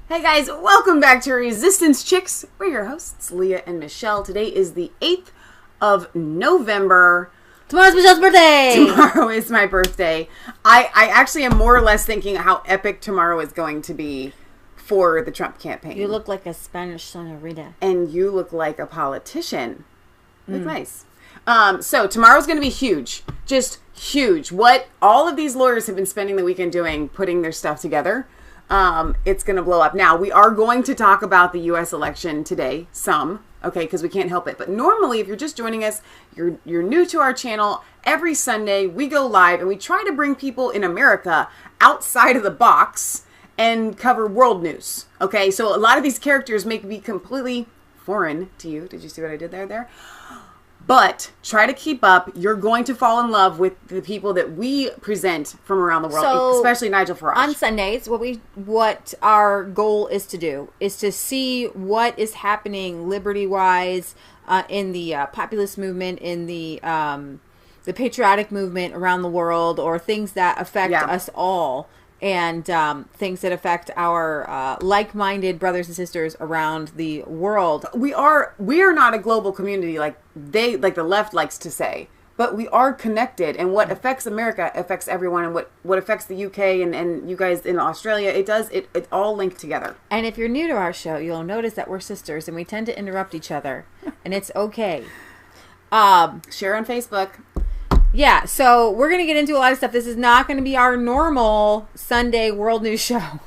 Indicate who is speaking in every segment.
Speaker 1: Hey guys, welcome back to Resistance Chicks. We're your hosts, Leah and Michelle. Today is the 8th of November.
Speaker 2: Tomorrow's Michelle's birthday!
Speaker 1: Tomorrow is my birthday. I actually am more or less thinking how epic tomorrow is going to be for the Trump campaign.
Speaker 2: You look like a Spanish senorita.
Speaker 1: And you look like a politician. You look nice. So tomorrow's going to be huge. Just huge. What all of these lawyers have been spending the weekend doing, putting their stuff together. It's going to blow up. Now, we are going to talk about the U.S. election today, okay, because we can't help it. But normally, if you're just joining us, you're new to our channel, every Sunday we go live and we try to bring people in America outside of the box and cover world news, okay? So a lot of these characters may be completely foreign to you. Did you see what I did there? But try to keep up. You're going to fall in love with the people that we present from around the world,
Speaker 2: So,
Speaker 1: especially Nigel Farage.
Speaker 2: On Sundays, what our goal is to do is to see what is happening liberty-wise in the populist movement, in the patriotic movement around the world, or things that affect us all, and things that affect our like-minded brothers and sisters around the world.
Speaker 1: We are not a global community like the left likes to say, but we are connected, and what affects America affects everyone, and what affects the UK and you guys in Australia, it's all linked together.
Speaker 2: And if you're new to our show, you'll notice that we're sisters and we tend to interrupt each other, and it's okay.
Speaker 1: Share on Facebook.
Speaker 2: Yeah, so we're going to get into a lot of stuff. This is not going to be our normal Sunday world news show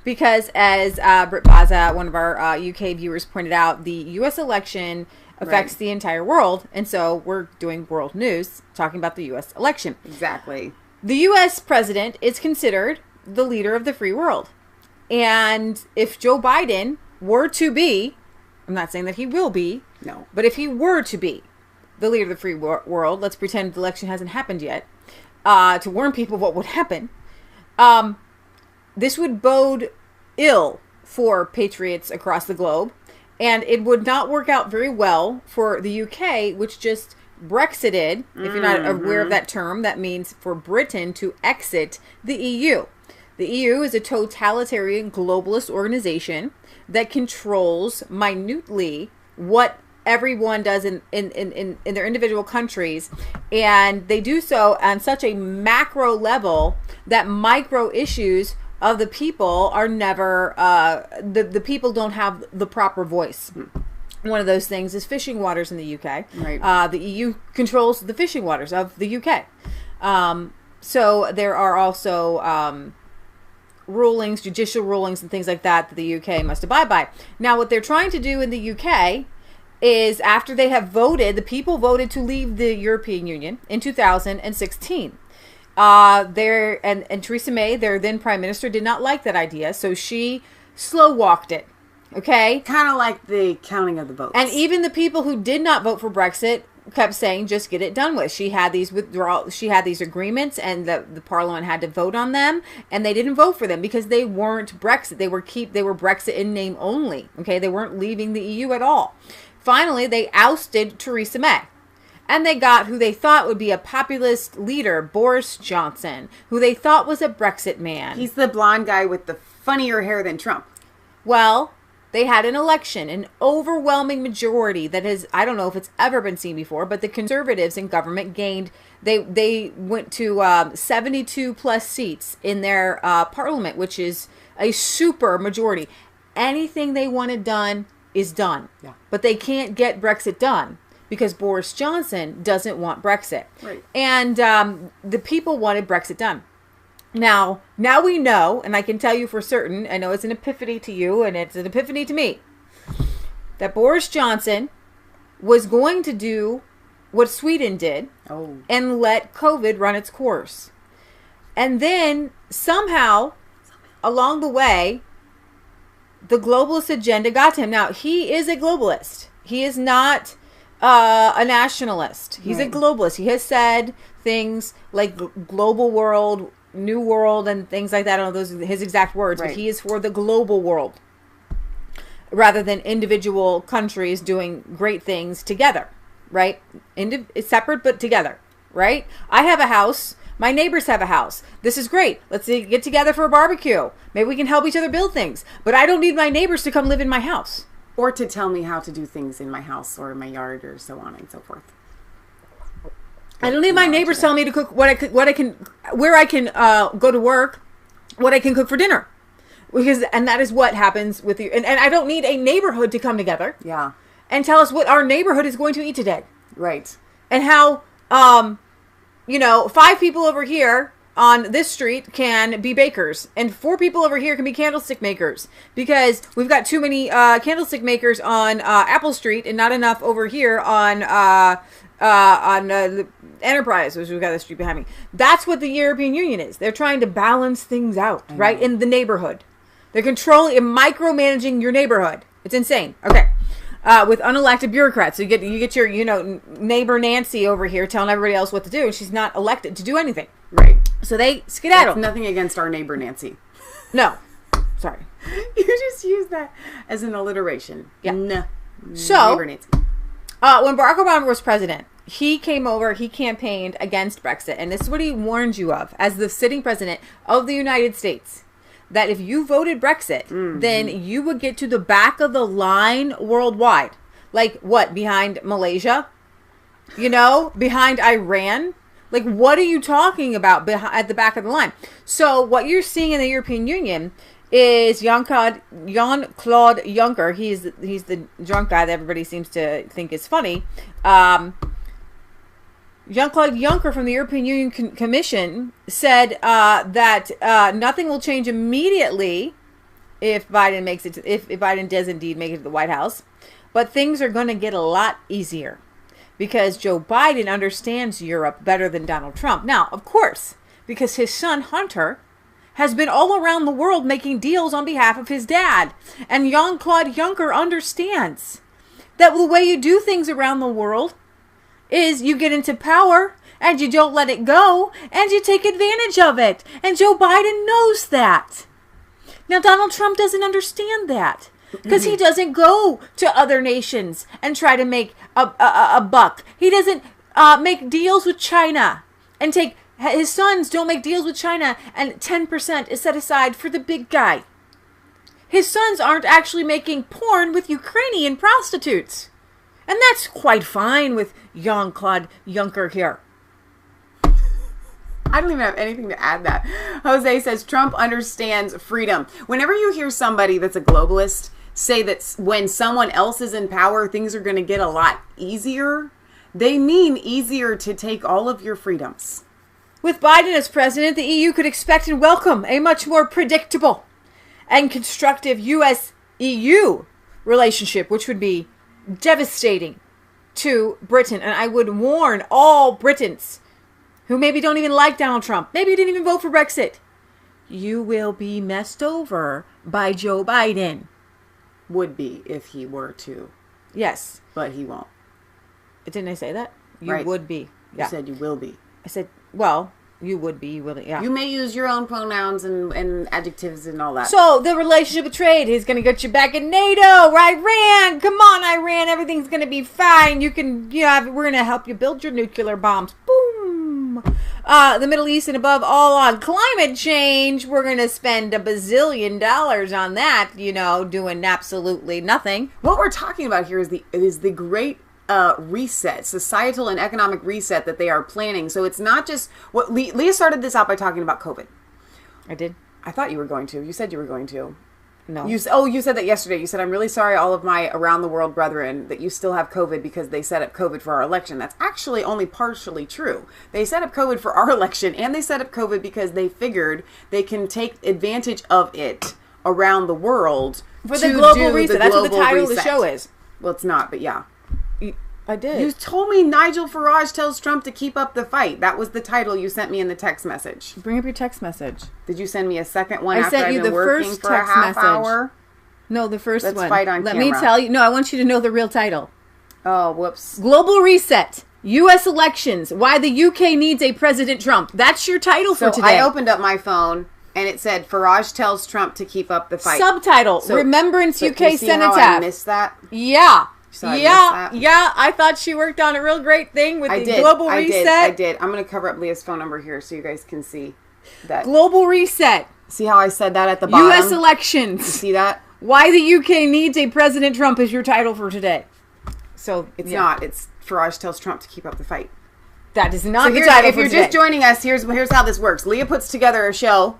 Speaker 2: because, as Britt Baza, one of our UK viewers, pointed out, the U.S. election affects the entire world, and so we're doing world news, talking about the U.S. election.
Speaker 1: Exactly.
Speaker 2: The U.S. president is considered the leader of the free world, and if Joe Biden were to be, I'm not saying that he will be,
Speaker 1: no,
Speaker 2: but if he were to be the leader of the free world, let's pretend the election hasn't happened yet, to warn people what would happen, this would bode ill for patriots across the globe, and it would not work out very well for the UK, which just Brexited. If you're not aware of that term, that means for Britain to exit the EU. The EU is a totalitarian globalist organization that controls minutely what everyone does in their individual countries, and they do so on such a macro level that micro issues of the people are never the people don't have the proper voice. One of those things is fishing waters in the UK.
Speaker 1: Right.
Speaker 2: The EU controls the fishing waters of the UK. So there are also rulings, judicial rulings and things like that the UK must abide by. Now, what they're trying to do in the UK is, after they have voted, the people voted to leave the European Union in 2016. And Theresa May, their then prime minister, did not like that idea, so she slow walked it. Okay,
Speaker 1: kind of like the counting of the votes.
Speaker 2: And even the people who did not vote for Brexit kept saying, "Just get it done with." She had these agreements, and the Parliament had to vote on them, and they didn't vote for them because they weren't Brexit. They were Brexit in name only. Okay, they weren't leaving the EU at all. Finally, they ousted Theresa May, and they got who they thought would be a populist leader, Boris Johnson, who they thought was a Brexit man.
Speaker 1: He's the blonde guy with the funnier hair than Trump.
Speaker 2: Well, they had an election, an overwhelming majority that has, I don't know if it's ever been seen before, but the conservatives in government gained, they went to 72 plus seats in their parliament, which is a super majority. Anything they wanted done is done.
Speaker 1: Yeah.
Speaker 2: But they can't get Brexit done because Boris Johnson doesn't want Brexit.
Speaker 1: Right.
Speaker 2: And the people wanted Brexit done. Now we know, and I can tell you for certain, I know it's an epiphany to you and it's an epiphany to me, that Boris Johnson was going to do what Sweden did and let COVID run its course. And then somehow along the way, the globalist agenda got to him. Now, he is a globalist. He is not a nationalist. He's a globalist. He has said things like global world, new world, and things like that. I don't know those are his exact words, but he is for the global world rather than individual countries doing great things together, right? Separate but together, right? I have a house My neighbors have a house. This is great. Let's get together for a barbecue. Maybe we can help each other build things. But I don't need my neighbors to come live in my house.
Speaker 1: Or to tell me how to do things in my house or in my yard or so on and so forth.
Speaker 2: I don't need my neighbors telling me to cook where I can go to work, what I can cook for dinner. And that is what happens with you. And I don't need a neighborhood to come together.
Speaker 1: Yeah.
Speaker 2: And tell us what our neighborhood is going to eat today.
Speaker 1: Right.
Speaker 2: And how, 5 people over here on this street can be bakers, and 4 people over here can be candlestick makers, because we've got too many candlestick makers on Apple Street and not enough over here on the Enterprise, which we've got the street behind me. That's what the European Union is. They're trying to balance things out, right, in the neighborhood. They're controlling and micromanaging your neighborhood. It's insane. Okay. With unelected bureaucrats. So you get your, neighbor Nancy over here telling everybody else what to do, and she's not elected to do anything.
Speaker 1: Right.
Speaker 2: So they skedaddle.
Speaker 1: That's nothing against our neighbor Nancy.
Speaker 2: No. Sorry.
Speaker 1: You just use that as an alliteration.
Speaker 2: Yeah.
Speaker 1: No.
Speaker 2: So,
Speaker 1: neighbor Nancy.
Speaker 2: When Barack Obama was president, he came over, he campaigned against Brexit, and this is what he warned you of as the sitting president of the United States. That if you voted Brexit, then you would get to the back of the line worldwide. Like what? Behind Malaysia? Behind Iran? Like, what are you talking about at the back of the line? So what you're seeing in the European Union is Jean-Claude Juncker. He's the drunk guy that everybody seems to think is funny. Jean-Claude Juncker from the European Union Commission said that nothing will change immediately if Biden makes it. If Biden does indeed make it to the White House, but things are going to get a lot easier because Joe Biden understands Europe better than Donald Trump. Now, of course, because his son Hunter has been all around the world making deals on behalf of his dad, and Jean-Claude Juncker understands that the way you do things around the world is you get into power and you don't let it go and you take advantage of it. And Joe Biden knows that. Now, Donald Trump doesn't understand that because he doesn't go to other nations and try to make a buck. He doesn't make deals with China and his sons don't make deals with China, and 10% is set aside for the big guy. His sons aren't actually making porn with Ukrainian prostitutes. And that's quite fine with Jean-Claude Juncker here.
Speaker 1: I don't even have anything to add that. Jose says Trump understands freedom. Whenever you hear somebody that's a globalist say that when someone else is in power, things are going to get a lot easier, they mean easier to take all of your freedoms.
Speaker 2: With Biden as president, the EU could expect and welcome a much more predictable and constructive U.S.-EU relationship, which would be devastating to Britain. And I would warn all Britons who maybe don't even like Donald Trump, maybe didn't even vote for Brexit, you will be messed over by Joe Biden.
Speaker 1: Would be if he were to.
Speaker 2: Yes.
Speaker 1: But he won't.
Speaker 2: Didn't I say that? You
Speaker 1: right.
Speaker 2: would be. Yeah.
Speaker 1: You said you will be.
Speaker 2: I said, well, you would be. You will. Yeah.
Speaker 1: You may use your own pronouns and adjectives and all that.
Speaker 2: So the relationship with trade is going to get you back in NATO, Iran. Come on, Iran. Everything's going to be fine. You can. Yeah. We're going to help you build your nuclear bombs. Boom. The Middle East and above all on climate change. We're going to spend $1 bazillion on that. Doing absolutely nothing.
Speaker 1: What we're talking about here is the great reset, societal and economic reset that they are planning. So it's not just what Leah started this out by talking about COVID.
Speaker 2: I did.
Speaker 1: I thought you were going to. You said you were going to.
Speaker 2: No.
Speaker 1: You said that yesterday. You said, I'm really sorry, all of my around the world brethren, that you still have COVID because they set up COVID for our election. That's actually only partially true. They set up COVID for our election, and they set up COVID because they figured they can take advantage of it around the world
Speaker 2: for the global reset. That's what the title of the show is.
Speaker 1: Well, it's not, but yeah.
Speaker 2: I did.
Speaker 1: You told me Nigel Farage tells Trump to keep up the fight. That was the title you sent me in the text message.
Speaker 2: Bring up your text message.
Speaker 1: Did you send me a second one
Speaker 2: I
Speaker 1: after
Speaker 2: sent
Speaker 1: I've
Speaker 2: you
Speaker 1: been
Speaker 2: the
Speaker 1: working
Speaker 2: first
Speaker 1: for
Speaker 2: text
Speaker 1: a half
Speaker 2: message.
Speaker 1: hour?
Speaker 2: No, the first
Speaker 1: Let's
Speaker 2: one.
Speaker 1: fight on
Speaker 2: Let
Speaker 1: camera.
Speaker 2: me tell you. No, I want you to know the real title.
Speaker 1: Oh, whoops.
Speaker 2: Global Reset. U.S. Elections. Why the U.K. needs a President Trump. That's your title for today.
Speaker 1: I opened up my phone and it said Farage tells Trump to keep up the fight.
Speaker 2: Subtitle. Remembrance UK
Speaker 1: you see
Speaker 2: Cenotaph.
Speaker 1: how I missed that?
Speaker 2: Yeah.
Speaker 1: So I
Speaker 2: I thought she worked on a real great thing with the global reset.
Speaker 1: I did. I'm going to cover up Leah's phone number here so you guys can see that.
Speaker 2: Global reset.
Speaker 1: See how I said that at the bottom?
Speaker 2: U.S. elections.
Speaker 1: You see that?
Speaker 2: Why the UK needs a President Trump is your title for today. So
Speaker 1: it's not. It's Farage tells Trump to keep up the fight.
Speaker 2: That is not the title
Speaker 1: if you're just joining us, here's how this works. Leah puts together a show,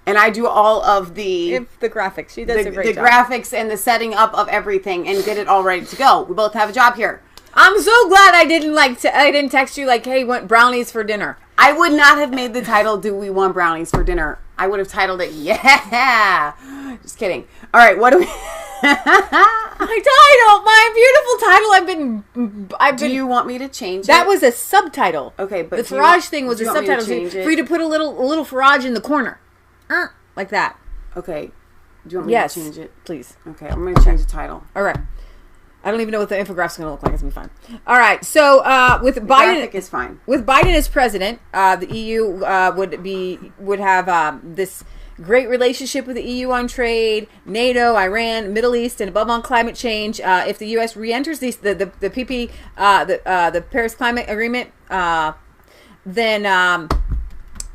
Speaker 1: and I do all of the
Speaker 2: graphics. She does a great job.
Speaker 1: The graphics and the setting up of everything and get it all ready to go. We both have a job here.
Speaker 2: I'm so glad I didn't text you like, hey, want brownies for dinner.
Speaker 1: I would not have made the title, Do We Want Brownies for Dinner? I would have titled it, Yeah. Just kidding. All right, what do we...
Speaker 2: my beautiful title. Do
Speaker 1: you want me to change it?
Speaker 2: That was a subtitle.
Speaker 1: Okay, but
Speaker 2: the Farage thing was a subtitle for you to put a little Farage in the corner, like that.
Speaker 1: Okay. Do you want me to change it?
Speaker 2: Please.
Speaker 1: Okay, I'm going to change the title.
Speaker 2: All right. I don't even know what the infograph's going to look like. It's going to be fine. All right. So with Biden,
Speaker 1: graphic is fine.
Speaker 2: With Biden as president, the EU would have this great relationship with the EU on trade, NATO, Iran, Middle East, and above on climate change. If the U.S. re-enters the PP, the Paris Climate Agreement, then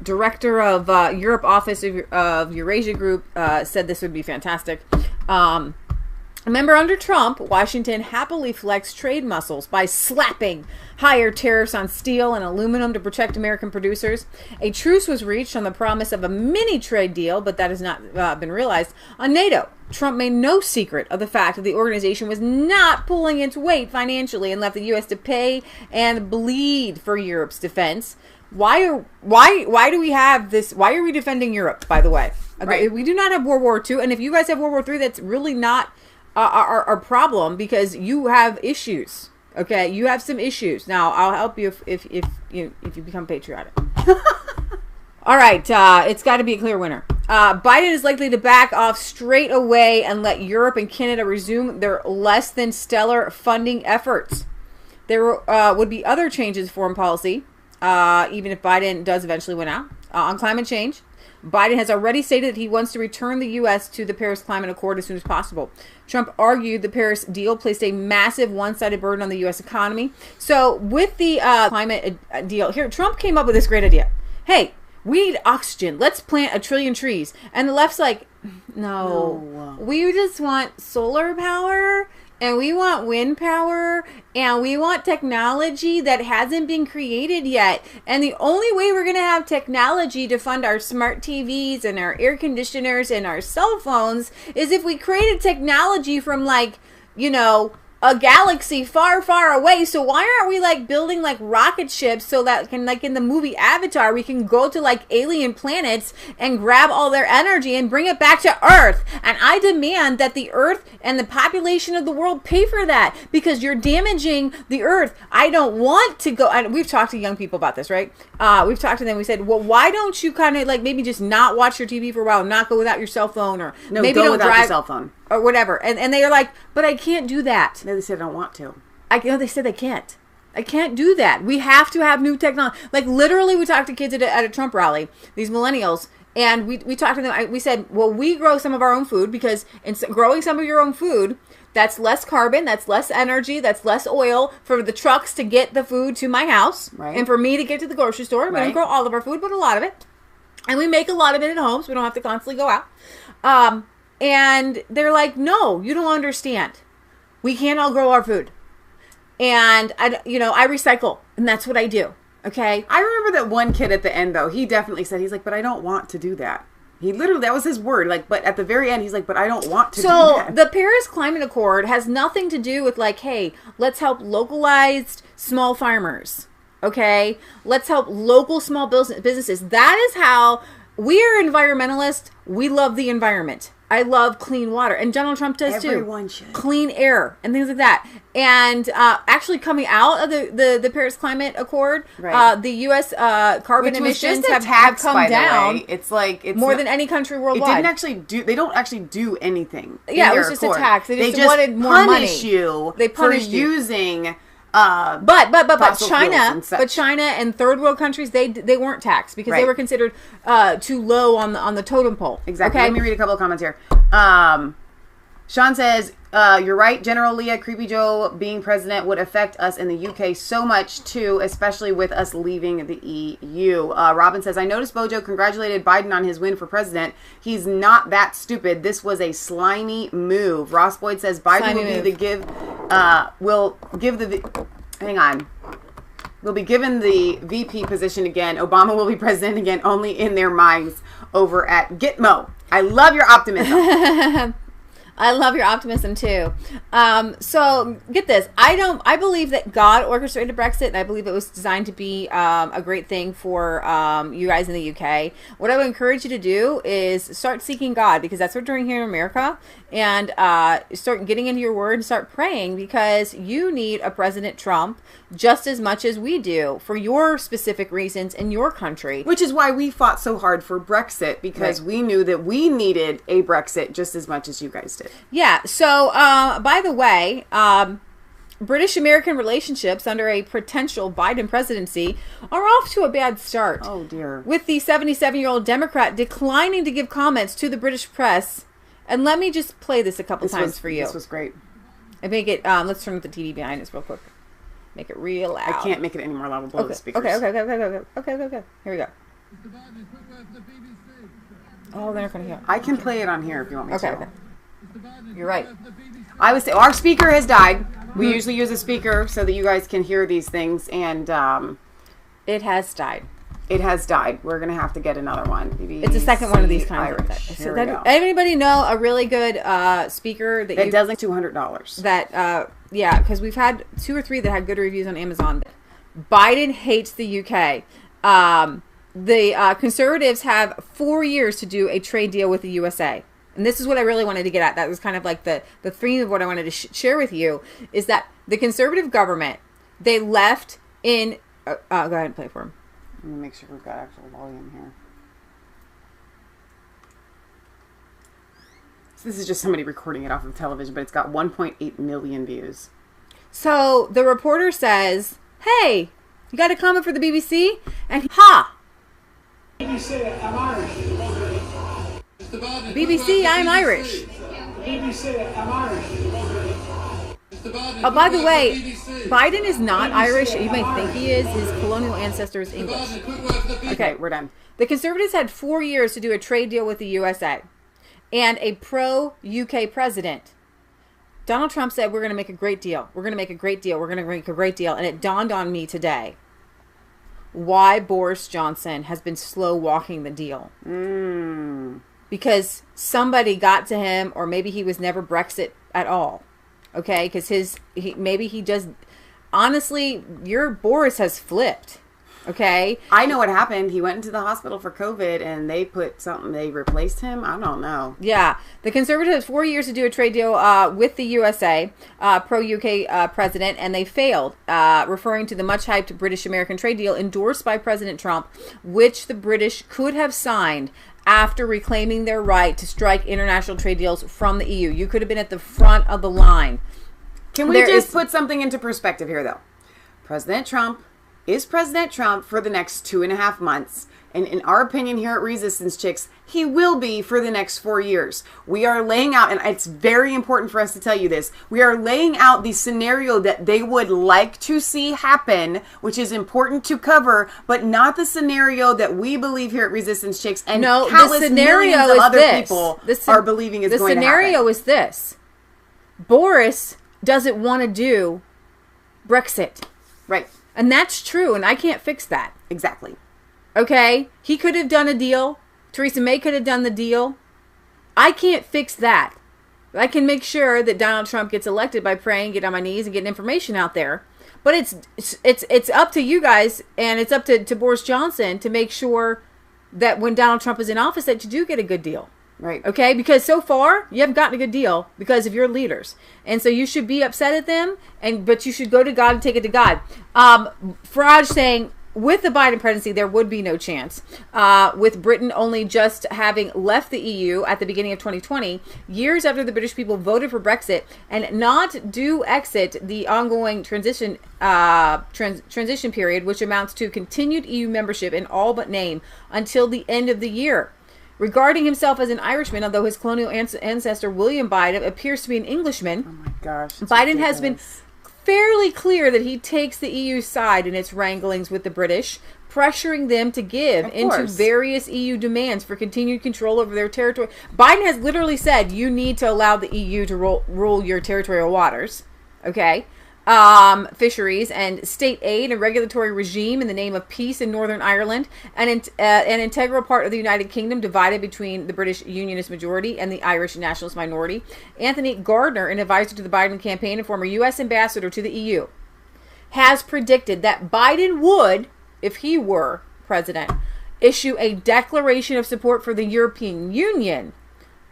Speaker 2: Director of Europe Office of Eurasia Group said this would be fantastic. Remember, under Trump, Washington happily flexed trade muscles by slapping higher tariffs on steel and aluminum to protect American producers. A truce was reached on the promise of a mini trade deal, but that has not been realized. On NATO, Trump made no secret of the fact that the organization was not pulling its weight financially and left the U.S. to pay and bleed for Europe's defense. Why do we have this? Why are we defending Europe, by the way?
Speaker 1: Right.
Speaker 2: We do not have World War II, and if you guys have World War III, that's really not our problem, because you have issues. Okay, you have some issues. Now I'll help you if you become patriotic. All right, it's got to be a clear winner. Biden is likely to back off straight away and let Europe and Canada resume their less than stellar funding efforts. There would be other changes to foreign policy, even if Biden does eventually win out. On climate change, Biden has already stated that he wants to return the U.S. to the Paris Climate Accord as soon as possible. Trump argued the Paris deal placed a massive one-sided burden on the U.S. economy. So with the climate deal here, Trump came up with this great idea. Hey, we need oxygen. Let's plant 1 trillion trees. And the left's like, no. We just want solar power, and we want wind power, and we want technology that hasn't been created yet. And the only way we're going to have technology to fund our smart TVs and our air conditioners and our cell phones is if we created technology from, like, you know, a galaxy far, far away. So why aren't we like building like rocket ships so that can, like in the movie Avatar, we can go to like alien planets and grab all their energy and bring it back to Earth? And I demand that the Earth and the population of the world pay for that, because you're damaging the Earth. I don't want to go. And we've talked to young people about this, right? We've talked to them. We said, well, why don't you kind of like maybe just not watch your TV for a while, not go without your cell phone, or maybe
Speaker 1: go
Speaker 2: don't
Speaker 1: without
Speaker 2: drive
Speaker 1: your cell phone.
Speaker 2: Or whatever. And they are like, but I can't do that.
Speaker 1: No, they said I don't want to.
Speaker 2: They said they can't. I can't do that. We have to have new technology. Like literally, we talked to kids at a Trump rally, these millennials, and we talked to them. We said, well, we grow some of our own food, because in growing some of your own food, that's less carbon, that's less energy, that's less oil for the trucks to get the food to my house,
Speaker 1: right,
Speaker 2: and for me to get to the grocery store. We don't grow all of our food, but a lot of it. And we make a lot of it at home, so we don't have to constantly go out. And they're like, no, you don't understand. We can't all grow our food. And I recycle, and that's what I do. Okay.
Speaker 1: I remember that one kid at the end, though, he definitely said, he's like, but I don't want to do that. He literally, that was his word. Like, but at the very end, he's like, but I don't want to do that.
Speaker 2: So the Paris Climate Accord has nothing to do with like, hey, let's help localized small farmers. Okay. Let's help local small businesses. That is how we are environmentalists. We love the environment. I love clean water, and Donald Trump does too.
Speaker 1: Everyone should.
Speaker 2: Clean air and things like that. And actually, coming out of the Paris Climate Accord,
Speaker 1: right,
Speaker 2: the U.S. Carbon emissions have come down.
Speaker 1: It's like it's
Speaker 2: more than any country worldwide.
Speaker 1: It didn't actually do. They don't actually do anything.
Speaker 2: Yeah, it was just a tax. They just wanted more money.
Speaker 1: Punish you. They punish you using.
Speaker 2: But China and third world countries, they weren't taxed because they were considered too low on the totem pole.
Speaker 1: Exactly.
Speaker 2: Okay?
Speaker 1: Let me read a couple of comments here. Sean says, you're right, General Leah. Creepy Joe being president would affect us in the UK so much, too, especially with us leaving the EU. Robin says, I noticed Bojo congratulated Biden on his win for president. He's not that stupid. This was a slimy move. Ross Boyd says, Biden will be given the VP position again. Obama will be president again, only in their minds over at Gitmo. I love your optimism.
Speaker 2: I love your optimism too. So get this. I believe that God orchestrated Brexit, and I believe it was designed to be a great thing for you guys in the UK. What I would encourage you to do is start seeking God, because that's what we're doing here in America, and start getting into your word and start praying, because you need a President Trump just as much as we do for your specific reasons in your country.
Speaker 1: Which is why we fought so hard for Brexit, because we knew that we needed a Brexit just as much as you guys did.
Speaker 2: Yeah. So, by the way, British-American relationships under a potential Biden presidency are off to a bad start.
Speaker 1: Oh, dear.
Speaker 2: With the 77-year-old Democrat declining to give comments to the British press. And let me just play this a couple times for you.
Speaker 1: This was great.
Speaker 2: And make it, let's turn the TV behind us real quick. Make it real loud.
Speaker 1: I can't make it any more loud. Blow the speakers.
Speaker 2: Okay. Here we go. Oh, they're not going to hear.
Speaker 1: I can play it on here if you want me to.
Speaker 2: Okay. You're right.
Speaker 1: I was our speaker has died. We usually use a speaker so that you guys can hear these things, and
Speaker 2: it has died.
Speaker 1: It has died. We're gonna have to get another one.
Speaker 2: It's the second one of these kinds. Anybody know a really good speaker that
Speaker 1: does like $200?
Speaker 2: That yeah, because we've had 2 or 3 that had good reviews on Amazon. Biden hates the UK. The conservatives have 4 years to do a trade deal with the USA. And this is what I really wanted to get at. That was kind of like the theme of what I wanted to share with you, is that the conservative government, they left in... go ahead and play for him.
Speaker 1: Let me make sure we've got actual volume here. So this is just somebody recording it off of television, but it's got 1.8 million views.
Speaker 2: So the reporter says, hey, you got a comment for the BBC? And ha!
Speaker 3: BBC, I'm Irish.
Speaker 2: BBC, I'm Irish.
Speaker 3: BBC, I'm Irish.
Speaker 2: Oh, by the way, Biden is not Irish. You might think he is. His colonial ancestor is English.
Speaker 1: Okay, we're done.
Speaker 2: The conservatives had 4 years to do a trade deal with the USA and a pro-UK president. Donald Trump said, we're going to make a great deal. We're going to make a great deal. We're going to make a great deal. And it dawned on me today why Boris Johnson has been slow walking the deal. Because somebody got to him, or maybe he was never Brexit at all. Okay? Because maybe he just... Honestly, your Boris has flipped. Okay?
Speaker 1: I know what happened. He went into the hospital for COVID, and they replaced him. I don't know.
Speaker 2: Yeah. The Conservatives 4 years to do a trade deal with the USA, pro-UK president, and they failed, referring to the much-hyped British-American trade deal endorsed by President Trump, which the British could have signed after reclaiming their right to strike international trade deals from the EU. You could have been at the front of the line.
Speaker 1: Can we just put something into perspective here, though? President Trump is President Trump for the next 2.5 months. And in our opinion here at Resistance Chicks, he will be for the next 4 years. We are laying out, and it's very important for us to tell you this, we are laying out the scenario that they would like to see happen, which is important to cover, but not the scenario that we believe here at Resistance Chicks and countless millions of other people are believing is going to happen.
Speaker 2: The scenario is this. Boris doesn't want to do Brexit.
Speaker 1: Right.
Speaker 2: And that's true, and I can't fix that.
Speaker 1: Exactly.
Speaker 2: Okay? He could have done a deal. Theresa May could have done the deal. I can't fix that. I can make sure that Donald Trump gets elected by praying, get on my knees, and getting information out there. But it's up to you guys, and it's up to Boris Johnson to make sure that when Donald Trump is in office that you do get a good deal.
Speaker 1: Right.
Speaker 2: Okay? Because so far, you haven't gotten a good deal because of your leaders. And so you should be upset at them, but you should go to God and take it to God. Farage saying, with the Biden presidency, there would be no chance. With Britain only just having left the EU at the beginning of 2020, years after the British people voted for Brexit and not do exit the ongoing transition period, which amounts to continued EU membership in all but name until the end of the year. Regarding himself as an Irishman, although his colonial ancestor William Biden appears to be an Englishman,
Speaker 1: Oh my gosh.
Speaker 2: Biden has been fairly clear that he takes the EU's side in its wranglings with the British, pressuring them to give into various EU demands for continued control over their territory. Biden has literally said, you need to allow the EU to rule your territorial waters. Okay? Fisheries and state aid and regulatory regime in the name of peace in Northern Ireland, and an integral part of the United Kingdom divided between the British Unionist majority and the Irish nationalist minority. Anthony Gardner, an advisor to the Biden campaign and former U.S. ambassador to the EU, has predicted that Biden would, if he were president, issue a declaration of support for the European Union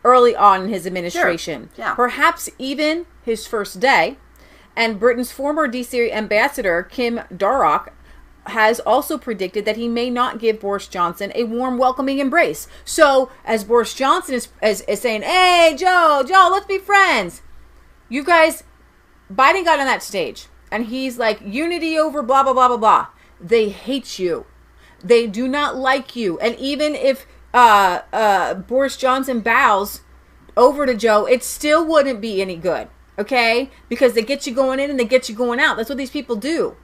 Speaker 2: early on in his administration.
Speaker 1: Sure. Yeah.
Speaker 2: Perhaps even his first day. And Britain's former DC ambassador, Kim Darroch, has also predicted that he may not give Boris Johnson a warm, welcoming embrace. So, as Boris Johnson is saying, hey, Joe, let's be friends. You guys, Biden got on that stage, and he's like, unity over blah, blah, blah, blah, blah. They hate you. They do not like you. And even if Boris Johnson bows over to Joe, it still wouldn't be any good. Okay? Because they get you going in and they get you going out. That's what these people do.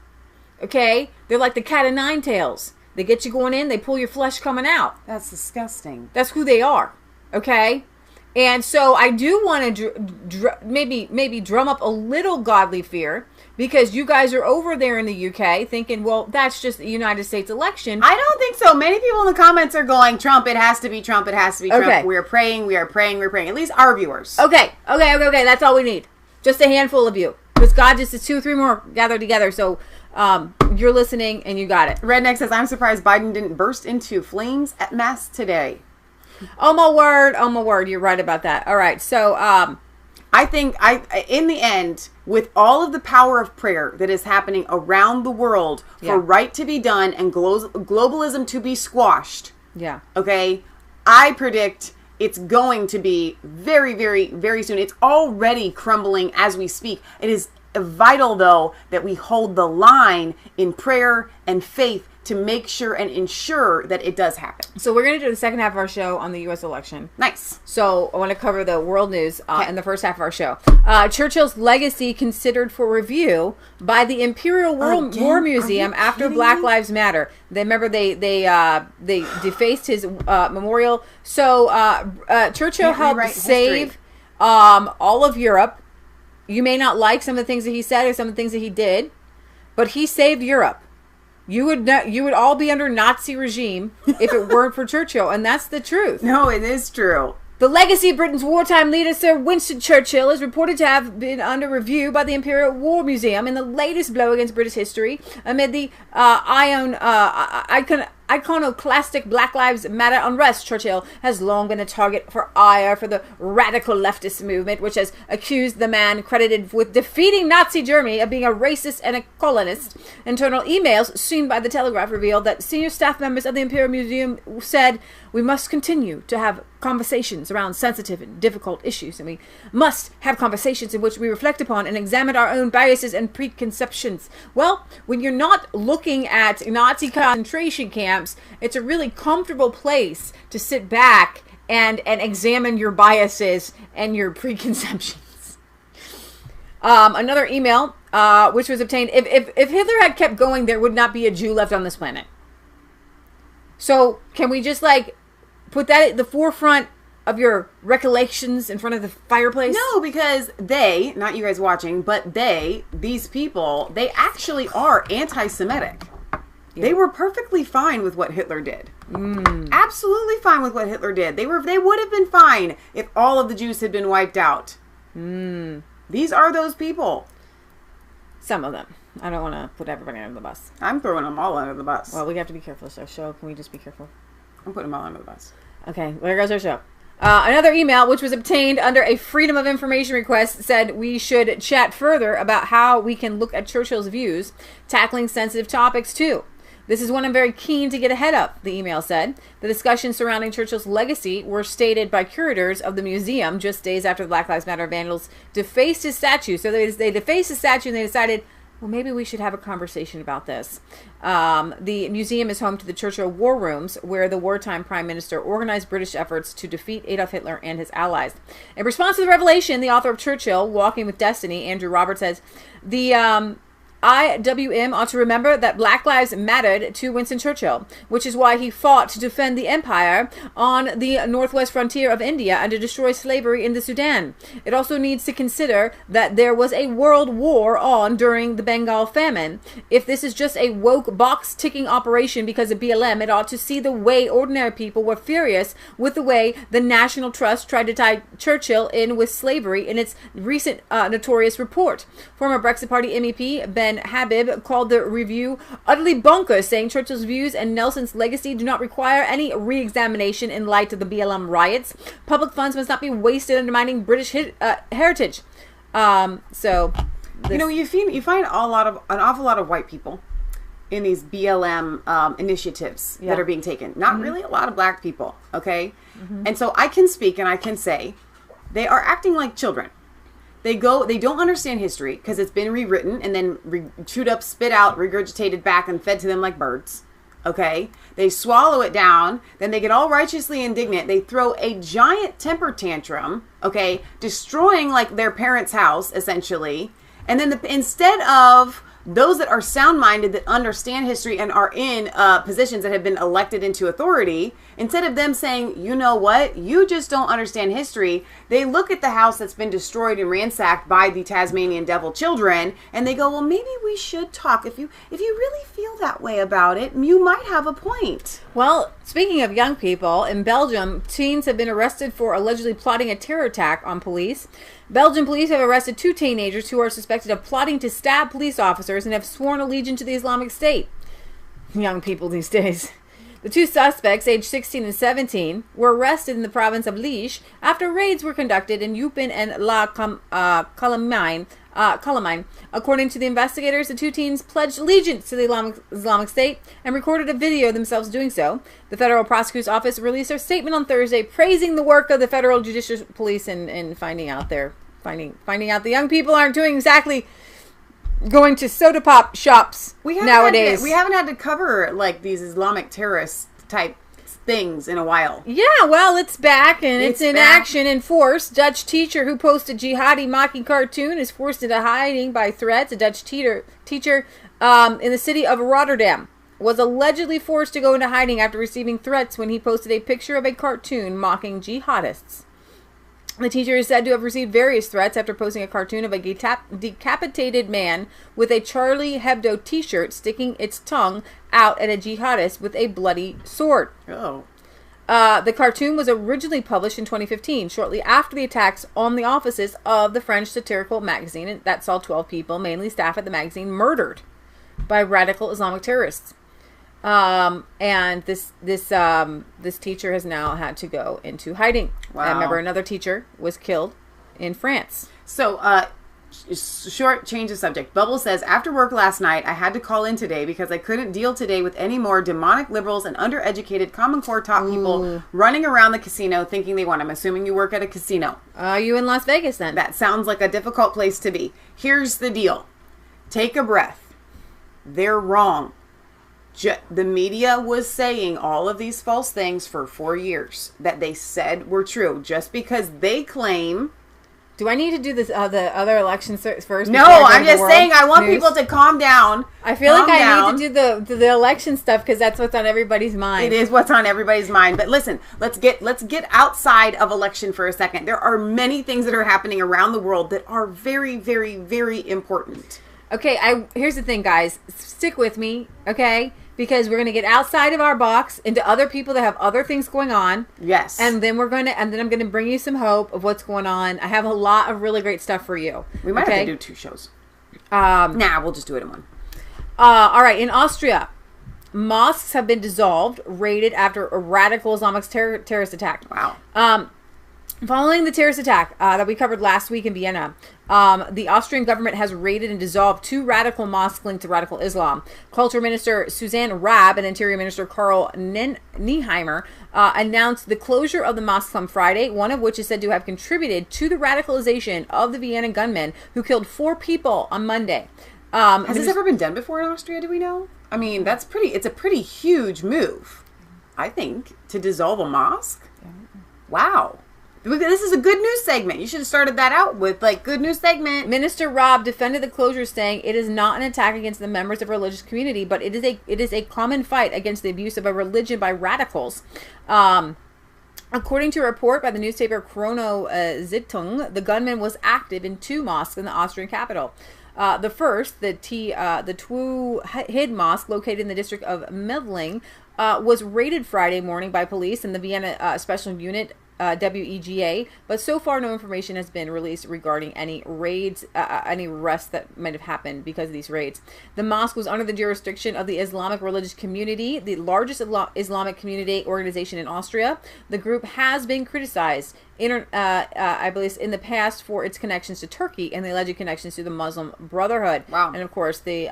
Speaker 2: Okay? They're like the cat of nine tails. They get you going in, they pull your flesh coming out.
Speaker 1: That's disgusting.
Speaker 2: That's who they are. Okay? And so I do want to maybe drum up a little godly fear, because you guys are over there in the UK thinking, well, that's just the United States election.
Speaker 1: I don't think so. Many people in the comments are going, Trump, it has to be Trump, it has to be Trump.
Speaker 2: Okay.
Speaker 1: We're praying. At least our viewers.
Speaker 2: Okay. That's all we need. Just a handful of you. Because God just is 2 or 3 more gathered together. So you're listening and you got it.
Speaker 1: Redneck says, I'm surprised Biden didn't burst into flames at Mass today.
Speaker 2: Oh my word. You're right about that. All right. So
Speaker 1: I think in the end, with all of the power of prayer that is happening around the world for right to be done and globalism to be squashed.
Speaker 2: Yeah.
Speaker 1: Okay. I predict it's going to be very, very, very soon. It's already crumbling as we speak. It is vital, though, that we hold the line in prayer and faith to make sure and ensure that it does happen.
Speaker 2: So we're going to do the second half of our show on the U.S. election.
Speaker 1: Nice.
Speaker 2: So I want to cover the world news in the first half of our show. Churchill's legacy considered for review by the Imperial War Museum after Black Lives Matter. They remember they defaced his memorial. So Churchill helped save all of Europe. You may not like some of the things that he said or some of the things that he did, but he saved Europe. You would all be under Nazi regime if it weren't for Churchill, and that's the truth.
Speaker 1: No, it is true.
Speaker 2: The legacy of Britain's wartime leader, Sir Winston Churchill, is reported to have been under review by the Imperial War Museum in the latest blow against British history amid the iconoclastic Black Lives Matter unrest. Churchill has long been a target for ire for the radical leftist movement, which has accused the man credited with defeating Nazi Germany of being a racist and a colonist. Internal emails seen by the Telegraph revealed that senior staff members of the Imperial Museum said, "We must continue to have conversations around sensitive and difficult issues, and we must have conversations in which we reflect upon and examine our own biases and preconceptions." Well, when you're not looking at Nazi concentration camps, it's a really comfortable place to sit back and examine your biases and your preconceptions. Another email, which was obtained, if Hitler had kept going, there would not be a Jew left on this planet. So can we just put that at the forefront of your recollections in front of the fireplace?
Speaker 1: No, because they, not you guys watching, but these people, they actually are anti-Semitic. Yeah. They were perfectly fine with what Hitler did. Absolutely fine with what Hitler did. They would have been fine if all of the Jews had been wiped out. These are those people.
Speaker 2: Some of them. I don't want to put everybody under the bus.
Speaker 1: I'm throwing them all under the bus.
Speaker 2: Well, we have to be careful. So, can we just be careful?
Speaker 1: I'm putting them all under the bus.
Speaker 2: Okay, there goes our show. Another email, which was obtained under a Freedom of Information request, said we should chat further about how we can look at Churchill's views, tackling sensitive topics too. This is one I'm very keen to get ahead of, the email said. The discussions surrounding Churchill's legacy were stated by curators of the museum just days after the Black Lives Matter vandals defaced his statue. So they defaced his statue and they decided, Well, maybe we should have a conversation about this. The museum is home to the Churchill War Rooms, where the wartime prime minister organized British efforts to defeat Adolf Hitler and his allies. In response to the revelation, the author of Churchill, Walking with Destiny, Andrew Roberts, says, the IWM ought to remember that Black lives mattered to Winston Churchill, which is why he fought to defend the empire on the northwest frontier of India and to destroy slavery in the Sudan. It also needs to consider that there was a world war on during the Bengal famine. If this is just a woke box-ticking operation because of BLM, it ought to see the way ordinary people were furious with the way the National Trust tried to tie Churchill in with slavery in its recent notorious report. Former Brexit Party MEP Ben Habib called the review utterly bonkers, saying Churchill's views and Nelson's legacy do not require any re-examination in light of the BLM riots. Public funds must not be wasted undermining British heritage.
Speaker 1: You find an awful lot of white people in these BLM initiatives that are being taken. Not really a lot of black people, okay? And so I can speak and I can say they are acting like children. They don't understand history because it's been rewritten and then chewed up, spit out, regurgitated back and fed to them like birds. Okay? They swallow it down. Then they get all righteously indignant. They throw a giant temper tantrum, okay? Destroying like their parents' house, essentially. And then instead of those that are sound-minded, that understand history and are in positions that have been elected into authority, instead of them saying, you know what, you just don't understand history, they look at the house that's been destroyed and ransacked by the Tasmanian devil children, and they go, well, maybe we should talk. If you really feel that way about it, you might have a point.
Speaker 2: Well, speaking of young people, in Belgium, teens have been arrested for allegedly plotting a terror attack on police. Belgian police have arrested 2 teenagers who are suspected of plotting to stab police officers and have sworn allegiance to the Islamic State. Young people these days. The 2 suspects, aged 16 and 17, were arrested in the province of Liège after raids were conducted in Eupen and La Calamine. According to the investigators, the 2 teens pledged allegiance to the Islamic State and recorded a video of themselves doing so. The Federal Prosecutor's Office released a statement on Thursday praising the work of the Federal Judicial Police in finding out the young people aren't doing exactly going to soda pop shops nowadays.
Speaker 1: We haven't had to cover like these Islamic terrorist type things in a while.
Speaker 2: Yeah, well, it's back and it's in action in force. Dutch teacher who posted jihadi mocking cartoon is forced into hiding by threats. A Dutch teacher in the city of Rotterdam was allegedly forced to go into hiding after receiving threats when he posted a picture of a cartoon mocking jihadists. The teacher is said to have received various threats after posting a cartoon of a decapitated man with a Charlie Hebdo t-shirt sticking its tongue out at a jihadist with a bloody sword.
Speaker 1: Oh.
Speaker 2: The cartoon was originally published in 2015, shortly after the attacks on the offices of the French satirical magazine that saw 12 people, mainly staff at the magazine, murdered by radical Islamic terrorists. And this teacher has now had to go into hiding.
Speaker 1: Wow.
Speaker 2: I remember another teacher was killed in France.
Speaker 1: So, short change of subject. Bubble says, after work last night, I had to call in today because I couldn't deal today with any more demonic liberals and undereducated Common Core top people running around the casino thinking they won. I'm assuming you work at a casino.
Speaker 2: Are you in Las Vegas then?
Speaker 1: That sounds like a difficult place to be. Here's the deal. Take a breath. They're wrong. The media was saying all of these false things for 4 years that they said were true. Just because they claim...
Speaker 2: Do I need to do this the other elections first?
Speaker 1: No, I'm just saying I want people to calm down.
Speaker 2: I feel like I need to do the election stuff because that's what's on everybody's mind.
Speaker 1: It is what's on everybody's mind. But listen, let's get outside of election for a second. There are many things that are happening around the world that are very, very, very important.
Speaker 2: Okay, here's the thing, guys. Stick with me, okay? Because we're going to get outside of our box into other people that have other things going on.
Speaker 1: Yes.
Speaker 2: And then I'm going to bring you some hope of what's going on. I have a lot of really great stuff for you.
Speaker 1: We might have to do 2 shows. We'll just do it in one.
Speaker 2: All right. In Austria, mosques have been dissolved, raided after a radical Islamic terrorist attack.
Speaker 1: Wow.
Speaker 2: Following the terrorist attack that we covered last week in Vienna, the Austrian government has raided and dissolved 2 radical mosques linked to radical Islam. Culture Minister Suzanne Raab and Interior Minister Karl Nehammer announced the closure of the mosques on Friday, one of which is said to have contributed to the radicalization of the Vienna gunmen who killed 4 people on Monday.
Speaker 1: Has this ever been done before in Austria? Do we know? I mean, it's a pretty huge move, I think, to dissolve a mosque. Wow. This is a good news segment. You should have started that out with, like, good news segment.
Speaker 2: Minister Rob defended the closure, saying it is not an attack against the members of a religious community, but it is a common fight against the abuse of a religion by radicals. According to a report by the newspaper Chrono Zeitung, the gunman was active in 2 mosques in the Austrian capital. The first, the Twu Hid Mosque, located in the district of Medling, was raided Friday morning by police and the Vienna Special Unit, WEGA, but so far no information has been released regarding any raids, any arrests that might have happened because of these raids. The mosque was under the jurisdiction of the Islamic Religious Community, the largest Islamic community organization in Austria. The group has been criticized, I believe, in the past for its connections to Turkey and the alleged connections to the Muslim Brotherhood.
Speaker 1: Wow.
Speaker 2: And of course, the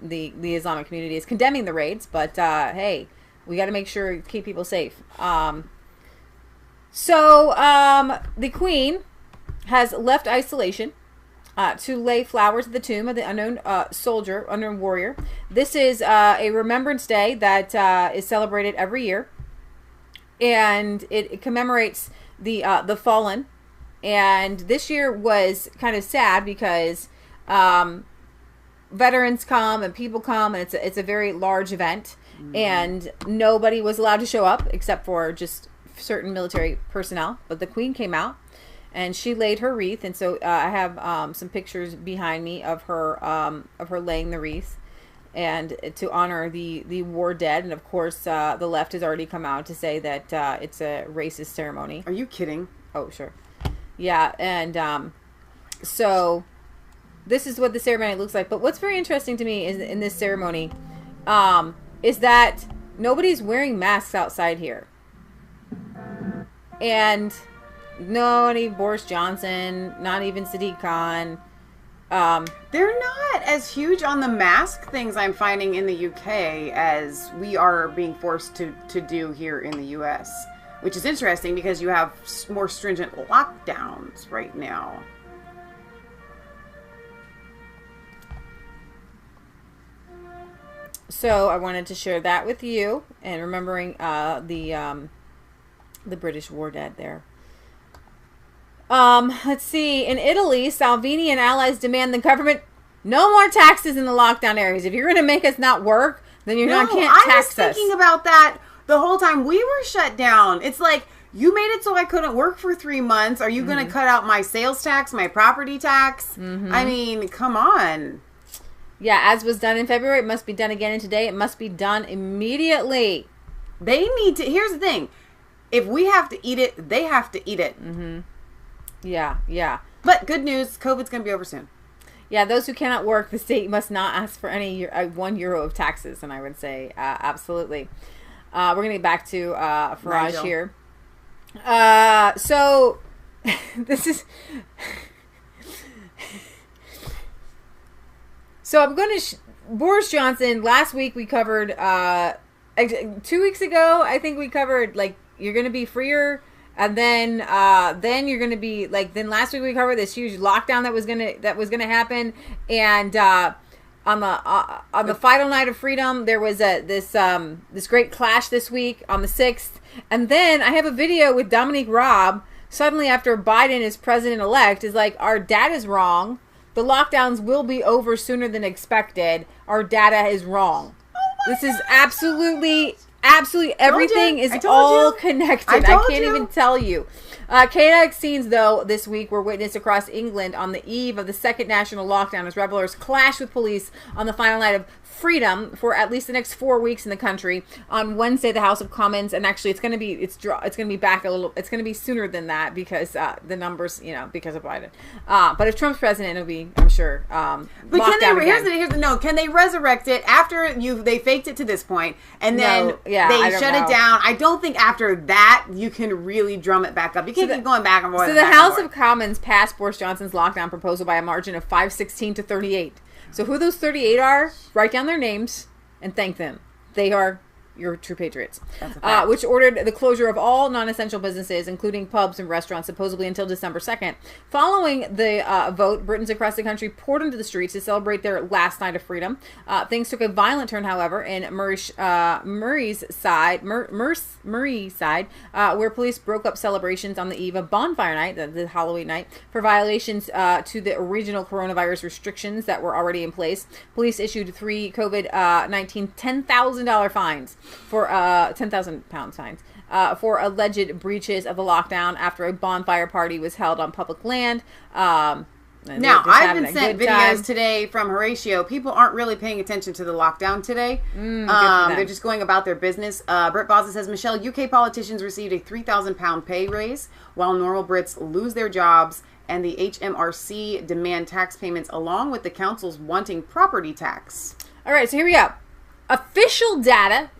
Speaker 2: Islamic community is condemning the raids, but hey, we got to make sure to keep people safe. So, the Queen has left isolation to lay flowers at the tomb of the unknown warrior. This is a Remembrance Day that is celebrated every year, and it commemorates the fallen. And this year was kind of sad because veterans come and people come, and it's a very large event, and nobody was allowed to show up except for just certain military personnel. But the Queen came out and she laid her wreath, and so I have some pictures behind me of her laying the wreath, and to honor the war dead. And of course, the left has already come out to say that it's a racist ceremony.
Speaker 1: Are you kidding?
Speaker 2: Oh, sure. Yeah, and so this is what the ceremony looks like. But what's very interesting to me is in this ceremony is that nobody's wearing masks outside here. And no, not even Boris Johnson, not even Sadiq Khan.
Speaker 1: They're not as huge on the mask things, I'm finding, in the UK as we are being forced to do here in the US. Which is interesting because you have more stringent lockdowns right now.
Speaker 2: So I wanted to share that with you, and remembering the British war dead there. Let's see. In Italy, Salvini and allies demand the government no more taxes in the lockdown areas. If you're going to make us not work, then can't tax us.
Speaker 1: I was thinking about that the whole time we were shut down. It's like, you made it so I couldn't work for 3 months. Are you going to cut out my sales tax, my property tax? I mean, come on.
Speaker 2: Yeah, as was done in February, it must be done again, and today it must be done immediately.
Speaker 1: They need to. Here's the thing. If we have to eat it, they have to eat it.
Speaker 2: Yeah.
Speaker 1: But good news, COVID's going to be over soon.
Speaker 2: Yeah, those who cannot work, the state must not ask for any €1 of taxes, and I would say absolutely. We're going to get back to Farage
Speaker 1: Nigel.
Speaker 2: here. So, this is... So I'm going to... Boris Johnson, last week we covered... 2 weeks ago, I think we covered, like, you're going to be freer, and then you're going to be, like, then last week we covered this huge lockdown that was going to happen, and on the final night of freedom, there was this great clash this week on the 6th, and then I have a video with Dominique Raab, suddenly after Biden is president-elect, is like, our data is wrong, the lockdowns will be over sooner than expected, our data is wrong. This is absolutely everything is all connected. I can't even tell you. Chaotic scenes, though, this week were witnessed across England on the eve of the second national lockdown as revelers clashed with police on the final night of freedom for at least the next 4 weeks in the country. On Wednesday, the House of Commons, and actually it's going to be back a little. It's going to be sooner than that because the numbers, because of Biden. But if Trump's president, it'll be, I'm sure. But
Speaker 1: here's the no. Can they resurrect it after they faked it to this point and then they shut it down? I don't think after that you can really drum it back up. You can't keep going back and forth.
Speaker 2: So the House of Commons passed Boris Johnson's lockdown proposal by a margin of 516 to 38. So who those 38 are, write down their names and thank them. They are you're true patriots.
Speaker 1: That's a fact.
Speaker 2: Which ordered the closure of all non-essential businesses, including pubs and restaurants, supposedly until December 2nd. Following the vote, Britons across the country poured into the streets to celebrate their last night of freedom. Things took a violent turn, however, in Murray's side, where police broke up celebrations on the eve of Bonfire Night, the Halloween night, for violations to the original coronavirus restrictions that were already in place. Police issued 3 COVID-19 $10,000 fines for 10,000 pound fines for alleged breaches of the lockdown after a bonfire party was held on public land. Now,
Speaker 1: I've been sent videos today from Horatio. People aren't really paying attention to the lockdown today. They're just going about their business. Britt Bozza says, Michelle, UK politicians received a £3,000 pay raise while normal Brits lose their jobs, and the HMRC demand tax payments along with the councils wanting property tax.
Speaker 2: All right, so here we go. Official data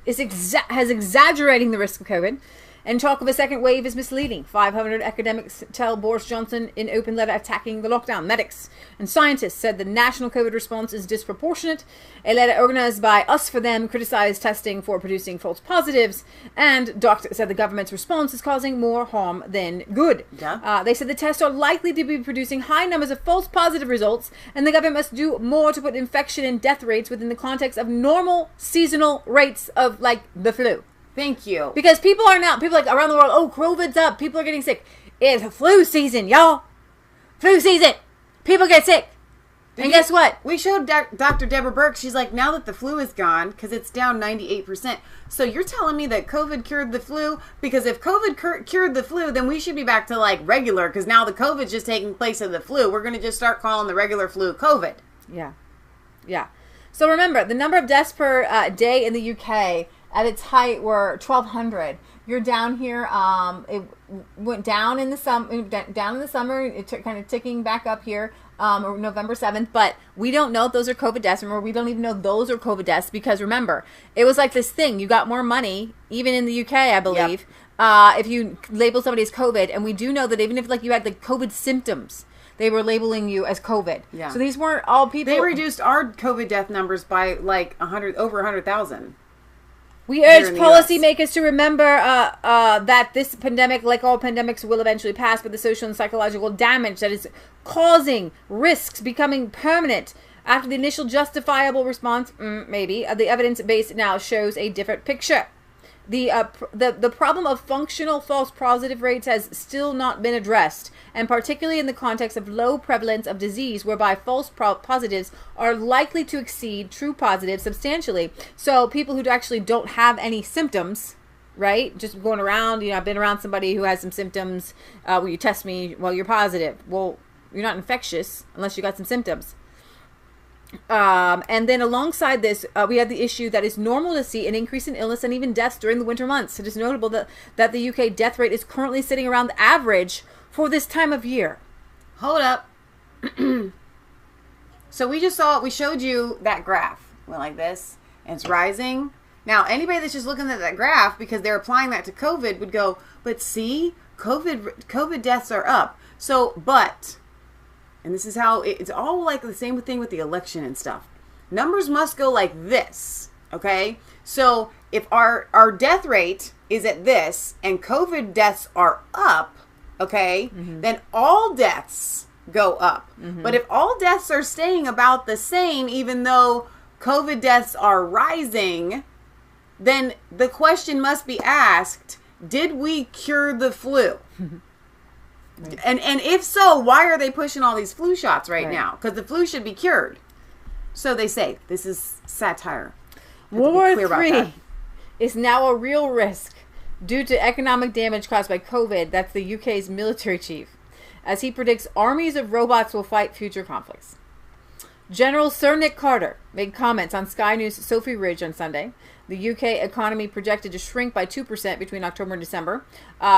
Speaker 2: has exaggerating the risk of COVID, and talk of a second wave is misleading. 500 academics tell Boris Johnson in open letter attacking the lockdown. Medics and scientists said the national COVID response is disproportionate. A letter organized by Us for Them criticized testing for producing false positives, and doctors said the government's response is causing more harm than good.
Speaker 1: Yeah.
Speaker 2: They said the tests are likely to be producing high numbers of false positive results, and the government must do more to put infection and death rates within the context of normal seasonal rates of, like, the flu.
Speaker 1: Thank you.
Speaker 2: Because people like around the world, oh, COVID's up. People are getting sick. It's flu season, y'all. Flu season. People get sick. And guess what?
Speaker 1: We showed Dr. Deborah Burke. She's like, now that the flu is gone, because it's down 98%. So you're telling me that COVID cured the flu? Because if COVID cured the flu, then we should be back to like regular, because now the COVID's just taking place of the flu. We're going to just start calling the regular flu COVID.
Speaker 2: Yeah. Yeah. So remember, the number of deaths per day in the UK at its height were 1,200. You're down here. It went down in the summer. It kind of ticking back up here. November 7th. But we don't know if those are COVID deaths. Remember, we don't even know those are COVID deaths because remember, it was like this thing. You got more money, even in the UK, I believe, if you label somebody as COVID. And we do know that even if like you had like COVID symptoms, they were labeling you as COVID. Yeah. So these weren't all people. They
Speaker 1: reduced our COVID death numbers by like over 100,000.
Speaker 2: We urge policymakers to remember that this pandemic, like all pandemics, will eventually pass, but the social and psychological damage that is causing risks becoming permanent after the initial justifiable response, maybe, the evidence base now shows a different picture. The problem of functional false positive rates has still not been addressed, and particularly in the context of low prevalence of disease, whereby false positives are likely to exceed true positives substantially. So people who actually don't have any symptoms, right, just going around, I've been around somebody who has some symptoms, well, you test me, well, you're positive. Well, you're not infectious unless you got some symptoms. And then alongside this, we have the issue that it's normal to see an increase in illness and even deaths during the winter months. It is notable that the UK death rate is currently sitting around the average for this time of year.
Speaker 1: Hold up. So we showed you that graph. Went like this, and it's rising. Now, anybody that's just looking at that graph because they're applying that to COVID would go, but see, COVID deaths are up. So, but... And this is how it's all like the same thing with the election and stuff. Numbers must go like this, okay? So if our death rate is at this and COVID deaths are up, okay, then all deaths go up. But if all deaths are staying about the same, even though COVID deaths are rising, then the question must be asked, did we cure the flu? And if so, why are they pushing all these flu shots right now? Because the flu should be cured. So they say. This is satire.
Speaker 2: World War III is now a real risk due to economic damage caused by COVID. That's the UK's military chief, as he predicts armies of robots will fight future conflicts. General Sir Nick Carter made comments on Sky News' Sophie Ridge on Sunday. The UK economy projected to shrink by 2% between October and December.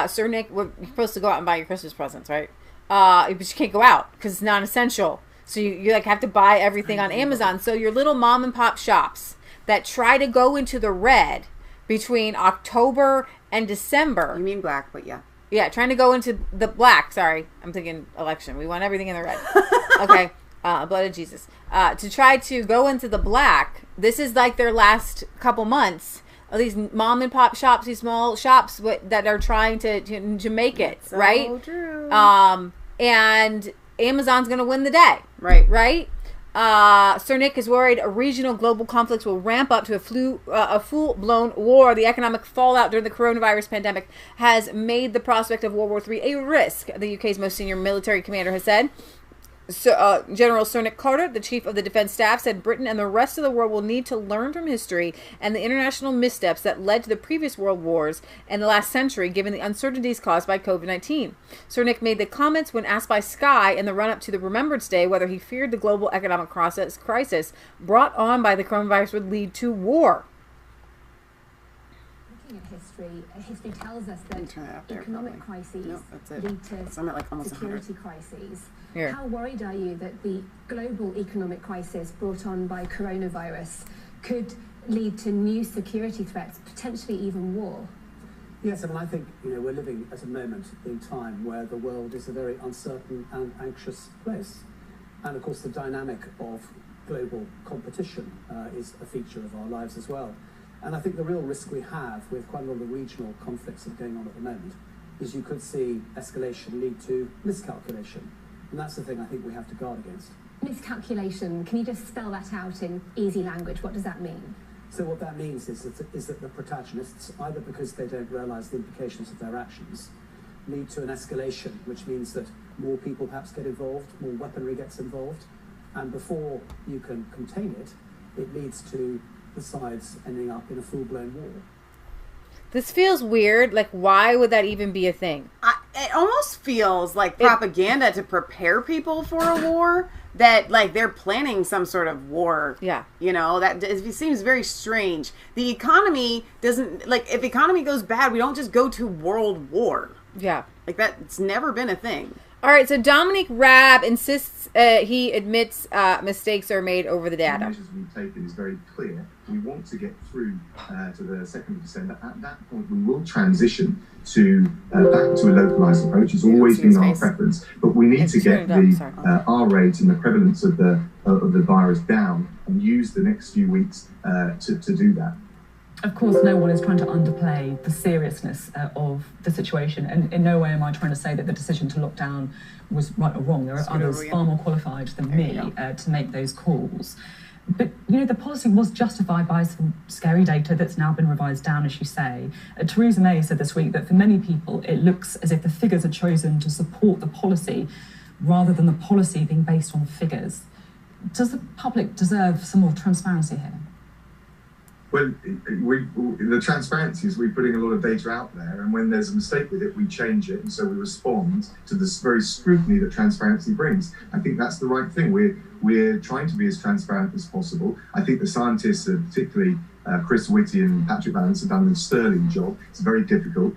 Speaker 2: Sir Nick, you're supposed to go out and buy your Christmas presents, right? But you can't go out because it's non-essential. So you like have to buy everything on Amazon. So your little mom and pop shops that try to go into the red between October and December.
Speaker 1: You mean black, but yeah.
Speaker 2: Yeah, trying to go into the black. Sorry, I'm thinking election. We want everything in the red. Okay. Blood of Jesus. To try to go into the black, this is like their last couple months All these mom and pop shops, these small shops that are trying to make it,
Speaker 1: so
Speaker 2: right?
Speaker 1: True.
Speaker 2: And Amazon's going to win the day.
Speaker 1: Right.
Speaker 2: Right? Sir Nick is worried a regional global conflict will ramp up to a full-blown war. The economic fallout during the coronavirus pandemic has made the prospect of World War III a risk, the UK's most senior military commander has said. So, General Sir Nick Carter, the chief of the defense staff, said Britain and the rest of the world will need to learn from history and the international missteps that led to the previous world wars and the last century, given the uncertainties caused by COVID-19. Sir Nick made the comments when asked by Sky in the run-up to the Remembrance Day whether he feared the global economic crisis brought on by the coronavirus would lead to war.
Speaker 4: History tells us that economic crises lead to security crises.
Speaker 2: Here.
Speaker 4: How worried are you that the global economic crisis brought on by coronavirus could lead to new security threats, potentially even war?
Speaker 5: Yes, I mean, I think we're living at a moment in time where the world is a very uncertain and anxious place. And of course, the dynamic of global competition is a feature of our lives as well. And I think the real risk we have with quite a lot of the regional conflicts that are going on at the moment is you could see escalation lead to miscalculation. And that's the thing I think we have to guard against.
Speaker 4: Miscalculation, can you just spell that out in easy language? What does that mean?
Speaker 5: So what that means is that the protagonists, either because they don't realise the implications of their actions, lead to an escalation, which means that more people perhaps get involved, more weaponry gets involved, and before you can contain it, it leads to the sides ending up in a full-blown war.
Speaker 2: This feels weird. Like, why would that even be a thing?
Speaker 1: It almost feels like propaganda to prepare people for a war, that like they're planning some sort of war.
Speaker 2: Yeah.
Speaker 1: That it seems very strange. The economy doesn't, like, if economy goes bad, we don't just go to world war.
Speaker 2: Yeah.
Speaker 1: Like, that's never been a thing.
Speaker 2: All right, so Dominic Raab insists he admits mistakes are made over the data.
Speaker 6: The measures we've taken is very clear. We want to get through to the 2nd of December. At that point, we will transition to back to a localised approach. It's always been our preference, but we need to get the R rate and the prevalence of the virus down, and use the next few weeks to do that.
Speaker 7: Of course, no one is trying to underplay the seriousness of the situation, and in no way am I trying to say that the decision to lock down was right or wrong. There are others far more qualified than me to make those calls. But, the policy was justified by some scary data that's now been revised down, as you say. Theresa May said this week that for many people, it looks as if the figures are chosen to support the policy rather than the policy being based on figures. Does the public deserve some more transparency here?
Speaker 6: Well, the transparency is we're putting a lot of data out there, and when there's a mistake with it, we change it, and so we respond to this very scrutiny that transparency brings. I think that's the right thing. We're trying to be as transparent as possible. I think the scientists, particularly Chris Whitty and Patrick Vallance, have done a sterling job. It's very difficult.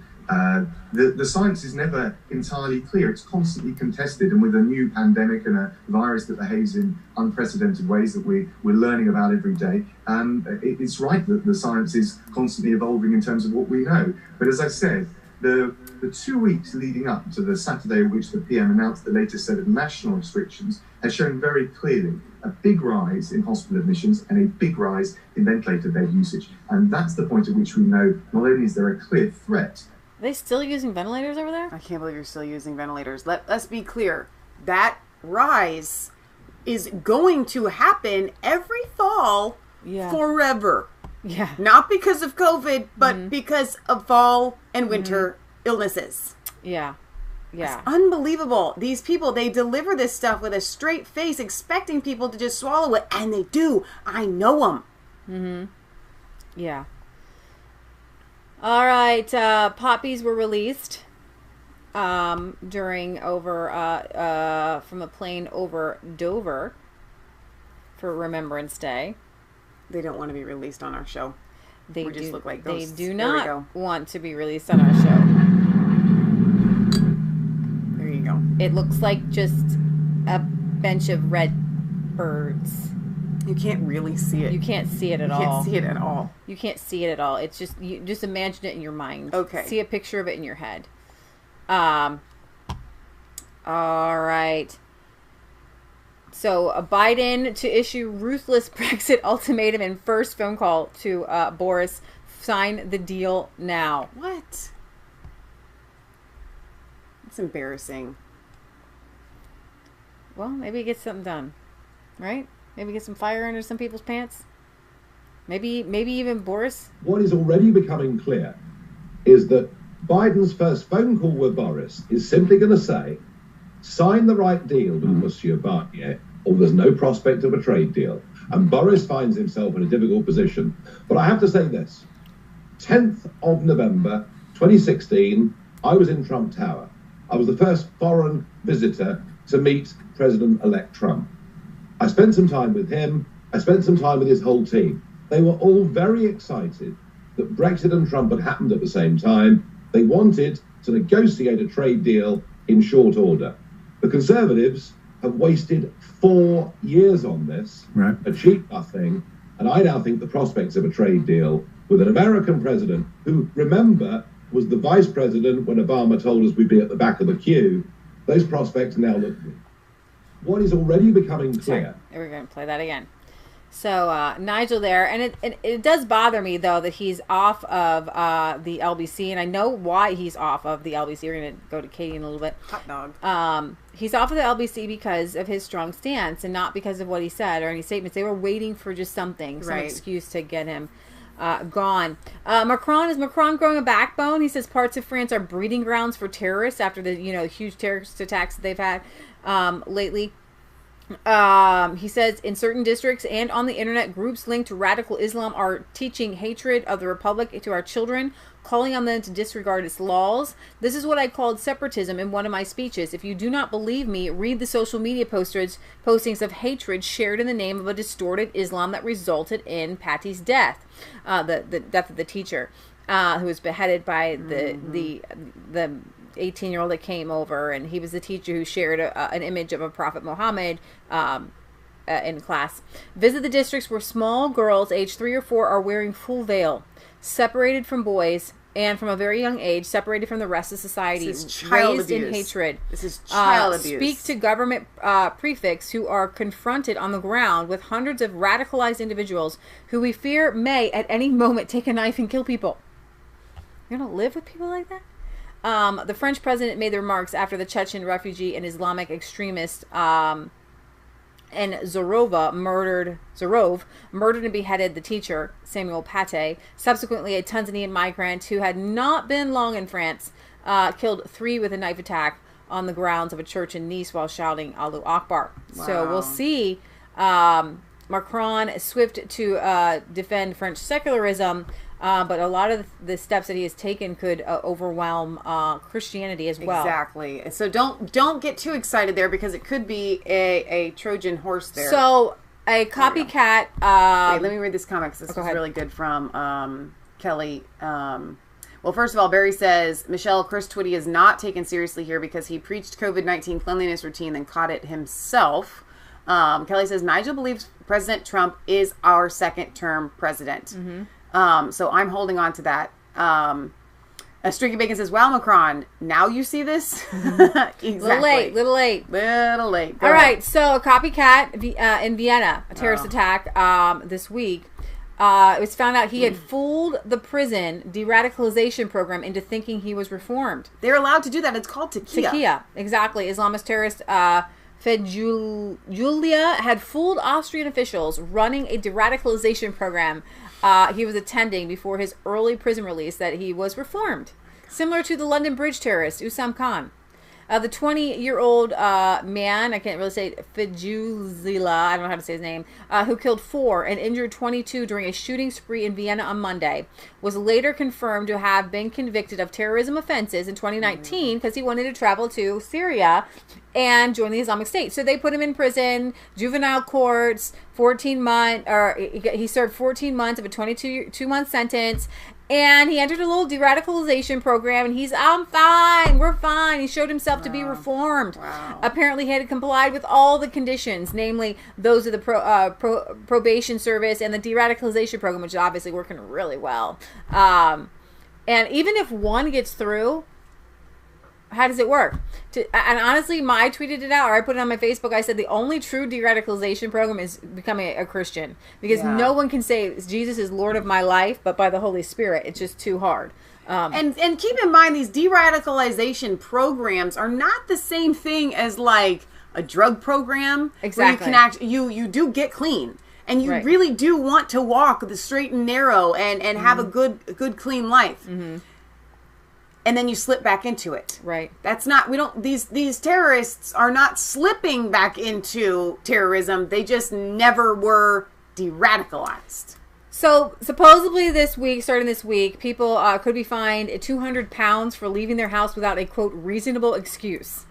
Speaker 6: The science is never entirely clear. It's constantly contested, and with a new pandemic and a virus that behaves in unprecedented ways that we're learning about every day, it's right that the science is constantly evolving in terms of what we know. But as I said, the 2 weeks leading up to the Saturday in which the PM announced the latest set of national restrictions has shown very clearly a big rise in hospital admissions and a big rise in ventilator bed usage. And that's the point at which we know not only is there a clear threat.
Speaker 2: Are they still using ventilators over there?
Speaker 1: I can't believe you're still using ventilators. Let's be clear. That rise is going to happen every fall forever.
Speaker 2: Yeah.
Speaker 1: Not because of COVID, but because of fall and winter illnesses.
Speaker 2: Yeah. Yeah.
Speaker 1: It's unbelievable. These people, they deliver this stuff with a straight face, expecting people to just swallow it. And they do. I know them.
Speaker 2: Mm-hmm. Yeah. All right. Poppies were released from a plane over Dover for Remembrance Day.
Speaker 1: They don't want to be released on our show.
Speaker 2: They
Speaker 1: just look like ghosts.
Speaker 2: They do not want to be released on our show.
Speaker 1: There you go.
Speaker 2: It looks like just a bench of red birds.
Speaker 1: You can't really see it.
Speaker 2: You can't see it at all.
Speaker 1: You can't see it at all.
Speaker 2: You can't see it at all. It's just, you just imagine it in your mind.
Speaker 1: Okay.
Speaker 2: See a picture of it in your head. All right. So Biden to issue ruthless Brexit ultimatum in first phone call to Boris sign the deal now.
Speaker 1: What? It's embarrassing.
Speaker 2: Well, maybe get something done, right? Maybe get some fire under some people's pants. Maybe even Boris.
Speaker 8: What is already becoming clear is that Biden's first phone call with Boris is simply going to say, sign the right deal with Monsieur Barnier, or there's no prospect of a trade deal. And Boris finds himself in a difficult position. But I have to say this. 10th of November, 2016, I was in Trump Tower. I was the first foreign visitor to meet President-elect Trump. I spent some time with him. I spent some time with his whole team. They were all very excited that Brexit and Trump had happened at the same time. They wanted to negotiate a trade deal in short order. The Conservatives have wasted 4 years on this,
Speaker 9: right,
Speaker 8: achieved nothing, and I now think the prospects of a trade deal with an American president who, remember, was the vice president when Obama told us we'd be at the back of the queue, those prospects now look good. What is already becoming clear...
Speaker 2: Sorry, we're going to play that again. So Nigel there, and it does bother me though that he's off of the LBC, and I know why he's off of the LBC. We're going to go to Katie in a little bit.
Speaker 1: Hot dog.
Speaker 2: He's off of the LBC because of his strong stance, and not because of what he said or any statements. They were waiting for just some excuse to get him gone. Is Macron growing a backbone? He says parts of France are breeding grounds for terrorists after the huge terrorist attacks that they've had lately. He says in certain districts and on the internet, groups linked to radical Islam are teaching hatred of the Republic to our children, calling on them to disregard its laws. This is what I called separatism in one of my speeches. If you do not believe me, read the social media postings of hatred shared in the name of a distorted Islam that resulted in Patty's death, the death of the teacher, who was beheaded by the 18-year-old that came over, and he was the teacher who shared an image of a Prophet Muhammad in class. Visit the districts where small girls aged 3 or 4 are wearing full veil, separated from boys, and from a very young age, separated from the rest of society,
Speaker 1: this is child
Speaker 2: raised
Speaker 1: abuse.
Speaker 2: in hatred.
Speaker 1: This is child abuse.
Speaker 2: Speak to government prefects who are confronted on the ground with hundreds of radicalized individuals who we fear may at any moment take a knife and kill people. You're going to live with people like that? The French president made the remarks after the Chechen refugee and Islamic extremist and Zorov murdered and beheaded the teacher, Samuel Paty. Subsequently, a Tanzanian migrant who had not been long in France killed 3 with a knife attack on the grounds of a church in Nice while shouting Allahu Akbar. Wow. So we'll see. Macron is swift to defend French secularism, but a lot of the steps that he has taken could overwhelm Christianity as well.
Speaker 1: Exactly. So don't get too excited there, because it could be a Trojan horse there.
Speaker 2: So a copycat.
Speaker 1: Wait, let me read this comment, because this was really good from Kelly. Well, first of all, Barry says, Michelle, Chris Twitty is not taken seriously here because he preached COVID-19 cleanliness routine, then caught it himself. Kelly says, Nigel believes President Trump is our second-term president. Mm-hmm. So I'm holding on to that. Streaky Bacon says, wow, Macron, now you see this? Exactly.
Speaker 2: Little late.
Speaker 1: Go
Speaker 2: All
Speaker 1: ahead.
Speaker 2: right, so a copycat in Vienna, a terrorist attack this week. It was found out he had fooled the prison de-radicalization program into thinking he was reformed.
Speaker 1: They're allowed to do that. It's called Takia.
Speaker 2: Takia, exactly. Islamist terrorist Julia had fooled Austrian officials running a de-radicalization program he was attending before his early prison release that he was reformed, similar to the London Bridge terrorist Usam Khan. The 20-year-old man, I can't really say it, Fijuzila, I don't know how to say his name, who killed 4 and injured 22 during a shooting spree in Vienna on Monday, was later confirmed to have been convicted of terrorism offenses in 2019 because he wanted to travel to Syria and join the Islamic State. So they put him in prison, juvenile courts, 14 months, or he served 14 months of a 22-month sentence. And he entered a little de-radicalization program, and I'm fine, we're fine. He showed himself to be reformed.
Speaker 1: Wow. Apparently,
Speaker 2: he had complied with all the conditions, namely those of the probation service and the de-radicalization program, which is obviously working really well. And even if one gets through, How does it work? And honestly, I tweeted it out, or I put it on my Facebook. I said the only true de-radicalization program is becoming a Christian, because no one can say Jesus is Lord of my life, but by the Holy Spirit, it's just too hard.
Speaker 1: And keep in mind, these de-radicalization programs are not the same thing as like a drug program.
Speaker 2: Exactly.
Speaker 1: Where you do get clean, and you really do want to walk the straight and narrow and have a good clean life. Mm-hmm. And then you slip back into it.
Speaker 2: Right.
Speaker 1: That's not, these terrorists are not slipping back into terrorism. They just never were de-radicalized.
Speaker 2: So supposedly starting this week, people could be fined £200 for leaving their house without a, quote, reasonable excuse.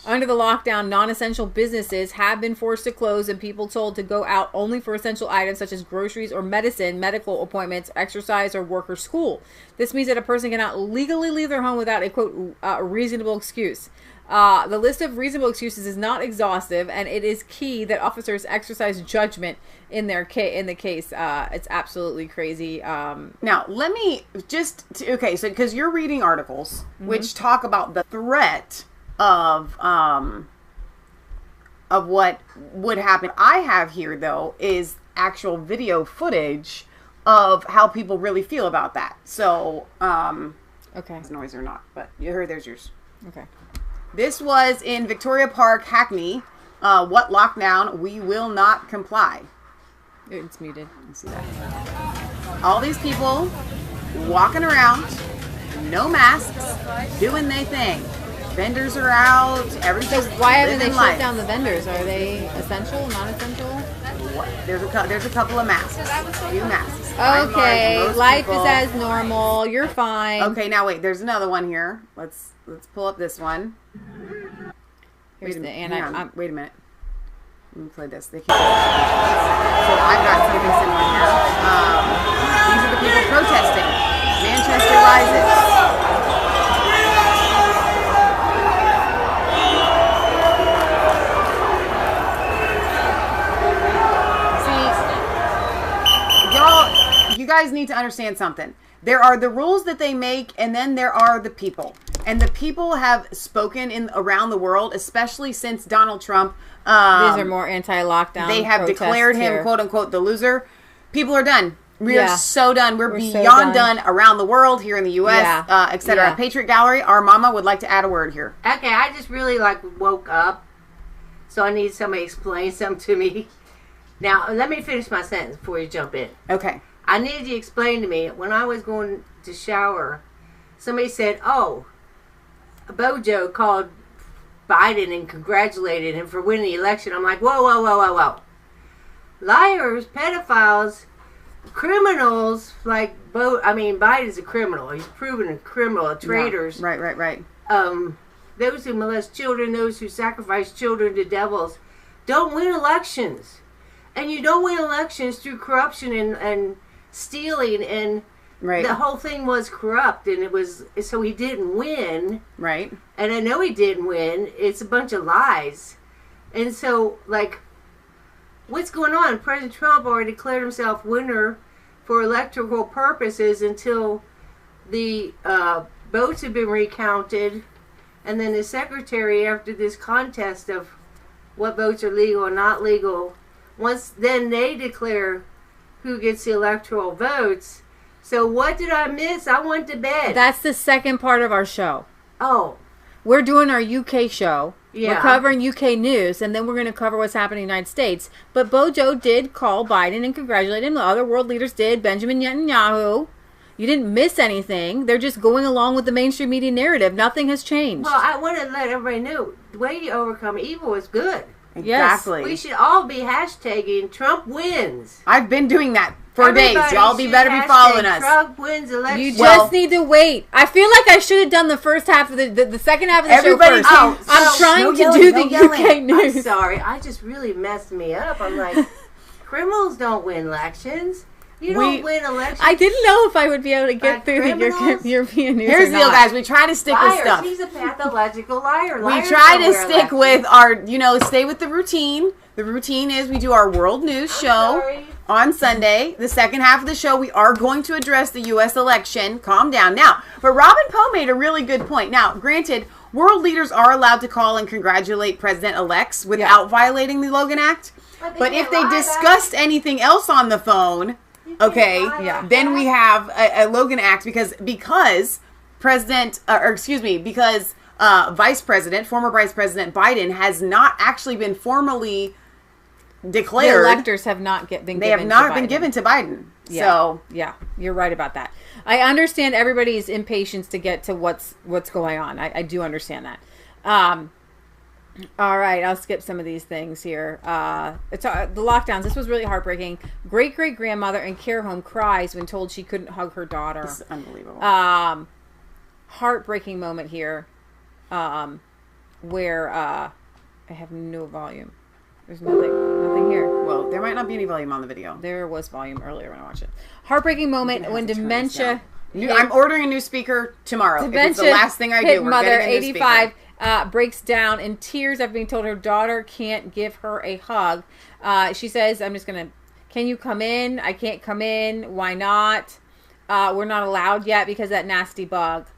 Speaker 2: Under the lockdown, non-essential businesses have been forced to close and people told to go out only for essential items such as groceries or medicine, medical appointments, exercise, or work or school. This means that a person cannot legally leave their home without a, quote, reasonable excuse. The list of reasonable excuses is not exhaustive, and it is key that officers exercise judgment in the case. It's absolutely crazy.
Speaker 1: Now, let me so because you're reading articles which talk about the threat of what would happen. I have here, though, is actual video footage of how people really feel about that. So,
Speaker 2: okay,
Speaker 1: noise or not, but there's yours.
Speaker 2: Okay.
Speaker 1: This was in Victoria Park, Hackney. What lockdown? We will not comply.
Speaker 2: It's muted.
Speaker 1: Let's see that. All these people walking around, no masks, doing their thing. Vendors are out. Everything's
Speaker 2: So why haven't they
Speaker 1: life.
Speaker 2: shut down the vendors? Are they essential, non-essential?
Speaker 1: There's a couple of masks. A few masks.
Speaker 2: Okay, life is as normal. You're fine.
Speaker 1: Okay, now wait. There's another one here. Let's pull up this one.
Speaker 2: Here's
Speaker 1: Wait a minute. Let me play this. So I've got something similar here. These are the people protesting. Manchester rises. You guys need to understand something. There are the rules that they make, and then there are the people. And the people have spoken around the world, especially since Donald Trump.
Speaker 2: These are more anti-lockdown.
Speaker 1: They have declared him, quote unquote, the loser. People are done. We are so done. We're beyond so done around the world, here in the U.S., etc. Yeah. Patriot Gallery, our mama would like to add a word here.
Speaker 9: Okay, I just really woke up, so I need somebody to explain something to me. Now, let me finish my sentence before you jump in.
Speaker 1: Okay.
Speaker 9: I need you to explain to me, when I was going to shower, somebody said, Bojo called Biden and congratulated him for winning the election. I'm like, whoa. Liars, pedophiles, criminals, Biden's a criminal. He's proven a criminal, traitors.
Speaker 1: Yeah. Right.
Speaker 9: Those who molest children, those who sacrifice children to devils, don't win elections. And you don't win elections through corruption and stealing, and the whole thing was corrupt, and so he didn't win.
Speaker 1: Right.
Speaker 9: And I know he didn't win. It's a bunch of lies. And so, what's going on? President Trump already declared himself winner for electoral purposes until the votes have been recounted, and then the secretary, after this contest of what votes are legal or not legal, then they declare who gets the electoral votes. So what did I miss? I went to bed.
Speaker 2: That's the second part of our show.
Speaker 9: Oh.
Speaker 2: We're doing our UK show.
Speaker 9: Yeah.
Speaker 2: We're covering UK news, and then we're going to cover what's happening in the United States. But Bojo did call Biden and congratulate him. The other world leaders did. Benjamin Netanyahu. You didn't miss anything. They're just going along with the mainstream media narrative. Nothing has changed.
Speaker 9: Well, I want to let everybody know, the way you overcome evil is good.
Speaker 1: Exactly.
Speaker 9: Yes. We should all be hashtagging Trump wins.
Speaker 1: I've been doing that for days. Y'all better be following us.
Speaker 9: Trump wins election.
Speaker 2: You just need to wait. I feel like I should have done the first half of the second half of the show first. I'm trying to do the UK news.
Speaker 9: I'm sorry. I just really messed me up. I'm like, criminals don't win elections. You don't win elections.
Speaker 2: I didn't know if I would be able to get through the European news.
Speaker 1: Here's the deal, guys. We try to stick with stuff.
Speaker 9: He's a pathological liar.
Speaker 1: We try to stick with our, stay with the routine. The routine is we do our world news show on Sunday. The second half of the show, we are going to address the U.S. election. Calm down. Now, but Robin Poe made a really good point. Now, granted, world leaders are allowed to call and congratulate president-elects without violating the Logan Act. But if they discussed anything else on the phone, okay, then we have a Logan Act because former Vice President Biden has not actually been formally declared.
Speaker 2: The electors have not been given.
Speaker 1: They have not been given to Biden.
Speaker 2: Yeah.
Speaker 1: So
Speaker 2: yeah, you're right about that. I understand everybody's impatience to get to what's going on. I do understand that. All right, I'll skip some of these things here. It's the lockdowns. This was really heartbreaking. Great-great-grandmother in care home cries when told she couldn't hug her daughter.
Speaker 1: This is unbelievable.
Speaker 2: Heartbreaking moment here, where I have no volume. There's nothing here.
Speaker 1: Well, there might not be any volume on the video.
Speaker 2: There was volume earlier when I watched it. Heartbreaking moment when dementia.
Speaker 1: I'm ordering a new speaker tomorrow. It's the last thing I do. We're
Speaker 2: mother,
Speaker 1: getting a new
Speaker 2: 85, breaks down in tears after being told her daughter can't give her a hug. She says, can you come in? I can't come in. Why not? We're not allowed yet because of that nasty bug.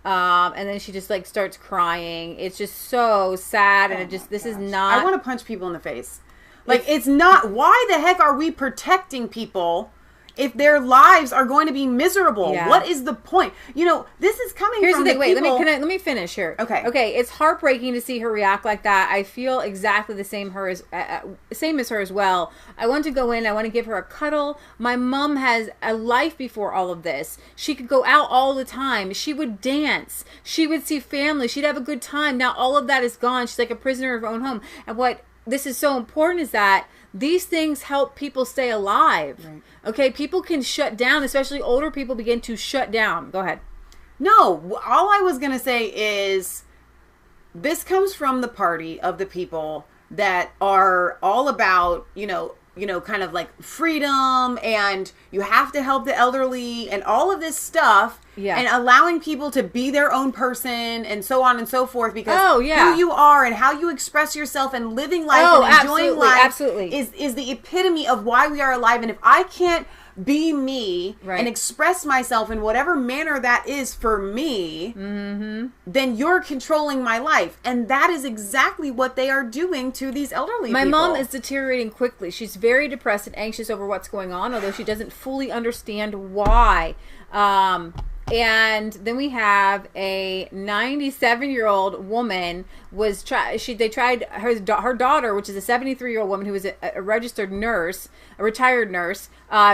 Speaker 2: And then she just like starts crying. It's just so sad. And this is not.
Speaker 1: I want to punch people in the face. Like, it's not. Why the heck are we protecting people if their lives are going to be miserable?
Speaker 2: Yeah.
Speaker 1: What is the point? This is coming
Speaker 2: Here's
Speaker 1: from
Speaker 2: the thing.
Speaker 1: people...
Speaker 2: Let me finish here.
Speaker 1: Okay.
Speaker 2: It's heartbreaking to see her react like that. I feel exactly the same as her as well. I want to go in. I want to give her a cuddle. My mom has a life before all of this. She could go out all the time. She would dance. She would see family. She'd have a good time. Now all of that is gone. She's like a prisoner of her own home. And what this is so important is that these things help people stay alive. Right. Okay, people can shut down, especially older people begin to shut down. Go ahead.
Speaker 1: No, all I was going to say is this comes from the party of the people that are all about, kind of like freedom and you have to help the elderly and all of this stuff. Yeah. And allowing people to be their own person and so on and so forth because who you are and how you express yourself and living life and enjoying life is the epitome of why we are alive. And if I can't be me and express myself in whatever manner that is for me, then you're controlling my life. And that is exactly what they are doing to these elderly people.
Speaker 2: My mom is deteriorating quickly. She's very depressed and anxious over what's going on, although she doesn't fully understand why. And then we have a 97-year-old woman they tried her daughter, which is a 73-year-old woman who was a registered nurse, a retired nurse,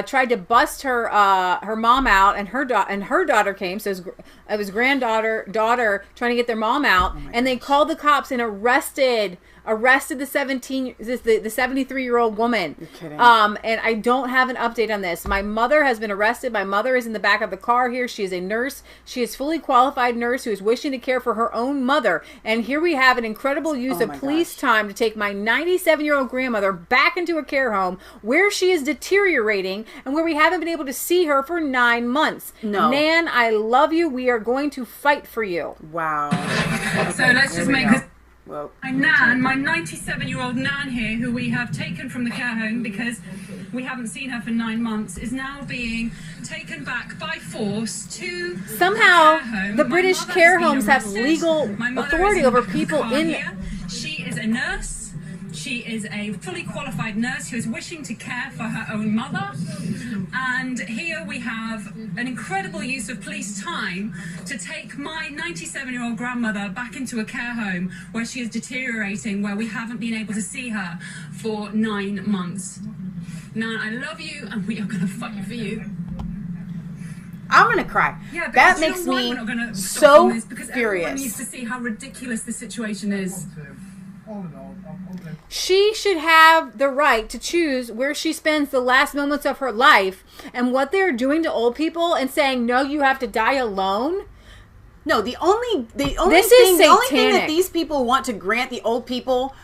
Speaker 2: tried to bust her mom out, and her daughter came. So it was daughter trying to get their mom out, and they called the cops and arrested the 73-year-old woman.
Speaker 1: You're kidding.
Speaker 2: And I don't have an update on this. My mother has been arrested. My mother is in the back of the car here. She is a nurse. She is a fully qualified nurse who is wishing to care for her own mother. And here we have an incredible use of police time to take my 97-year-old grandmother back into a care home where she is deteriorating and where we haven't been able to see her for 9 months.
Speaker 1: No.
Speaker 2: Nan, I love you. We are going to fight for you.
Speaker 1: Wow.
Speaker 10: So let's just make this.
Speaker 1: Well,
Speaker 10: My Nan, my 97-year-old Nan here, who we have taken from the care home because we haven't seen her for 9 months, is now being taken back by force to
Speaker 2: somehow
Speaker 10: the care home.
Speaker 2: The British care homes have
Speaker 10: arrested.
Speaker 2: legal authority over people in.
Speaker 10: Here. She is a nurse. She is a fully qualified nurse who is wishing to care for her own mother. And here we have an incredible use of police time to take my 97-year-old grandmother back into a care home where she is deteriorating, where we haven't been able to see her for 9 months. Nan, I love you, and we are going to fight for you.
Speaker 1: I'm going to cry.
Speaker 10: Yeah,
Speaker 1: that makes me so
Speaker 10: because
Speaker 1: furious.
Speaker 10: Everyone needs to see how ridiculous the situation is.
Speaker 2: She should have the right to choose where she spends the last moments of her life, and what they're doing to old people and saying, no, you have to die alone.
Speaker 1: No, the only thing that these people want to grant the old people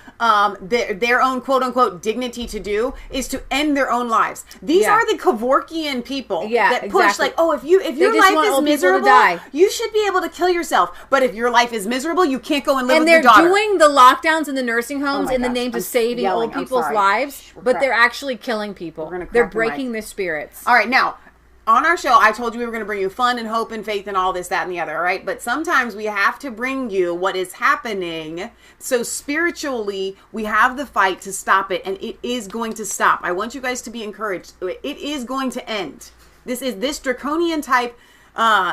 Speaker 1: their own quote unquote dignity to do is to end their own lives. These are the Kevorkian people that push like, oh, if your life is miserable, you should be able to kill yourself. But if your life is miserable, you can't go and live with your daughter.
Speaker 2: And they're doing the lockdowns in the nursing homes in the name of saving old people's lives, but they're actually killing people. They're breaking their spirits.
Speaker 1: All right, now on our show, I told you we were going to bring you fun and hope and faith and all this, that, and the other, right? But sometimes we have to bring you what is happening. So spiritually, we have the fight to stop it, and it is going to stop. I want you guys to be encouraged. It is going to end. This draconian type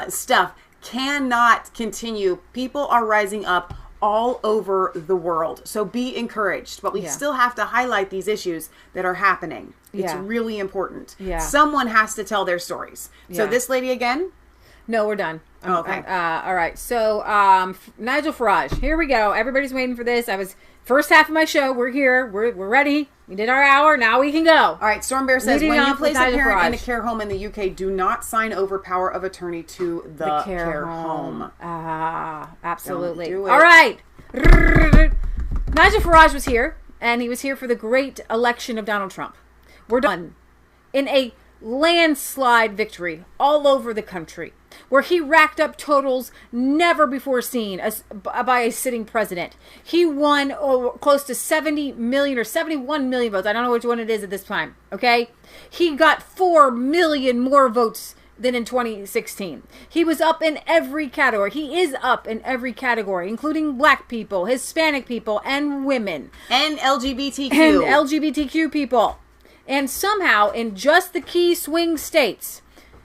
Speaker 1: stuff cannot continue. People are rising up all over the world. So be encouraged. But we still have to highlight these issues that are happening. It's really important. Yeah. Someone has to tell their stories. So this lady again?
Speaker 2: No, we're done.
Speaker 1: Oh, okay.
Speaker 2: All right. So Nigel Farage. Here we go. Everybody's waiting for this. First half of my show. We're here. We're ready. We did our hour. Now we can go.
Speaker 1: All right. Storm Bear says, when you place a parent in a care home in the UK, do not sign over power of attorney to the care home.
Speaker 2: Absolutely.
Speaker 1: Don't do it.
Speaker 2: All right. Nigel Farage was here, and he was here for the great election of Donald Trump. We're done in a landslide victory all over the country, where he racked up totals never before seen by a sitting president. He won close to 70 million or 71 million votes. I don't know which one it is at this time. Okay. He got 4 million more votes than in 2016. He was up in every category. He is up in every category, including black people, Hispanic people, and women.
Speaker 1: And LGBTQ.
Speaker 2: And LGBTQ people. And somehow, in just the key swing states,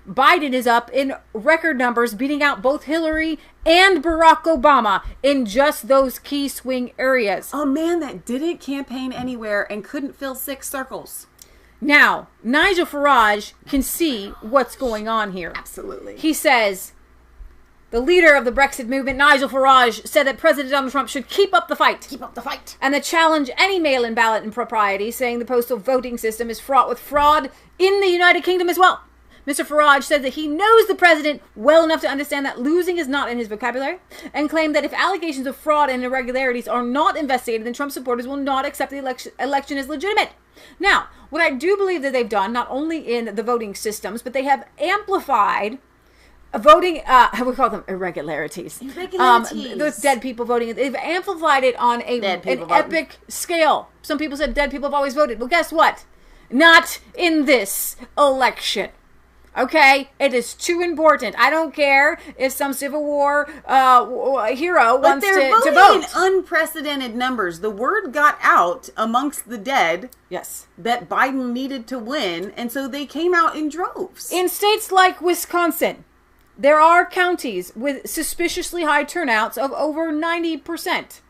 Speaker 2: Biden is up in record numbers, beating out both Hillary and Barack Obama in just those key swing areas.
Speaker 1: A man that didn't campaign anywhere and couldn't fill 6 circles.
Speaker 2: Now, Nigel Farage can see what's going on here.
Speaker 1: Absolutely.
Speaker 2: He says, the leader of the Brexit movement, Nigel Farage, said that President Donald Trump should keep up the fight.
Speaker 1: Keep up the fight.
Speaker 2: And to challenge any mail-in ballot impropriety, saying the postal voting system is fraught with fraud in the United Kingdom as well. Mr. Farage said that he knows the president well enough to understand that losing is not in his vocabulary, and claimed that if allegations of fraud and irregularities are not investigated, then Trump supporters will not accept the election as legitimate. Now, what I do believe that they've done, not only in the voting systems, but they have amplified voting, we call them irregularities. Those dead people voting. They've amplified it on an epic scale. Some people said dead people have always voted. Well, guess what? Not in this election. Okay? It is too important. I don't care if some Civil War hero wants to vote.
Speaker 1: But they're voting in unprecedented numbers. The word got out amongst the dead that Biden needed to win, and so they came out in droves.
Speaker 2: In states like Wisconsin, there are counties with suspiciously high turnouts of over 90%.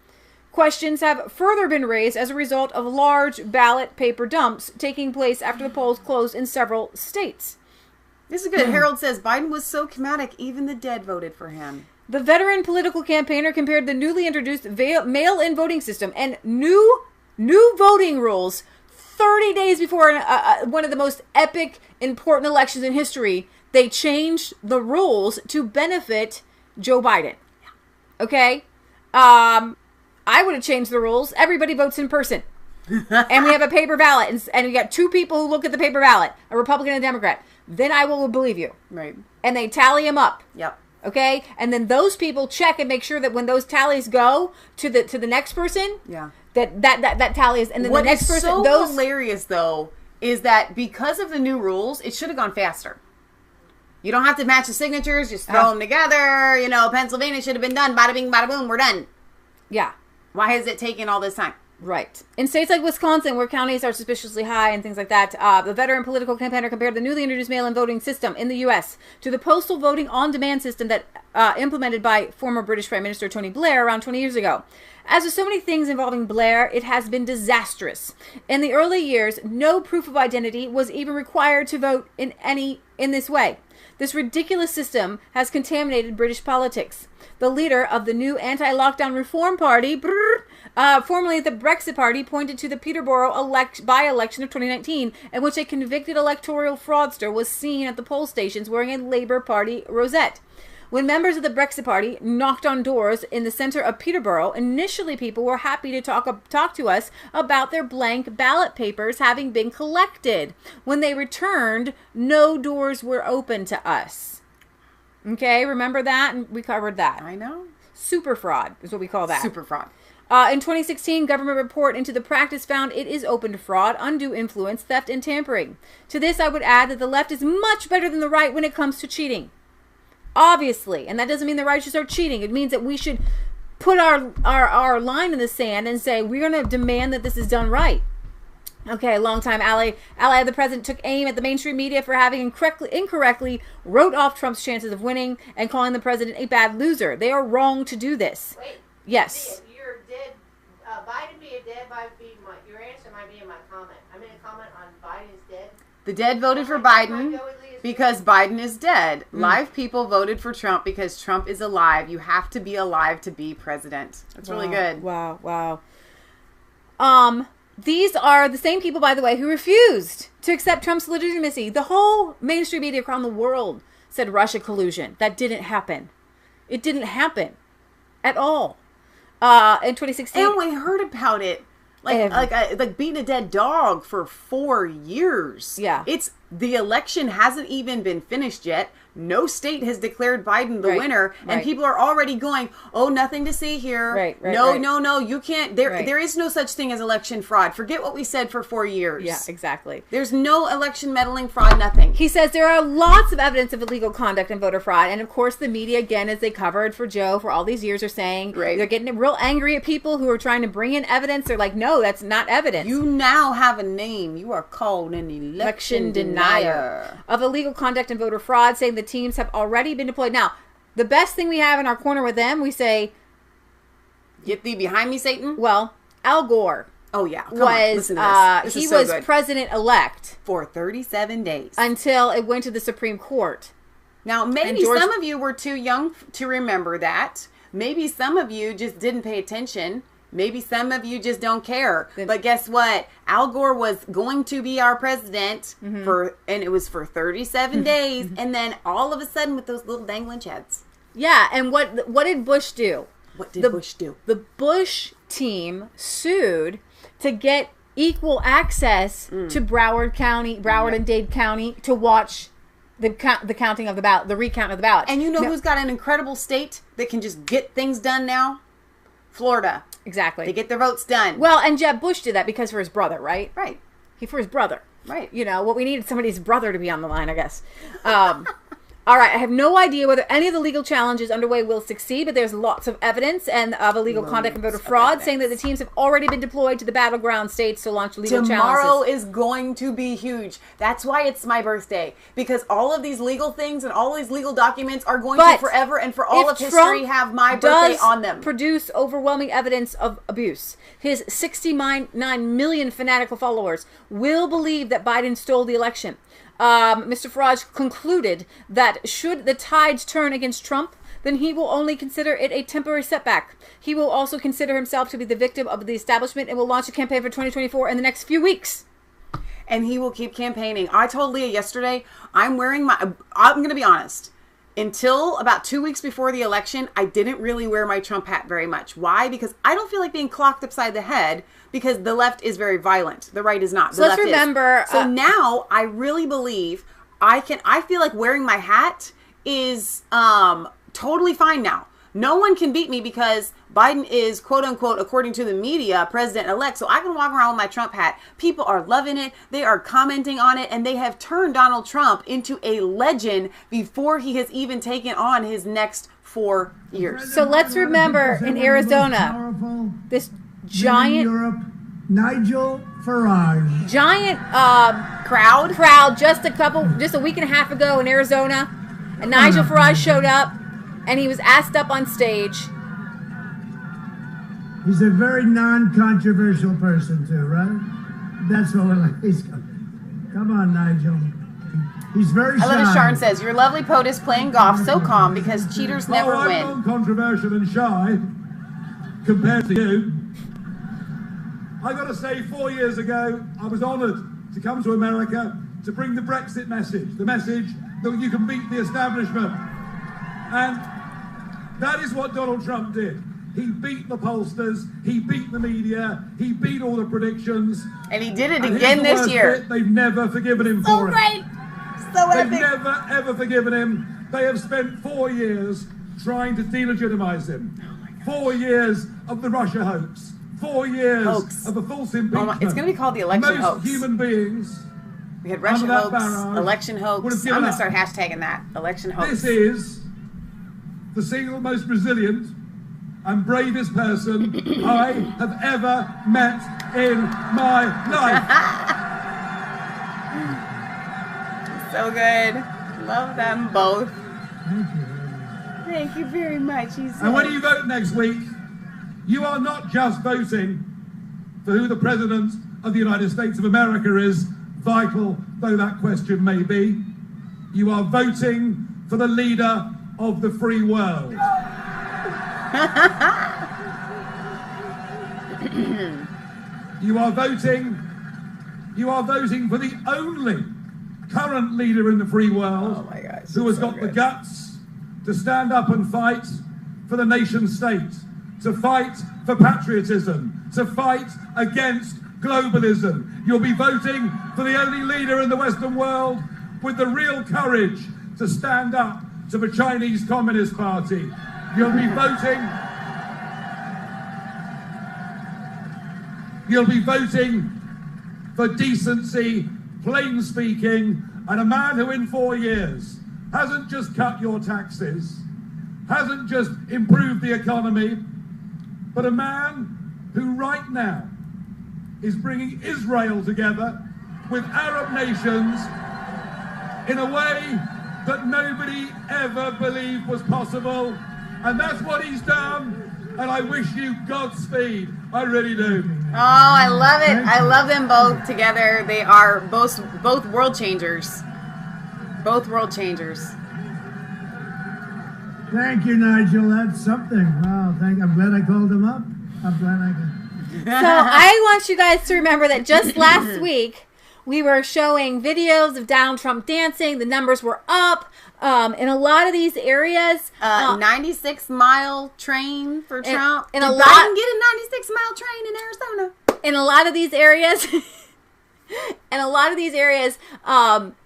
Speaker 2: Questions have further been raised as a result of large ballot paper dumps taking place after the polls closed in several states.
Speaker 1: This is good. Harold says, Biden was so charismatic, even the dead voted for him.
Speaker 2: The veteran political campaigner compared the newly introduced mail-in voting system and new voting rules 30 days before one of the most epic, important elections in history. They changed the rules to benefit Joe Biden. Okay? I would have changed the rules. Everybody votes in person. And we have a paper ballot. And we got 2 people who look at the paper ballot, a Republican and a Democrat. Then I will believe you.
Speaker 1: Right.
Speaker 2: And they tally them up.
Speaker 1: Yep.
Speaker 2: Okay? And then those people check and make sure that when those tallies go to the next person, that tally is, and then the next person.
Speaker 1: What is so hilarious, though, is that because of the new rules, it should have gone faster. You don't have to match the signatures, just throw them together. You know, Pennsylvania should have been done. Bada bing, bada boom, we're done.
Speaker 2: Yeah.
Speaker 1: Why has it taken all this time?
Speaker 2: Right. In states like Wisconsin, where counties are suspiciously high and things like that, the veteran political campaigner compared the newly introduced mail-in voting system in the U.S. to the postal voting on-demand system that implemented by former British Prime Minister Tony Blair around 20 years ago. As with so many things involving Blair, it has been disastrous. In the early years, no proof of identity was even required to vote in this way. This ridiculous system has contaminated British politics. The leader of the new anti-lockdown reform party, formerly the Brexit Party, pointed to the Peterborough by-election of 2019, in which a convicted electoral fraudster was seen at the poll stations wearing a Labour Party rosette. When members of the Brexit Party knocked on doors in the center of Peterborough, initially people were happy to talk to us about their blank ballot papers having been collected. When they returned, no doors were open to us. Okay, remember that? And we covered that.
Speaker 1: I know.
Speaker 2: Super fraud is what we call that.
Speaker 1: Super fraud.
Speaker 2: In 2016, government report into the practice found it is open to fraud, undue influence, theft, and tampering. To this, I would add that the left is much better than the right when it comes to cheating. Obviously. And that doesn't mean the right should start cheating. It means that we should put our line in the sand and say, we're going to demand that this is done right. Okay, longtime ally of the president took aim at the mainstream media for having incorrectly wrote off Trump's chances of winning and calling the president a bad loser. They are wrong to do this.
Speaker 9: Wait.
Speaker 2: Yes.
Speaker 9: You're dead. Biden being dead might be your answer might be in my comment. I made a comment on Biden is dead.
Speaker 1: The dead voted for Biden because Biden is dead. Live people voted for Trump because Trump is alive. You have to be alive to be president. That's really good.
Speaker 2: Wow. These are the same people, by the way, who refused to accept Trump's legitimacy. The whole mainstream media around the world said Russia collusion. That didn't happen. It didn't happen at all. In 2016,
Speaker 1: and we heard about it like beating a dead dog for 4 years.
Speaker 2: Yeah,
Speaker 1: the election hasn't even been finished yet. No state has declared Biden the winner, and people are already going, "Oh, nothing to see here." No, you can't. There is no such thing as election fraud. Forget what we said for 4 years.
Speaker 2: Yeah, exactly.
Speaker 1: There's no election meddling, fraud, nothing.
Speaker 2: He says there are lots of evidence of illegal conduct and voter fraud, and of course, the media, again, as they covered for Joe for all these years, are saying they're getting real angry at people who are trying to bring in evidence. They're like, "No, that's not evidence."
Speaker 1: You now have a name. You are called an election denier
Speaker 2: of illegal conduct and voter fraud, saying the teams have already been deployed. Now, the best thing we have in our corner with them, we say,
Speaker 1: "Get thee behind me, Satan."
Speaker 2: Well, Al Gore.
Speaker 1: Oh yeah, listen to this.
Speaker 2: He was president-elect
Speaker 1: for 37 days
Speaker 2: until it went to the Supreme Court.
Speaker 1: Now, maybe some of you were too young to remember that. Maybe some of you just didn't pay attention. Maybe some of you just don't care. But guess what? Al Gore was going to be our president and it was for 37 days. And then all of a sudden with those little dangling chads.
Speaker 2: Yeah. And what did Bush do?
Speaker 1: What did Bush do?
Speaker 2: The Bush team sued to get equal access to Broward and Dade County to watch the counting of the ballot, the recount of the ballot.
Speaker 1: And you know who's got an incredible state that can just get things done now? Florida.
Speaker 2: Exactly.
Speaker 1: They get their votes done.
Speaker 2: Well, and Jeb Bush did that because for his brother, right?
Speaker 1: Right.
Speaker 2: For his brother.
Speaker 1: Right.
Speaker 2: You know, what we needed somebody's brother to be on the line, I guess. All right. I have no idea whether any of the legal challenges underway will succeed, but there's lots of evidence and of illegal conduct and voter fraud, saying that the teams have already been deployed to the battleground states to launch legal challenges.
Speaker 1: Tomorrow is going to be huge. That's why it's my birthday, because all of these legal things and all these legal documents are going to forever and for all of history have my birthday on them.
Speaker 2: Produce overwhelming evidence of abuse. His 69 million fanatical followers will believe that Biden stole the election. Mr. Farage concluded that should the tides turn against Trump, then he will only consider it a temporary setback. He will also consider himself to be the victim of the establishment and will launch a campaign for 2024 in the next few weeks.
Speaker 1: And he will keep campaigning. I told Leah yesterday, I'm going to be honest. Until about 2 weeks before the election, I didn't really wear my Trump hat very much. Why? Because I don't feel like being clocked upside the head, because the left is very violent. The right is not.
Speaker 2: So let's remember.
Speaker 1: So now I really believe I feel like wearing my hat is totally fine now. No one can beat me because Biden is, quote unquote, according to the media, president-elect. So I can walk around with my Trump hat. People are loving it. They are commenting on it. And they have turned Donald Trump into a legend before he has even taken on his next 4 years.
Speaker 2: So let's remember in Arizona, this giant
Speaker 3: Europe, Nigel Farage.
Speaker 2: Giant crowd just a week and a half ago in Arizona. And Nigel Farage showed up. And he was asked up on stage.
Speaker 3: He's a very non-controversial person, too, right? That's what we like. Come on, Nigel. He's very shy.
Speaker 1: I love as Sharon says, your lovely POTUS playing golf so calm because cheaters never win.
Speaker 3: I'm non-controversial and shy compared to you. I got to say, 4 years ago, I was honoured to come to America to bring the Brexit message, the message that you can beat the establishment. And that is what Donald Trump did. He beat the pollsters, he beat the media, he beat all the predictions.
Speaker 1: And he did it again this year.
Speaker 3: They've never forgiven him for it.
Speaker 1: So
Speaker 3: They've never, ever forgiven him. They have spent 4 years trying to delegitimize him. 4 years of the Russia hoax. 4 years
Speaker 1: Hoax.
Speaker 3: of a false impeachment.
Speaker 1: It's going to be called the election
Speaker 3: Most
Speaker 1: hoax.
Speaker 3: human beings.
Speaker 1: We had Russian
Speaker 3: Under that
Speaker 1: hoax,
Speaker 3: barrage
Speaker 1: election
Speaker 3: would
Speaker 1: hoax.
Speaker 3: have
Speaker 1: I'm
Speaker 3: given
Speaker 1: going to
Speaker 3: up.
Speaker 1: start hashtagging that. Election hoax.
Speaker 3: This is the single most resilient and bravest person I have ever met in my life.
Speaker 1: So good. Love them both.
Speaker 3: Thank you.
Speaker 1: Thank you very much.
Speaker 3: And when you vote next week, you are not just voting for who the President of the United States of America is, vital though that question may be. You are voting for the leader of the free world. You are voting for the only current leader in the free world who has got the guts to stand up and fight for the nation state, to fight for patriotism, to fight against globalism. You'll be voting for the only leader in the Western world with the real courage to stand up to the Chinese Communist Party. You'll be voting for decency, plain speaking, and a man who in 4 years hasn't just cut your taxes, hasn't just improved the economy, but a man who right now is bringing Israel together with Arab nations in a way that nobody ever believed was possible. And that's what he's done. And I wish you Godspeed. I really do.
Speaker 1: Oh, I love it. I love them both together. They are both world changers. Both world changers.
Speaker 11: Thank you, Nigel. That's something. Wow, I'm glad I called him up. I'm glad I could.
Speaker 2: So I want you guys to remember that just last week, we were showing videos of Donald Trump dancing. The numbers were up. In a lot of these areas,
Speaker 1: 96-mile train for Trump.
Speaker 2: Did
Speaker 1: Biden get a 96-mile train in Arizona?
Speaker 2: In a lot of these areas,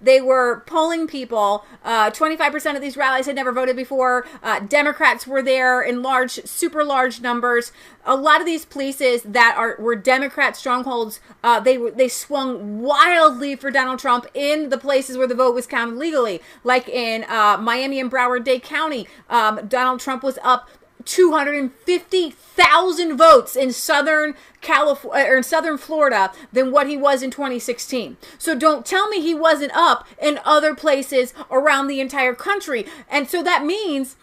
Speaker 2: they were polling people. 25% of these rallies had never voted before. Democrats were there in super large numbers. A lot of these places that were Democrat strongholds, they swung wildly for Donald Trump in the places where the vote was counted legally, like in Miami and Broward-Dade County. Donald Trump was up 250,000 votes in Southern California or in Southern Florida than what he was in 2016. So don't tell me he wasn't up in other places around the entire country. And so that means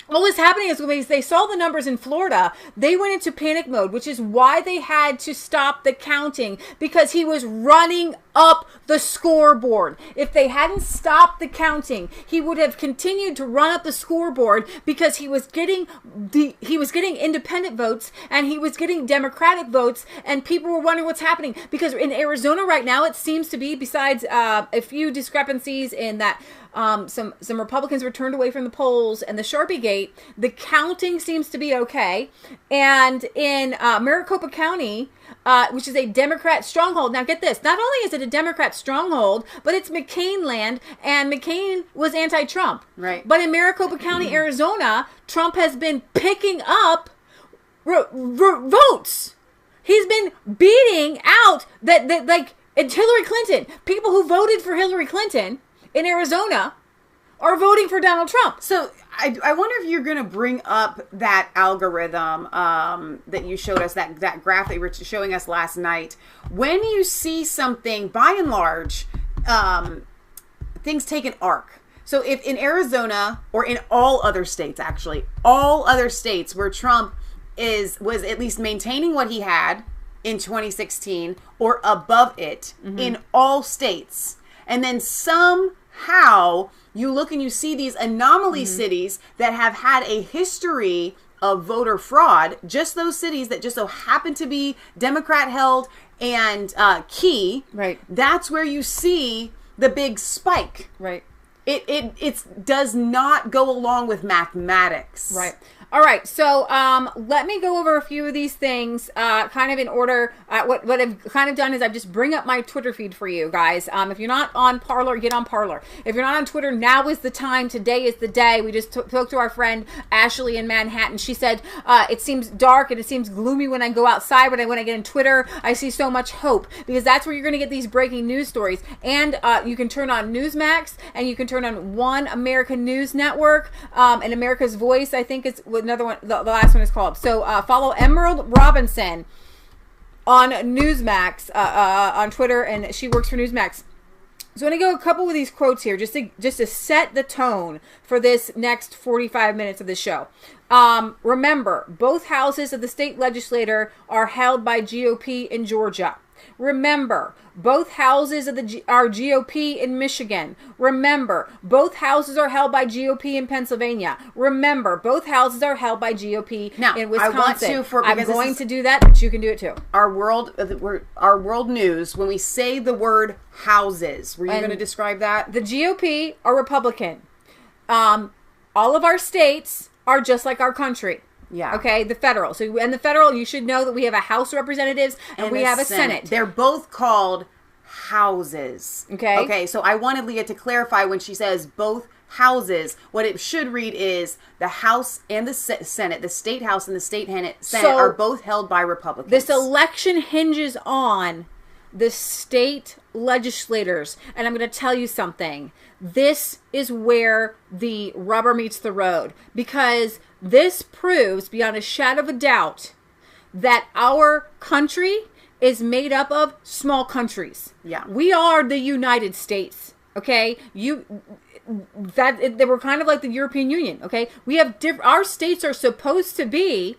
Speaker 2: what was happening is when they saw the numbers in Florida, they went into panic mode, which is why they had to stop the counting, because he was running up the scoreboard. If they hadn't stopped the counting, he would have continued to run up the scoreboard because he was getting independent votes and he was getting Democratic votes, and people were wondering what's happening. Because in Arizona right now, it seems to be, besides a few discrepancies in that some Republicans were turned away from the polls and the Sharpie gate, the counting seems to be okay. And in Maricopa County, which is a Democrat stronghold. Now get this, not only is it a Democrat stronghold, but it's McCain land, and McCain was anti-Trump.
Speaker 1: Right.
Speaker 2: But in Maricopa County, Arizona, Trump has been picking up votes. He's been beating out it's Hillary Clinton. People who voted for Hillary Clinton in Arizona are voting for Donald Trump.
Speaker 1: So I wonder if you're going to bring up that algorithm that you showed us, that graph that you were showing us last night. When you see something, by and large, things take an arc. So if in Arizona, or in all other states, actually, all other states where Trump was at least maintaining what he had in 2016 or above it, in all states, and then somehow you look and you see these anomaly cities that have had a history of voter fraud, just those cities that just so happen to be Democrat held and key,
Speaker 2: right?
Speaker 1: That's where you see the big spike.
Speaker 2: Right.
Speaker 1: It does not go along with mathematics.
Speaker 2: Right. All right, so let me go over a few of these things kind of in order. What I've kind of done is I've just bring up my Twitter feed for you guys. If you're not on Parler, get on Parler. If you're not on Twitter, now is the time. Today is the day. We just spoke to our friend Ashley in Manhattan. She said, it seems dark and it seems gloomy when I go outside, but when I get in Twitter, I see so much hope, because that's where you're going to get these breaking news stories. And you can turn on Newsmax, and you can turn on One American News Network, and America's Voice, I think is another one, the last one is called. So follow Emerald Robinson on Newsmax on Twitter, and she works for Newsmax. So I'm going to go a couple of these quotes here just to set the tone for this next 45 minutes of the show. Remember, both houses of the state legislature are held by GOP in Georgia. Remember, both houses of are GOP in Michigan. Remember, both houses are held by GOP in Pennsylvania. Remember, both houses are held by GOP in Wisconsin. I'm going to do that, but you can do it too.
Speaker 1: Our world news, when we say the word houses, were you going to describe that?
Speaker 2: The GOP are Republican. All of our states are just like our country.
Speaker 1: Yeah.
Speaker 2: Okay, the federal. So, and the federal, you should know that we have a House of Representatives and we have a Senate.
Speaker 1: They're both called houses.
Speaker 2: Okay.
Speaker 1: Okay, so I wanted Leah to clarify when she says both houses, what it should read is the House and the Senate, the state House and the state Senate are both held by Republicans.
Speaker 2: This election hinges on the state legislators. And I'm going to tell you something. This is where the rubber meets the road, because this proves beyond a shadow of a doubt that our country is made up of small countries.
Speaker 1: Yeah.
Speaker 2: We are the United States. Okay. They were kind of like the European Union. Okay. We have our states are supposed to be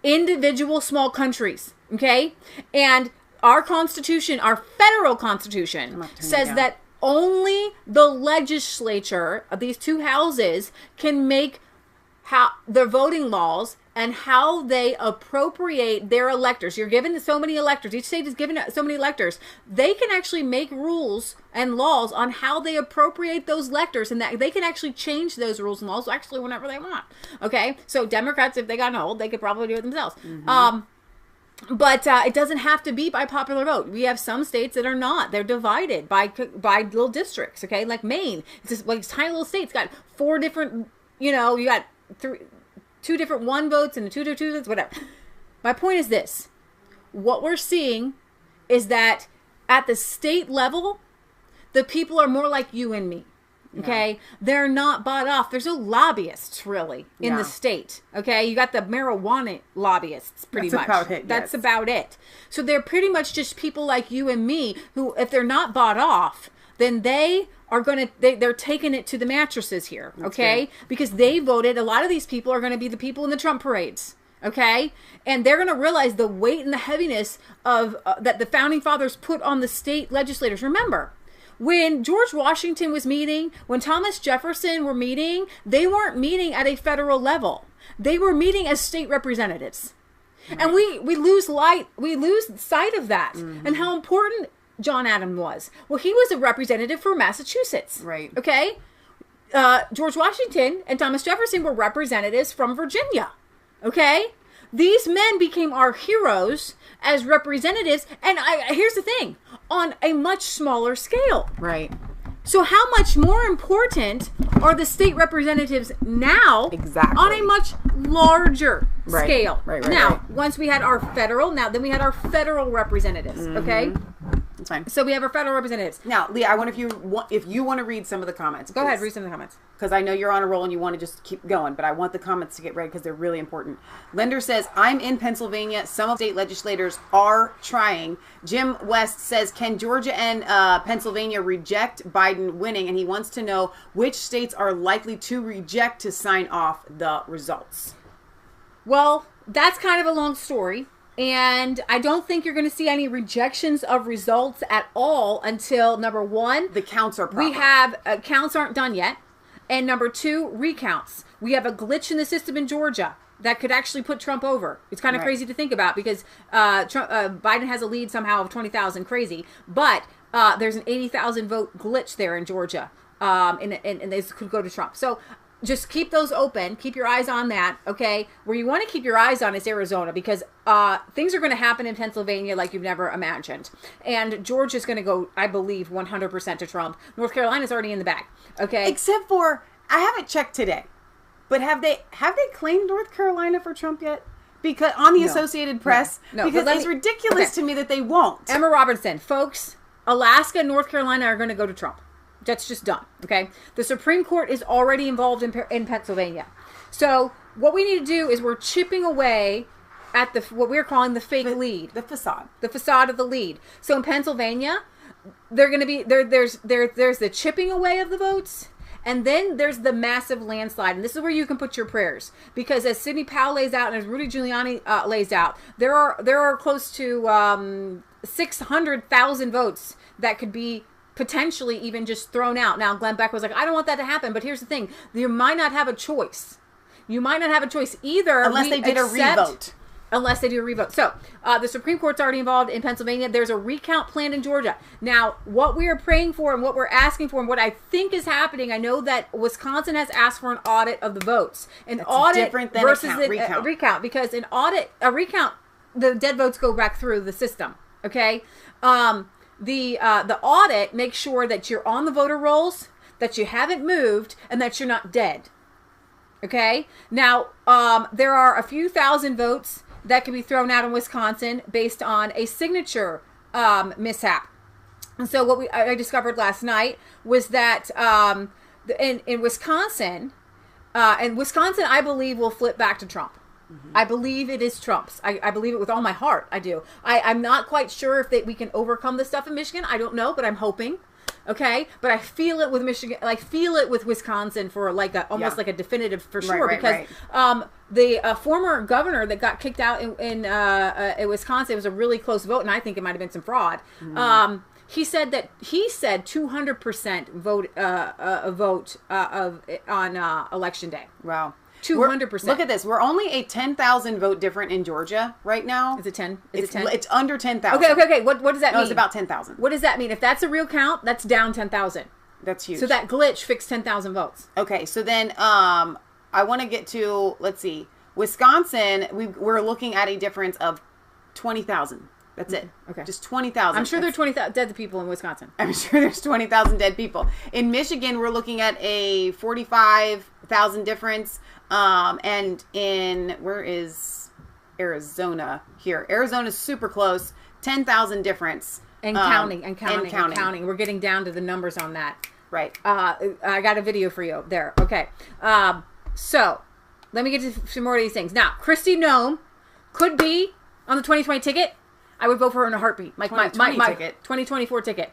Speaker 2: individual small countries. Okay. And our Constitution, our federal Constitution, says that only the legislature of these two houses can make their voting laws and how they appropriate their electors. You're given so many electors. Each state is given so many electors. They can actually make rules and laws on how they appropriate those electors, and that they can actually change those rules and laws actually whenever they want. Okay, so Democrats, if they got old, they could probably do it themselves. Mm-hmm. But it doesn't have to be by popular vote. We have some states that are not. They're divided by little districts, okay? Like Maine. It's just like tiny little states. Got 4 different, you got 2 different 1 votes and 2 votes, whatever. My point is this. What we're seeing is that at the state level, the people are more like you and me. Okay, yeah. They're not bought off. There's no lobbyists really in the state. Okay, you got the marijuana lobbyists pretty much.
Speaker 1: That's about it.
Speaker 2: That's about it. So they're pretty much just people like you and me who, if they're not bought off, then they are going to, they're taking it to the mattresses here. Okay, because they voted. A lot of these people are going to be the people in the Trump parades. Okay, and they're going to realize the weight and the heaviness of that the founding fathers put on the state legislators. Remember, when George Washington was meeting, when Thomas Jefferson were meeting, they weren't meeting at a federal level. They were meeting as state representatives. Right. And we lose sight of that and how important John Adams was. Well, he was a representative for Massachusetts.
Speaker 1: Right.
Speaker 2: Okay. George Washington and Thomas Jefferson were representatives from Virginia. Okay. These men became our heroes as representatives. And here's the thing. On a much smaller scale.
Speaker 1: Right.
Speaker 2: So how much more important are the state representatives now on a much larger scale? Now, once we had our federal, then we had our federal representatives, okay?
Speaker 1: That's fine.
Speaker 2: So we have our federal representatives.
Speaker 1: Now, Leah, I wonder if you want to read some of the comments.
Speaker 2: Go ahead, read some of the comments.
Speaker 1: Because I know you're on a roll and you want to just keep going, but I want the comments to get read because they're really important. Lender says, I'm in Pennsylvania. Some of state legislators are trying. Jim West says, can Georgia and Pennsylvania reject Biden winning? And he wants to know which states are likely to reject to sign off the results.
Speaker 2: Well, that's kind of a long story. And I don't think you're going to see any rejections of results at all until, number one,
Speaker 1: the counts are proper.
Speaker 2: We have counts aren't done yet. And number two, recounts. We have a glitch in the system in Georgia that could actually put Trump over. It's kind of crazy to think about because Biden has a lead somehow of 20,000, crazy. But there's an 80,000 vote glitch there in Georgia. And this could go to Trump. So just keep those open. Keep your eyes on that, okay? Where you want to keep your eyes on is Arizona, because things are going to happen in Pennsylvania like you've never imagined. And Georgia's going to go, I believe, 100% to Trump. North Carolina's already in the bag, okay?
Speaker 1: Except for, I haven't checked today, but have they claimed North Carolina for Trump yet? Because on the Associated Press, because it's ridiculous to me that they won't.
Speaker 2: Emma Robertson, folks, Alaska and North Carolina are going to go to Trump. That's just done, okay? The Supreme Court is already involved in Pennsylvania. So what we need to do is we're chipping away at what we're calling the fake lead.
Speaker 1: The facade.
Speaker 2: The facade of the lead. So in Pennsylvania, they're going to be, there's the chipping away of the votes, and then there's the massive landslide. And this is where you can put your prayers. Because as Sidney Powell lays out and as Rudy Giuliani lays out, there are close to 600,000 votes that could be potentially even just thrown out. Now, Glenn Beck was like, I don't want that to happen. But here's the thing. You might not have a choice. You might not have a choice either.
Speaker 1: Unless they did a revote.
Speaker 2: Unless they do a revote. So, the Supreme Court's already involved in Pennsylvania. There's a recount planned in Georgia. Now, what we are praying for and what we're asking for and what I think is happening, I know that Wisconsin has asked for an audit of the votes. An audit
Speaker 1: different than
Speaker 2: versus
Speaker 1: a recount.
Speaker 2: Because a recount, the dead votes go back through the system. Okay? The audit makes sure that you're on the voter rolls, that you haven't moved, and that you're not dead. Okay? Now, there are a few thousand votes that can be thrown out in Wisconsin based on a signature mishap. And so what I discovered last night was that in Wisconsin, I believe will flip back to Trump. Mm-hmm. I believe it is Trump's. I believe it with all my heart. I do. I'm not quite sure if we can overcome this stuff in Michigan. I don't know, but I'm hoping. Okay, but I feel it with Michigan. I feel it with Wisconsin for almost like a definitive for sure. Because the former governor that got kicked out in Wisconsin was a really close vote, and I think it might have been some fraud. Mm. He said 200% vote on election day.
Speaker 1: Wow.
Speaker 2: 200%.
Speaker 1: Look at this. We're only a 10,000 vote different in Georgia right now.
Speaker 2: Is it 10? Is it 10?
Speaker 1: It's under 10,000.
Speaker 2: Okay. What does that mean?
Speaker 1: No, it's about 10,000.
Speaker 2: What does that mean? If that's a real count, that's down 10,000.
Speaker 1: That's huge.
Speaker 2: So that glitch fixed 10,000 votes.
Speaker 1: Okay. So then I want to get to, let's see, Wisconsin, we're looking at a difference of 20,000. That's it.
Speaker 2: Okay.
Speaker 1: Just 20,000.
Speaker 2: I'm sure there are 20,000 dead people in Wisconsin.
Speaker 1: I'm sure there's 20,000 dead people. In Michigan, we're looking at a 45,000 difference. And where is Arizona here? Arizona's super close. 10,000 difference.
Speaker 2: And counting. We're getting down to the numbers on that.
Speaker 1: Right.
Speaker 2: I got a video for you there. Okay. So let me get to some more of these things. Now, Kristi Noem could be on the 2020 ticket. I would vote for her in a heartbeat. My 2024 ticket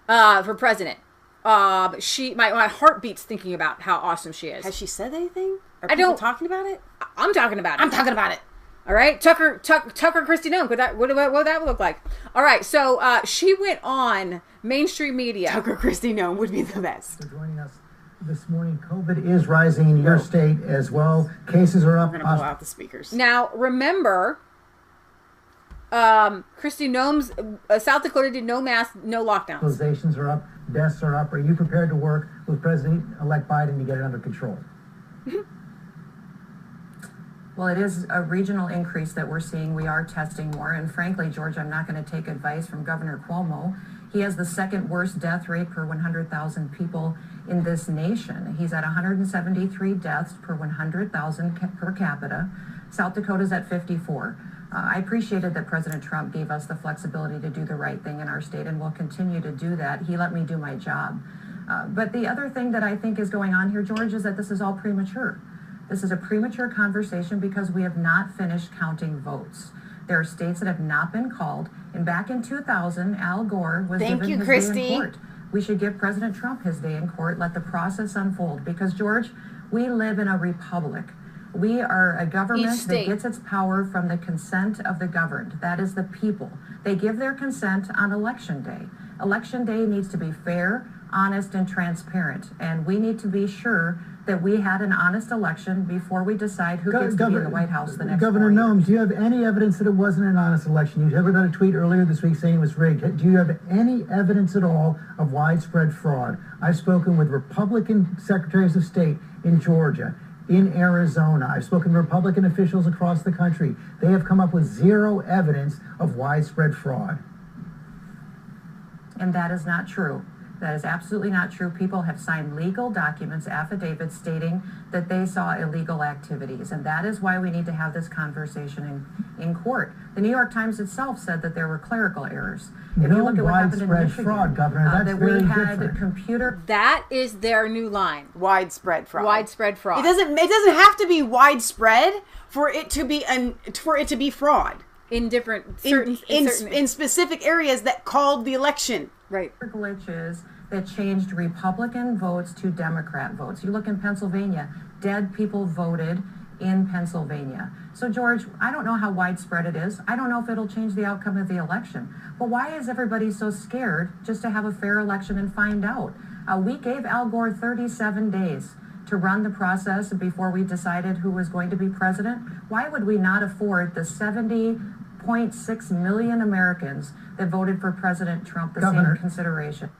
Speaker 2: for president. My heartbeat's thinking about how awesome she is.
Speaker 1: Has she said anything? Are people talking about it?
Speaker 2: I'm talking about it.
Speaker 1: I'm talking about it.
Speaker 2: All right, Tucker Kristi Noem. What would that look like? All right, so she went on mainstream media.
Speaker 1: Tucker Kristi Noem would be the best.
Speaker 11: For joining us this morning, COVID is rising in your state as well. Cases are up.
Speaker 1: We're going to blow out the speakers.
Speaker 2: Now, remember, Kristi Noem's South Dakota did no mask, no lockdowns.
Speaker 11: Hospitalizations are up. Deaths are up. Are you prepared to work with President-elect Biden to get it under control?
Speaker 12: Well, it is a regional increase that we're seeing. We are testing more. And frankly, George, I'm not going to take advice from Governor Cuomo. He has the second worst death rate per 100,000 people in this nation. He's at 173 deaths per 100,000 per capita. South Dakota's at 54. I appreciated that President Trump gave us the flexibility to do the right thing in our state, and we'll continue to do that. He let me do my job. But the other thing that I think is going on here, George, is that this is all premature. This is a premature conversation because we have not finished counting votes. There are states that have not been called. And back in 2000, Al Gore was given his day in court. We should give President Trump his day in court, let the process unfold. Because, George, we live in a republic. We are a government that gets its power from the consent of the governed. That is the people. They give their consent on Election Day. Election Day needs to be fair, honest and transparent. And we need to be sure that we had an honest election before we decide who gets to be in the White House the next
Speaker 11: Governor
Speaker 12: 4 years.
Speaker 11: Noem, do you have any evidence that it wasn't an honest election? You ever got a tweet earlier this week saying it was rigged. Do you have any evidence at all of widespread fraud? I've spoken with Republican secretaries of state in Georgia, in Arizona. I've spoken to Republican officials across the country. They have come up with zero evidence of widespread fraud.
Speaker 12: And that is not true. That is absolutely not true. People have signed legal documents, affidavits stating that they saw illegal activities. And that is why we need to have this conversation in court. The New York Times itself said that there were clerical errors. If you look at what happened in Michigan,
Speaker 11: fraud, Governor, that's
Speaker 12: that
Speaker 11: very
Speaker 12: we had
Speaker 11: different.
Speaker 12: computer.
Speaker 2: That is their new line.
Speaker 1: Widespread fraud.
Speaker 2: Widespread fraud.
Speaker 1: It doesn't have to be widespread for it to be fraud.
Speaker 2: In different
Speaker 1: in specific areas that called the election.
Speaker 2: Right.
Speaker 12: Glitches that changed Republican votes to Democrat votes. You look in Pennsylvania, dead people voted in Pennsylvania. So, George, I don't know how widespread it is. I don't know if it'll change the outcome of the election. But why is everybody so scared just to have a fair election and find out? We gave Al Gore 37 days to run the process before we decided who was going to be president. Why would we not afford the 70.6 million Americans that voted for President Trump the same consideration?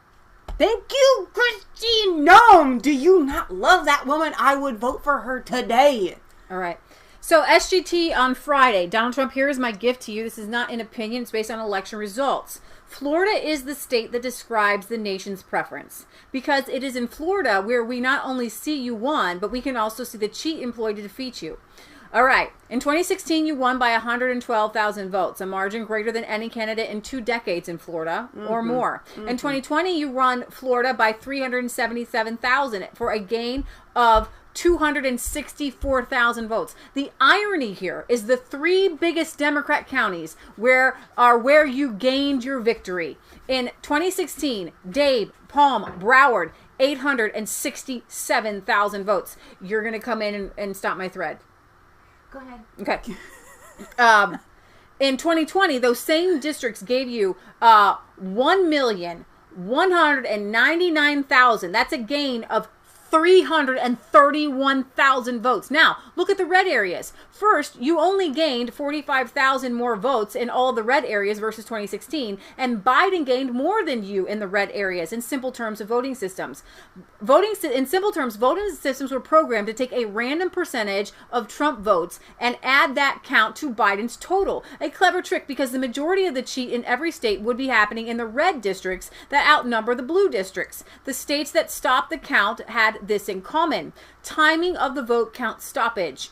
Speaker 1: Thank you, Christine Noem. Do you not love that woman? I would vote for her today.
Speaker 2: All right. So SGT on Friday. Donald Trump, here is my gift to you. This is not an opinion. It's based on election results. Florida is the state that describes the nation's preference, because it is in Florida where we not only see you won, but we can also see the cheat employed to defeat you. All right. In 2016, you won by 112,000 votes, a margin greater than any candidate in 2 decades in Florida or more. In 2020, you won Florida by 377,000 for a gain of 264,000 votes. The irony here is the 3 biggest Democrat counties where you gained your victory. In 2016, Dade, Palm, Broward, 867,000 votes. You're going to come in and stop my thread.
Speaker 9: Go ahead.
Speaker 2: Okay. In 2020, those same districts gave you 1,199,000. That's a gain of 331,000 votes. Now, look at the red areas. First, you only gained 45,000 more votes in all the red areas versus 2016, and Biden gained more than you in the red areas in simple terms of voting systems. In simple terms, voting systems were programmed to take a random percentage of Trump votes and add that count to Biden's total. A clever trick, because the majority of the cheat in every state would be happening in the red districts that outnumber the blue districts. The states that stopped the count had this in common: timing of the vote count stoppage.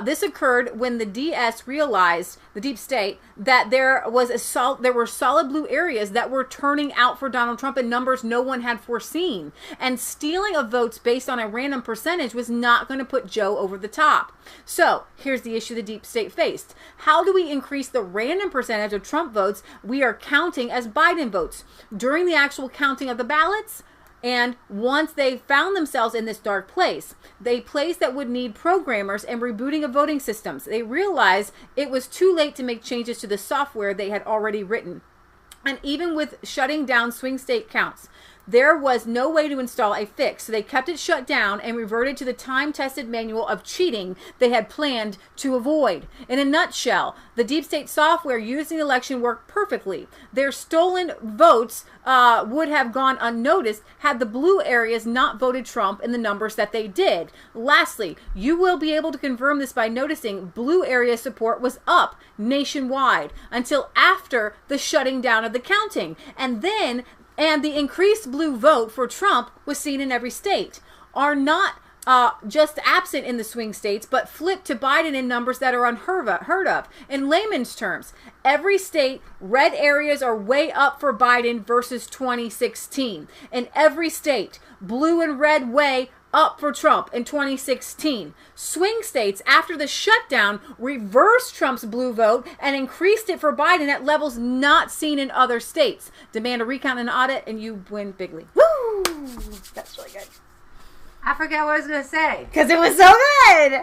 Speaker 2: This occurred when the DS realized, the deep state, that there were solid blue areas that were turning out for Donald Trump in numbers no one had foreseen. And stealing of votes based on a random percentage was not going to put Joe over the top. So here's the issue the deep state faced. How do we increase the random percentage of Trump votes we are counting as Biden votes? During the actual counting of the ballots, and once they found themselves in this dark place, a place that would need programmers and rebooting of voting systems, they realized it was too late to make changes to the software they had already written. And even with shutting down swing state counts, there was no way to install a fix, so they kept it shut down and reverted to the time-tested manual of cheating they had planned to avoid. In a nutshell, the deep state software used in the election worked perfectly. Their stolen votes would have gone unnoticed had the blue areas not voted Trump in the numbers that they did. Lastly, you will be able to confirm this by noticing blue area support was up nationwide until after the shutting down of the counting. And the increased blue vote for Trump was seen in every state, are not just absent in the swing states, but flipped to Biden in numbers that are unheard of. In layman's terms, every state, red areas are way up for Biden versus 2016. In every state, blue and red way up for Trump in 2016. Swing states, after the shutdown, reversed Trump's blue vote and increased it for Biden at levels not seen in other states. Demand a recount and audit, and you win bigly. Woo! That's really good.
Speaker 9: I forgot what I was going to say.
Speaker 2: Because it was so good.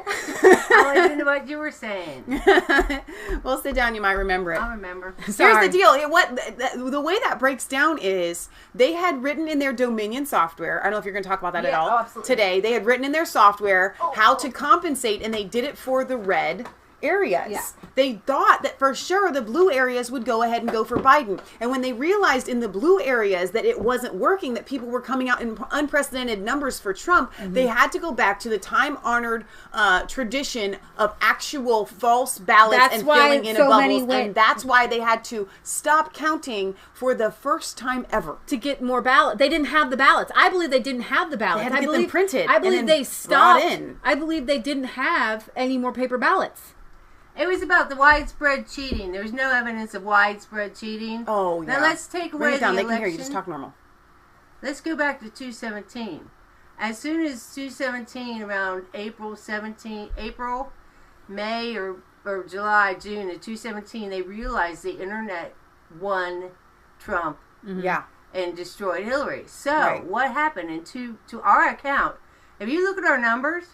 Speaker 9: I listened to what you were saying.
Speaker 1: Well, sit down. You might remember it.
Speaker 9: I'll remember.
Speaker 1: Here's the deal. The way that breaks down is they had written in their Dominion software. I don't know if you're going to talk about that at all today. They had written in their software how to compensate, and they did it for the red areas.
Speaker 2: Yeah.
Speaker 1: They thought that for sure the blue areas would go ahead and go for Biden. And when they realized in the blue areas that it wasn't working, that people were coming out in unprecedented numbers for Trump, they had to go back to the time-honored tradition of actual false ballots and filling in bubbles. And that's why they had to stop counting for the first time ever.
Speaker 2: To get more ballots. They didn't have the ballots. I believe they didn't have the ballots.
Speaker 1: They had to get them printed.
Speaker 2: I believe
Speaker 1: and
Speaker 2: they stopped.
Speaker 1: in.
Speaker 2: I believe they didn't have any more paper ballots.
Speaker 9: It was about the widespread cheating. There's no evidence of widespread cheating.
Speaker 1: Oh, yeah.
Speaker 9: Now let's take away the election.
Speaker 1: They can hear you. Just talk normal.
Speaker 9: Let's go back to 217. As soon as 217, around April, May, or July, June of 217, they realized the internet won Trump.
Speaker 1: Yeah.
Speaker 9: And destroyed Hillary. So what happened? And to our account, if you look at our numbers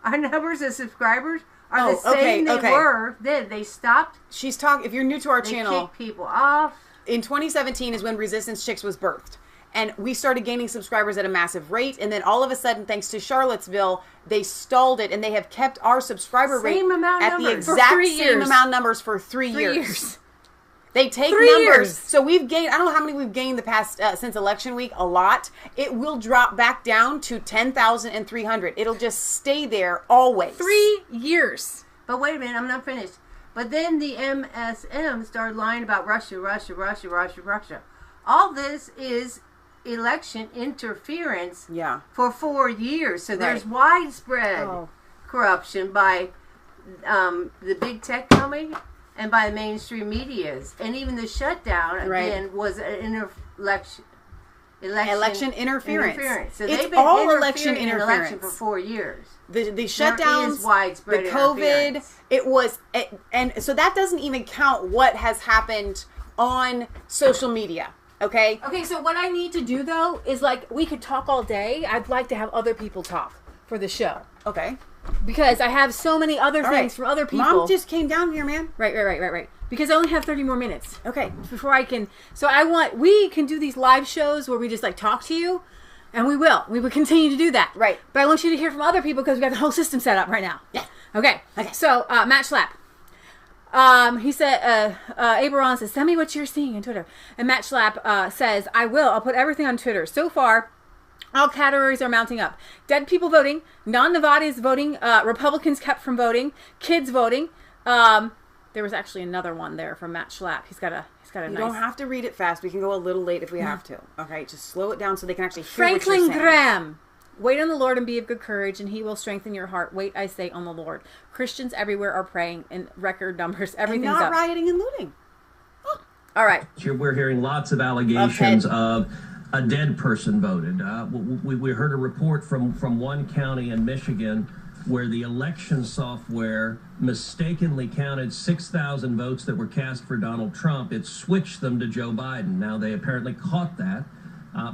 Speaker 9: of subscribers are the same they were then. They stopped.
Speaker 1: She's talking. If you're new to our channel,
Speaker 9: kicked people off.
Speaker 1: In 2017 is when Resistance Chicks was birthed. And we started gaining subscribers at a massive rate. And then all of a sudden, thanks to Charlottesville, they stalled it. And they have kept our subscriber rate at the exact same amount of numbers for 3 years. They take numbers. So we've gained, I don't know how many we've gained the past, since election week, a lot. It will drop back down to 10,300. It'll just stay there always.
Speaker 2: 3 years.
Speaker 9: But wait a minute, I'm not finished. But then the MSM started lying about Russia. All this is election interference for 4 years. So there's widespread corruption by the big tech company and by the mainstream medias. And even the shutdown, again, was an election interference. So
Speaker 1: it's
Speaker 9: they've been
Speaker 1: all election interference.
Speaker 9: Election for 4 years.
Speaker 1: The shutdowns,
Speaker 9: widespread
Speaker 1: the COVID, it was, and so that doesn't even count what has happened on social media. Okay?
Speaker 2: Okay, so what I need to do, though, is, like, we could talk all day. I'd like to have other people talk for the show.
Speaker 1: Okay.
Speaker 2: Because I have so many other things from other people.
Speaker 1: Mom just came down here, man.
Speaker 2: Right. Because I only have 30 more minutes.
Speaker 1: Okay.
Speaker 2: Before I can... So we can do these live shows where we just, like, talk to you. And we will. We will continue to do that.
Speaker 1: Right.
Speaker 2: But I want you to hear from other people because we got the whole system set up right now.
Speaker 1: Yeah.
Speaker 2: Okay. So, Matt Schlapp. He said, Aberon says, send me what you're seeing on Twitter. And Matt Schlapp says, I will. I'll put everything on Twitter. So far, all categories are mounting up. Dead people voting, non-Nevadans voting, Republicans kept from voting, kids voting. There was actually another one there from Matt Schlapp. He's got a
Speaker 1: You
Speaker 2: nice...
Speaker 1: don't have to read it fast. We can go a little late if we have to. Okay, just slow it down so they can actually hear
Speaker 2: Franklin
Speaker 1: what you're saying.
Speaker 2: Graham. Wait on the Lord and be of good courage, and he will strengthen your heart. Wait, I say, on the Lord. Christians everywhere are praying in record numbers. Everything's
Speaker 1: and not
Speaker 2: up.
Speaker 1: Rioting and looting.
Speaker 2: Oh. All right.
Speaker 13: We're hearing lots of allegations of a dead person voted. We heard a report from one county in Michigan where the election software mistakenly counted 6,000 votes that were cast for Donald Trump. It switched them to Joe Biden. Now, they apparently caught that.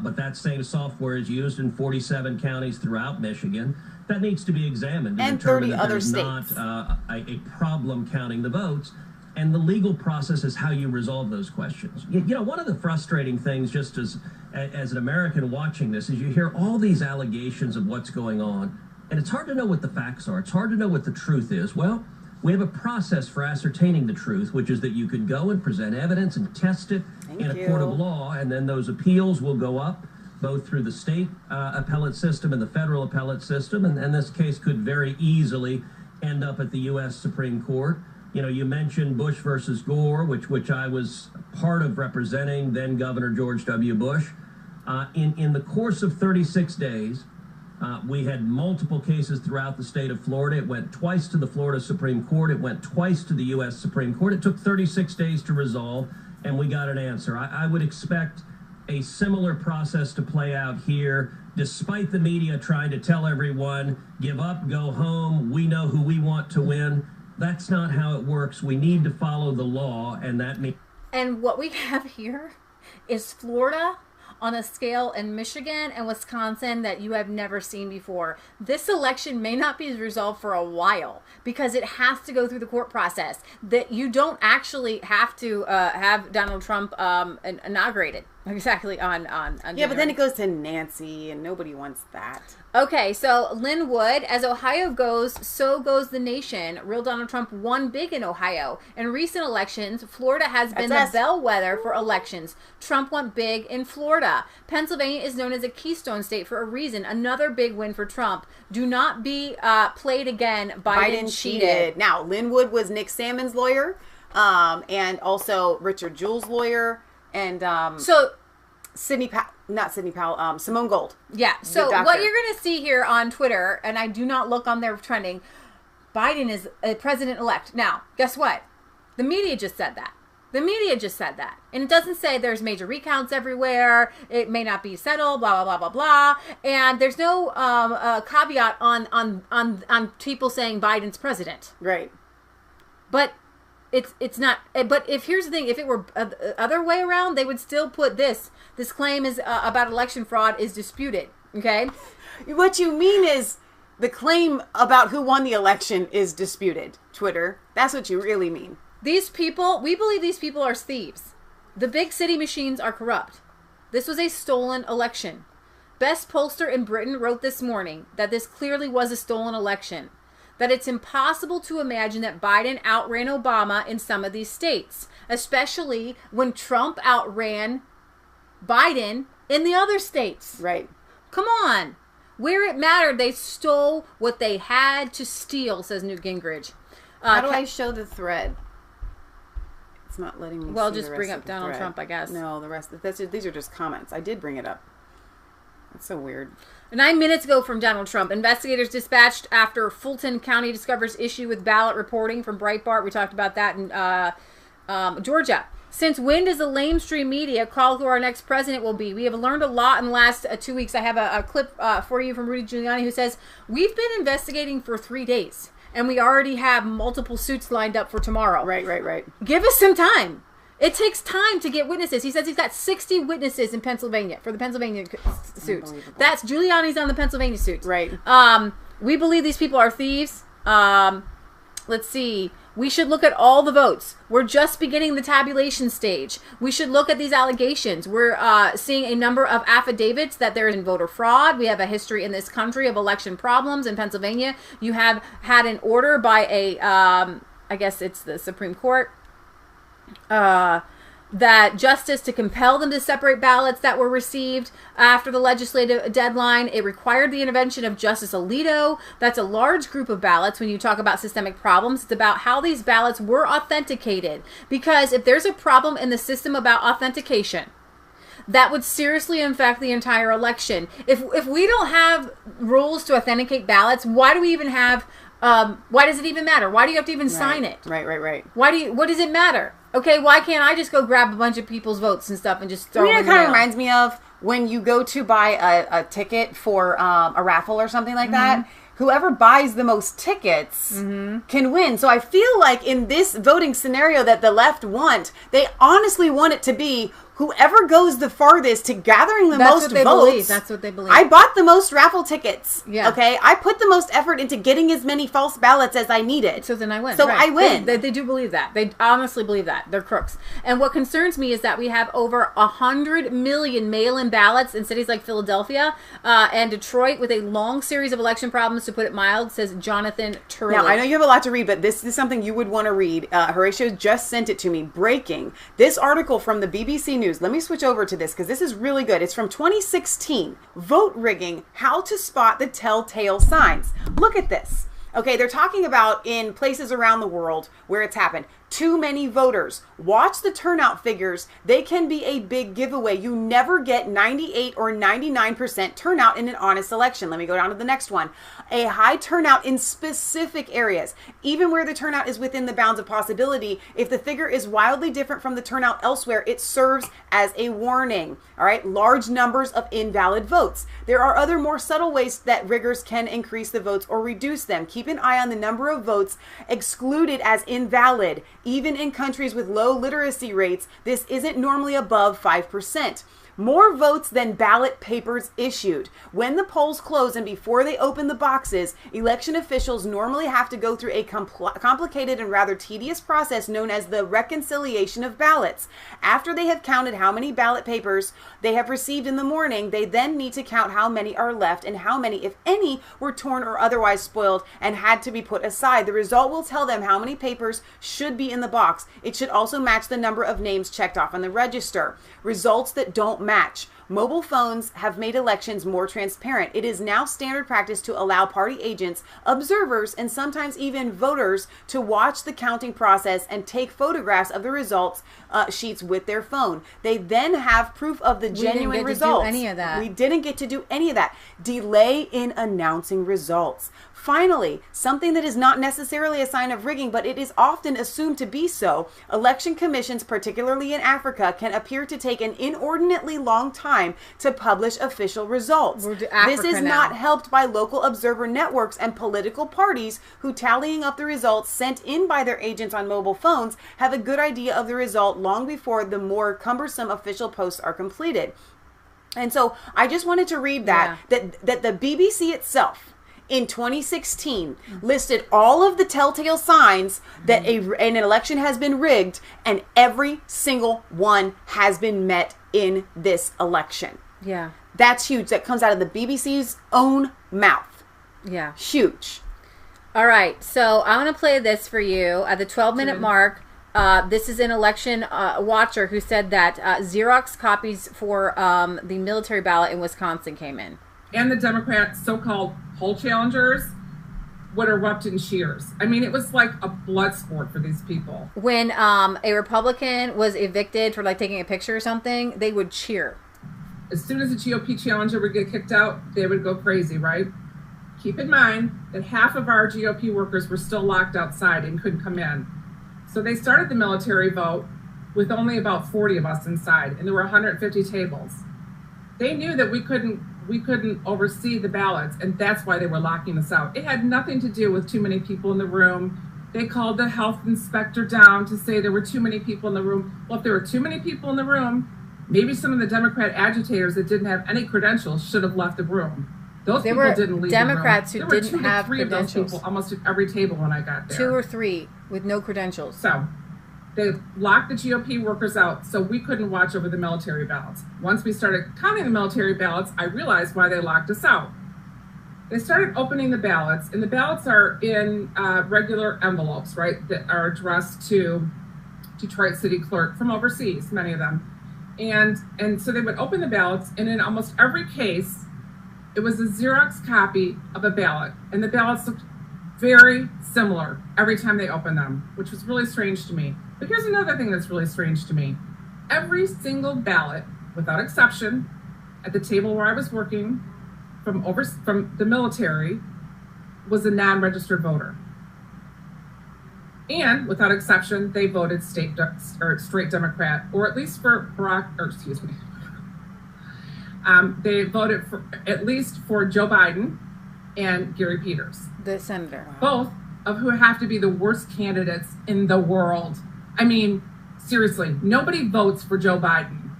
Speaker 13: But that same software is used in 47 counties throughout Michigan. That needs to be examined to determine that there's not a problem counting the votes. And the legal process is how you resolve those questions. You know, one of the frustrating things, just as an American watching this, is you hear all these allegations of what's going on, and it's hard to know what the facts are. It's hard to know what the truth is. Well, we have a process for ascertaining the truth, which is that you could go and present evidence and test it in a court of law, and then those appeals will go up both through the state appellate system and the federal appellate system, and this case could very easily end up at the U.S. Supreme Court. You know, you mentioned Bush versus Gore, which I was part of representing then Governor George W. Bush. In the course of 36 days, we had multiple cases throughout the state of Florida. It went twice to the Florida Supreme Court. It went twice to the U.S. Supreme Court. It took 36 days to resolve, and we got an answer. I would expect a similar process to play out here, despite the media trying to tell everyone, give up, go home, we know who we want to win. That's not how it works. We need to follow the law, and that means...
Speaker 2: And what we have here is Florida on a scale in Michigan and Wisconsin that you have never seen before. This election may not be resolved for a while because it has to go through the court process. That you don't actually have to have Donald Trump inaugurated exactly on
Speaker 1: yeah,
Speaker 2: January.
Speaker 1: but then it goes to Nancy, and nobody wants that.
Speaker 2: Okay, so Lynn Wood, as Ohio goes, so goes the nation. Real Donald Trump won big in Ohio. In recent elections, Florida has been the bellwether for elections. Trump went big in Florida. Pennsylvania is known as a keystone state for a reason. Another big win for Trump. Do not be played again. Biden cheated.
Speaker 1: Now, Lynn Wood was Nick Salmon's lawyer, and also Richard Jewell's lawyer, and Simone Gold.
Speaker 2: Yeah. So what you're going to see here on Twitter, and I do not look on their trending, Biden is a president-elect. Now, guess what? The media just said that. And it doesn't say there's major recounts everywhere. It may not be settled, blah, blah, blah, blah, blah. And there's no caveat on people saying Biden's president.
Speaker 1: Right.
Speaker 2: But it's not. But here's the thing, if it were the other way around, they would still put this claim is about election fraud is disputed. Okay.
Speaker 1: What you mean is the claim about who won the election is disputed. Twitter. That's what you really mean.
Speaker 2: These people, we believe these people are thieves. The big city machines are corrupt. This was a stolen election. Best pollster in Britain wrote this morning that this clearly was a stolen election. That it's impossible to imagine that Biden outran Obama in some of these states, especially when Trump outran Biden in the other states.
Speaker 1: Right.
Speaker 2: Come on. Where it mattered, they stole what they had to steal, says Newt Gingrich.
Speaker 1: How do I show the thread? It's not letting me.
Speaker 2: Well,
Speaker 1: see
Speaker 2: just
Speaker 1: the
Speaker 2: bring
Speaker 1: rest
Speaker 2: up
Speaker 1: of the
Speaker 2: Donald
Speaker 1: thread.
Speaker 2: Trump, I guess.
Speaker 1: No, the rest. These are just comments. I did bring it up. That's so weird.
Speaker 2: 9 minutes ago from Donald Trump, investigators dispatched after Fulton County discovers issue with ballot reporting from Breitbart. We talked about that in Georgia. Since when does the lamestream media call who our next president will be? We have learned a lot in the last 2 weeks. I have a clip for you from Rudy Giuliani who says, we've been investigating for 3 days, and we already have multiple suits lined up for tomorrow.
Speaker 1: Right.
Speaker 2: Give us some time. It takes time to get witnesses. He says he's got 60 witnesses in Pennsylvania for the Pennsylvania suits. That's Giuliani's on the Pennsylvania suits.
Speaker 1: Right.
Speaker 2: We believe these people are thieves. Let's see. We should look at all the votes. We're just beginning the tabulation stage. We should look at these allegations. We're seeing a number of affidavits that there is voter fraud. We have a history in this country of election problems in Pennsylvania. You have had an order by a, I guess it's the Supreme Court, that justice to compel them to separate ballots that were received after the legislative deadline. It required the intervention of Justice Alito. That's a large group of ballots when you talk about systemic problems. It's about how these ballots were authenticated. Because if there's a problem in the system about authentication, that would seriously affect the entire election. If we don't have rules to authenticate ballots, why do we even have, why does it even matter? Why do you have to even sign it?
Speaker 1: Right.
Speaker 2: What does it matter? Okay, why can't I just go grab a bunch of people's votes and stuff and just throw them in the
Speaker 1: kind of
Speaker 2: mail?
Speaker 1: reminds me of when you go to buy a ticket for a raffle or something like that. Whoever buys the most tickets can win. So I feel like in this voting scenario that the left want, they honestly want it to be whoever goes the farthest to gathering the most votes.
Speaker 2: That's what they believe.
Speaker 1: I bought the most raffle tickets.
Speaker 2: Yeah.
Speaker 1: Okay. I put the most effort into getting as many false ballots as I needed.
Speaker 2: So then I win.
Speaker 1: So
Speaker 2: right.
Speaker 1: I win.
Speaker 2: They do believe that. They honestly believe that. They're crooks. And what concerns me is that we have over 100 million mail-in ballots in cities like Philadelphia and Detroit with a long series of election problems, to put it mild, says Jonathan Turley.
Speaker 1: Now, I know you have a lot to read, but this is something you would want to read. Horatio just sent it to me. Breaking. This article from the BBC News. Let me switch over to this because this is really good. It's from 2016. Vote rigging, how to spot the telltale signs. Look at this. Okay, they're talking about in places around the world where it's happened. Too many voters. Watch the turnout figures. They can be a big giveaway. You never get 98 or 99% turnout in an honest election. Let me go down to the next one. A high turnout in specific areas. Even where the turnout is within the bounds of possibility, if the figure is wildly different from the turnout elsewhere, it serves as a warning. All right, large numbers of invalid votes. There are other more subtle ways that riggers can increase the votes or reduce them. Keep an eye on the number of votes excluded as invalid. Even in countries with low literacy rates, this isn't normally above 5%. more votes than ballot papers issued. When the polls close and before they open the boxes, election officials normally have to go through a complicated and rather tedious process known as the reconciliation of ballots. After they have counted how many ballot papers they have received in the morning, they then need to count how many are left and how many, if any, were torn or otherwise spoiled and had to be put aside. The result will tell them how many papers should be in the box. It should also match the number of names checked off on the register. Results that don't match. Mobile phones have made elections more transparent. It is now standard practice to allow party agents, observers, and sometimes even voters to watch the counting process and take photographs of the results sheets with their phone. They then have proof of the genuine results.
Speaker 2: We didn't get to do any of that.
Speaker 1: We didn't get to do any of that. Delay in announcing results. Finally, something that is not necessarily a sign of rigging, but it is often assumed to be so, election commissions, particularly in Africa, can appear to take an inordinately long time to publish official results. This is not helped by local observer networks and political parties who, tallying up the results sent in by their agents on mobile phones, have a good idea of the result long before the more cumbersome official posts are completed. And so I just wanted to read that the BBC itself in 2016 listed all of the telltale signs that an election has been rigged, and every single one has been met in this election.
Speaker 2: Yeah.
Speaker 1: That's huge. That comes out of the BBC's own mouth.
Speaker 2: Yeah.
Speaker 1: Huge.
Speaker 2: All right. So I want to play this for you at the 12-minute mark. This is an election watcher who said that Xerox copies for the military ballot in Wisconsin came in.
Speaker 14: And the Democrats' so-called poll challengers would erupt in cheers. I mean, it was like a blood sport for these people.
Speaker 2: When a Republican was evicted for like taking a picture or something, they would cheer.
Speaker 14: As soon as a GOP challenger would get kicked out, they would go crazy, right? Keep in mind that half of our GOP workers were still locked outside and couldn't come in. So they started the military vote with only about 40 of us inside, and there were 150 tables. They knew that we couldn't oversee the ballots, and that's why they were locking us out. It had nothing to do with too many people in the room. They called the health inspector down to say there were too many people in the room. Well, if there were too many people in the room, maybe some of the Democrat agitators that didn't have any credentials should have left the room. Those people didn't leave
Speaker 2: Democrats
Speaker 14: the room.
Speaker 2: who didn't have
Speaker 14: There were 2 to 3
Speaker 2: credentials.
Speaker 14: of those people almost at every table when I got there.
Speaker 2: 2 or 3 with no credentials.
Speaker 14: So they locked the GOP workers out so we couldn't watch over the military ballots. Once we started counting the military ballots, I realized why they locked us out. They started opening the ballots, and the ballots are in regular envelopes, right, that are addressed to Detroit City Clerk from overseas, many of them. And so they would open the ballots, and in almost every case, it was a Xerox copy of a ballot, and the ballots looked very similar every time they opened them, which was really strange to me. But here's another thing that's really strange to me. Every single ballot, without exception, at the table where I was working, from the military, was a non-registered voter. And without exception, they voted straight Democrat, or at least for they voted for at least for Joe Biden and Gary Peters,
Speaker 2: the senator,
Speaker 14: both of who have to be the worst candidates in the world. I mean, seriously, nobody votes for Joe Biden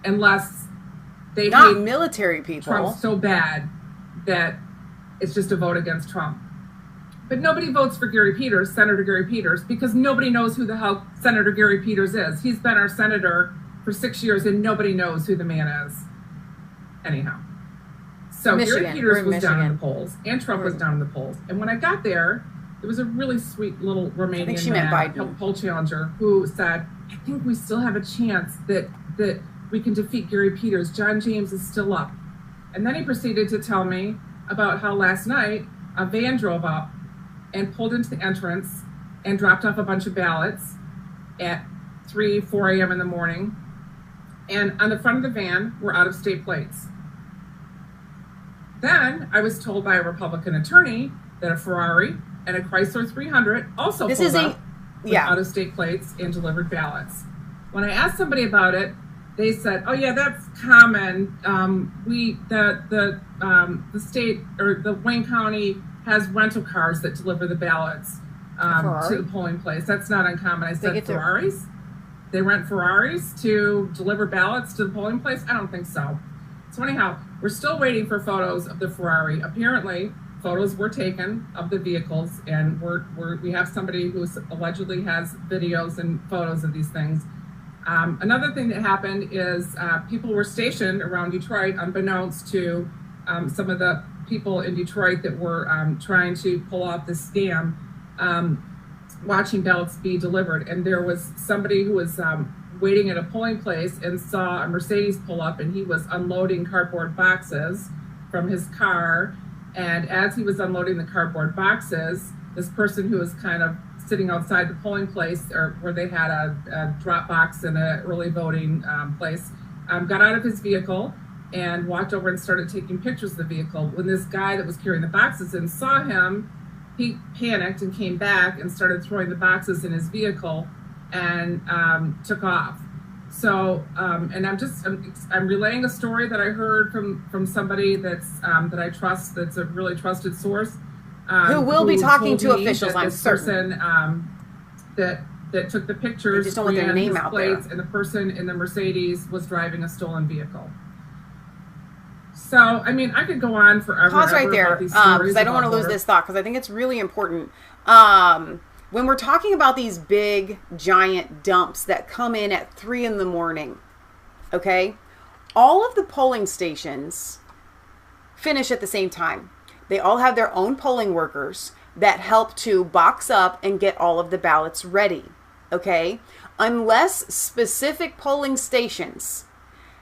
Speaker 14: unless they
Speaker 1: hate
Speaker 14: military people. Trump so bad that it's just a vote against Trump. But nobody votes for Gary Peters, Senator Gary Peters, because nobody knows who the hell Senator Gary Peters is. He's been our senator for 6 years, and nobody knows who the man is. Anyhow. So Gary Peters was down in the polls, and Trump was down in the polls. And when I got there was a really sweet little Romanian poll challenger who said, I think we still have a chance that we can defeat Gary Peters. John James is still up. And then he proceeded to tell me about how last night a van drove up and pulled into the entrance and dropped off a bunch of ballots at 4 a.m. in the morning. And on the front of the van were out-of-state plates. Then I was told by a Republican attorney that a Ferrari and a Chrysler 300 also pulled up with out-of-state plates and delivered ballots. When I asked somebody about it, they said, "Oh yeah, that's common. The state or the Wayne County has rental cars that deliver the ballots to the polling place. That's not uncommon." I said, "Ferraris?" they rent Ferraris to deliver ballots to the polling place? I don't think so. So anyhow, we're still waiting for photos of the Ferrari. Apparently, photos were taken of the vehicles, and we have somebody who allegedly has videos and photos of these things. Another thing that happened is people were stationed around Detroit, unbeknownst to some of the people in Detroit that were trying to pull off the scam, watching ballots be delivered. And there was somebody who was waiting at a polling place and saw a Mercedes pull up, and he was unloading cardboard boxes from his car. And as he was unloading the cardboard boxes, this person who was kind of sitting outside the polling place, or where they had a drop box in an early voting place, got out of his vehicle and walked over and started taking pictures of the vehicle. When this guy that was carrying the boxes in saw him, he panicked and came back and started throwing the boxes in his vehicle and took off. So, and I'm relaying a story that I heard from somebody that's that I trust, that's a really trusted source.
Speaker 1: Who will be talking to officials, I'm
Speaker 14: certain. That took the pictures,
Speaker 1: just don't want their name out there.
Speaker 14: And the person in the Mercedes was driving a stolen vehicle. So, I mean, I could go on forever.
Speaker 1: Pause right there, because I don't want to lose this thought, because I think it's really important. When we're talking about these big, giant dumps that come in at 3 in the morning, okay, all of the polling stations finish at the same time. They all have their own polling workers that help to box up and get all of the ballots ready, okay? Unless specific polling stations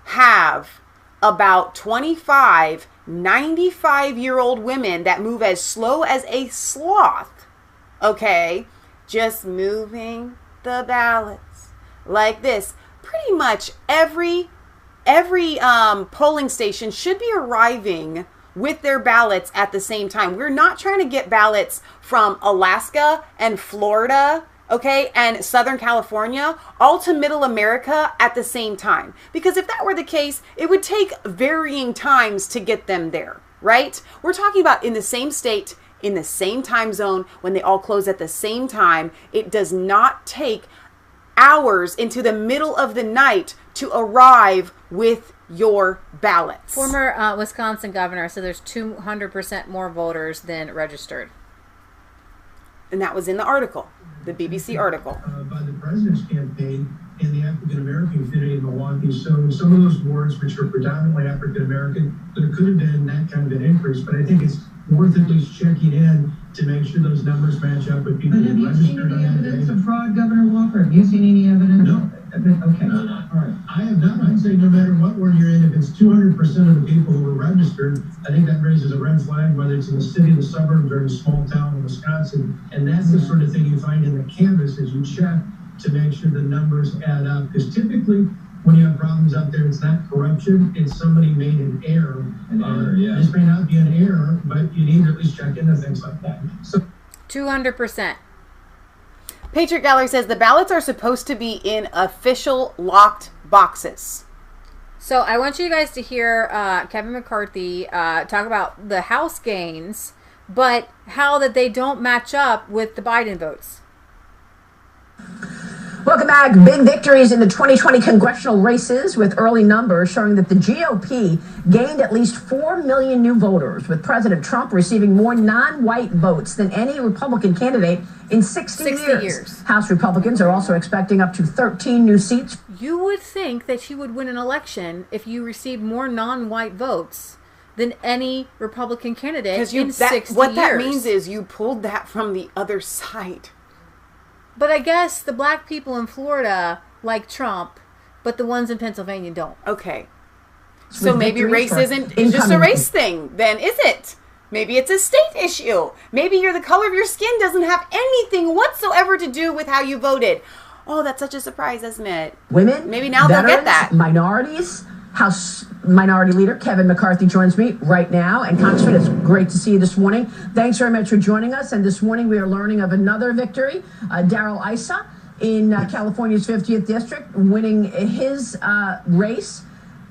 Speaker 1: have about 25 95-year-old women that move as slow as a sloth, okay, just moving the ballots like this. Pretty much every polling station should be arriving with their ballots at the same time. We're not trying to get ballots from Alaska and Florida, okay, and Southern California, all to Middle America at the same time. Because if that were the case, it would take varying times to get them there, right? We're talking about in the same state, in the same time zone, when they all close at the same time. It does not take hours into the middle of the night to arrive with your ballots.
Speaker 2: Former Wisconsin governor said there's 200% more voters than registered.
Speaker 1: And that was in the article, the BBC article.
Speaker 15: By the president's campaign in the African American community in Milwaukee. So some of those wards, which are predominantly African American, there could have been that kind of an increase, but I think it's worth at least checking in to make sure those numbers match up with people who registered on that day. Have you seen any evidence of fraud, Governor Walker? Have you seen any evidence? No. Okay. All right. I have not. I'd say no matter what ward you're in, if it's 200% of the people who were registered, I think that raises a red flag, whether it's in the city, the suburbs, or in a small town in Wisconsin. And that's the sort of thing you find in the canvas as you check to make sure the numbers add up. Because typically, when you have problems out there, it's not corruption, it's somebody made an error. This may not be an error, but you need to at least check into things like that. So
Speaker 2: 200%.
Speaker 1: Patriot Gallery says the ballots are supposed to be in official locked boxes.
Speaker 2: So I want you guys to hear Kevin McCarthy talk about the House gains, but how that they don't match up with the Biden votes.
Speaker 16: Welcome back. Big victories in the 2020 congressional races, with early numbers showing that the GOP gained at least 4 million new voters, with President Trump receiving more non-white votes than any Republican candidate in 60 years. House Republicans are also expecting up to 13 new seats.
Speaker 2: You would think that you would win an election if you received more non-white votes than any Republican candidate in 60 years.
Speaker 1: What that means is you pulled that from the other side.
Speaker 2: But I guess the black people in Florida like Trump, but the ones in Pennsylvania don't.
Speaker 1: Okay. So maybe race isn't just a race thing, then, is it? Maybe it's a state issue. Maybe the color of your skin doesn't have anything whatsoever to do with how you voted. Oh, that's such a surprise, isn't it?
Speaker 16: Women,
Speaker 1: maybe now
Speaker 16: veterans,
Speaker 1: they'll get that.
Speaker 16: Minorities. House Minority Leader Kevin McCarthy joins me right now. And Congressman, it's great to see you this morning. Thanks very much for joining us. And this morning we are learning of another victory. Darrell Issa in California's 50th District, winning his race.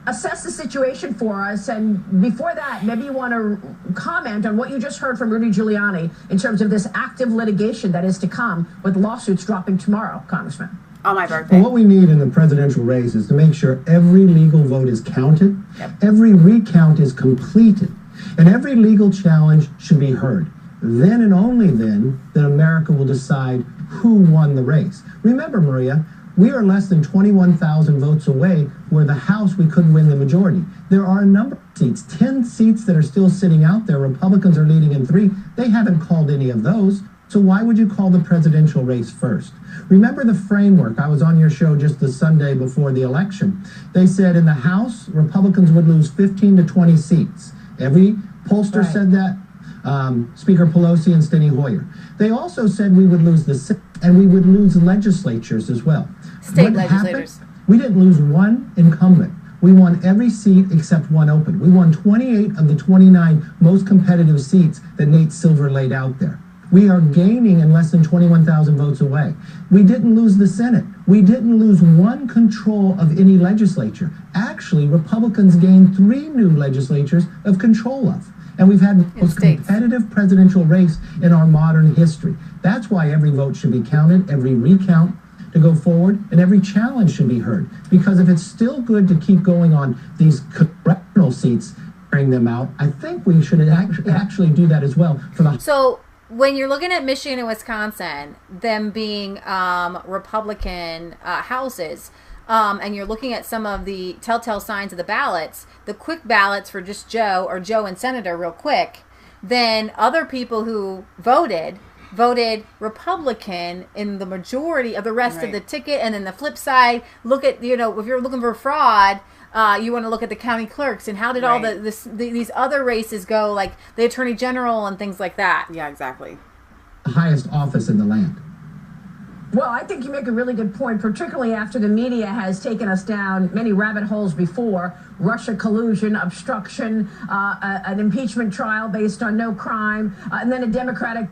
Speaker 16: Assess the situation for us. And before that, maybe you want to comment on what you just heard from Rudy Giuliani in terms of this active litigation that is to come, with lawsuits dropping tomorrow, Congressman.
Speaker 1: On my birthday.
Speaker 11: Well, what we need in the presidential race is to make sure every legal vote is counted, every recount is completed, and every legal challenge should be heard. Then and only then that America will decide who won the race. Remember, Maria, we are less than 21,000 votes away where the House we could win the majority. There are a number of seats, 10 seats that are still sitting out there. Republicans are leading in 3. They haven't called any of those. So why would you call the presidential race first? Remember the framework. I was on your show just the Sunday before the election. They said in the House, Republicans would lose 15 to 20 seats. Every pollster said that. Speaker Pelosi and Steny Hoyer. They also said we would lose the Senate and we would lose legislatures as well.
Speaker 2: State legislators.
Speaker 11: We didn't lose one incumbent. We won every seat except one open. We won 28 of the 29 most competitive seats that Nate Silver laid out there. We are gaining in less than 21,000 votes away. We didn't lose the Senate. We didn't lose one control of any legislature. Actually, Republicans gained 3 new legislatures of control of. And we've had the most competitive presidential race in our modern history. That's why every vote should be counted, every recount to go forward, and every challenge should be heard. Because if it's still good to keep going on these congressional seats, bring them out, I think we should actually do that as well for the...
Speaker 2: So when you're looking at Michigan and Wisconsin, them being Republican houses, and you're looking at some of the telltale signs of the ballots, the quick ballots for just Joe or Joe and Senator real quick, then other people who voted Republican in the majority of the rest of the ticket. And then the flip side, look at, if you're looking for fraud, you want to look at the county clerks and how did all these other races go, like the attorney general and things like that.
Speaker 1: Yeah, exactly.
Speaker 11: Highest office in the land.
Speaker 16: Well, I think you make a really good point, particularly after the media has taken us down many rabbit holes before. Russia collusion, obstruction, an impeachment trial based on no crime, and then a Democratic...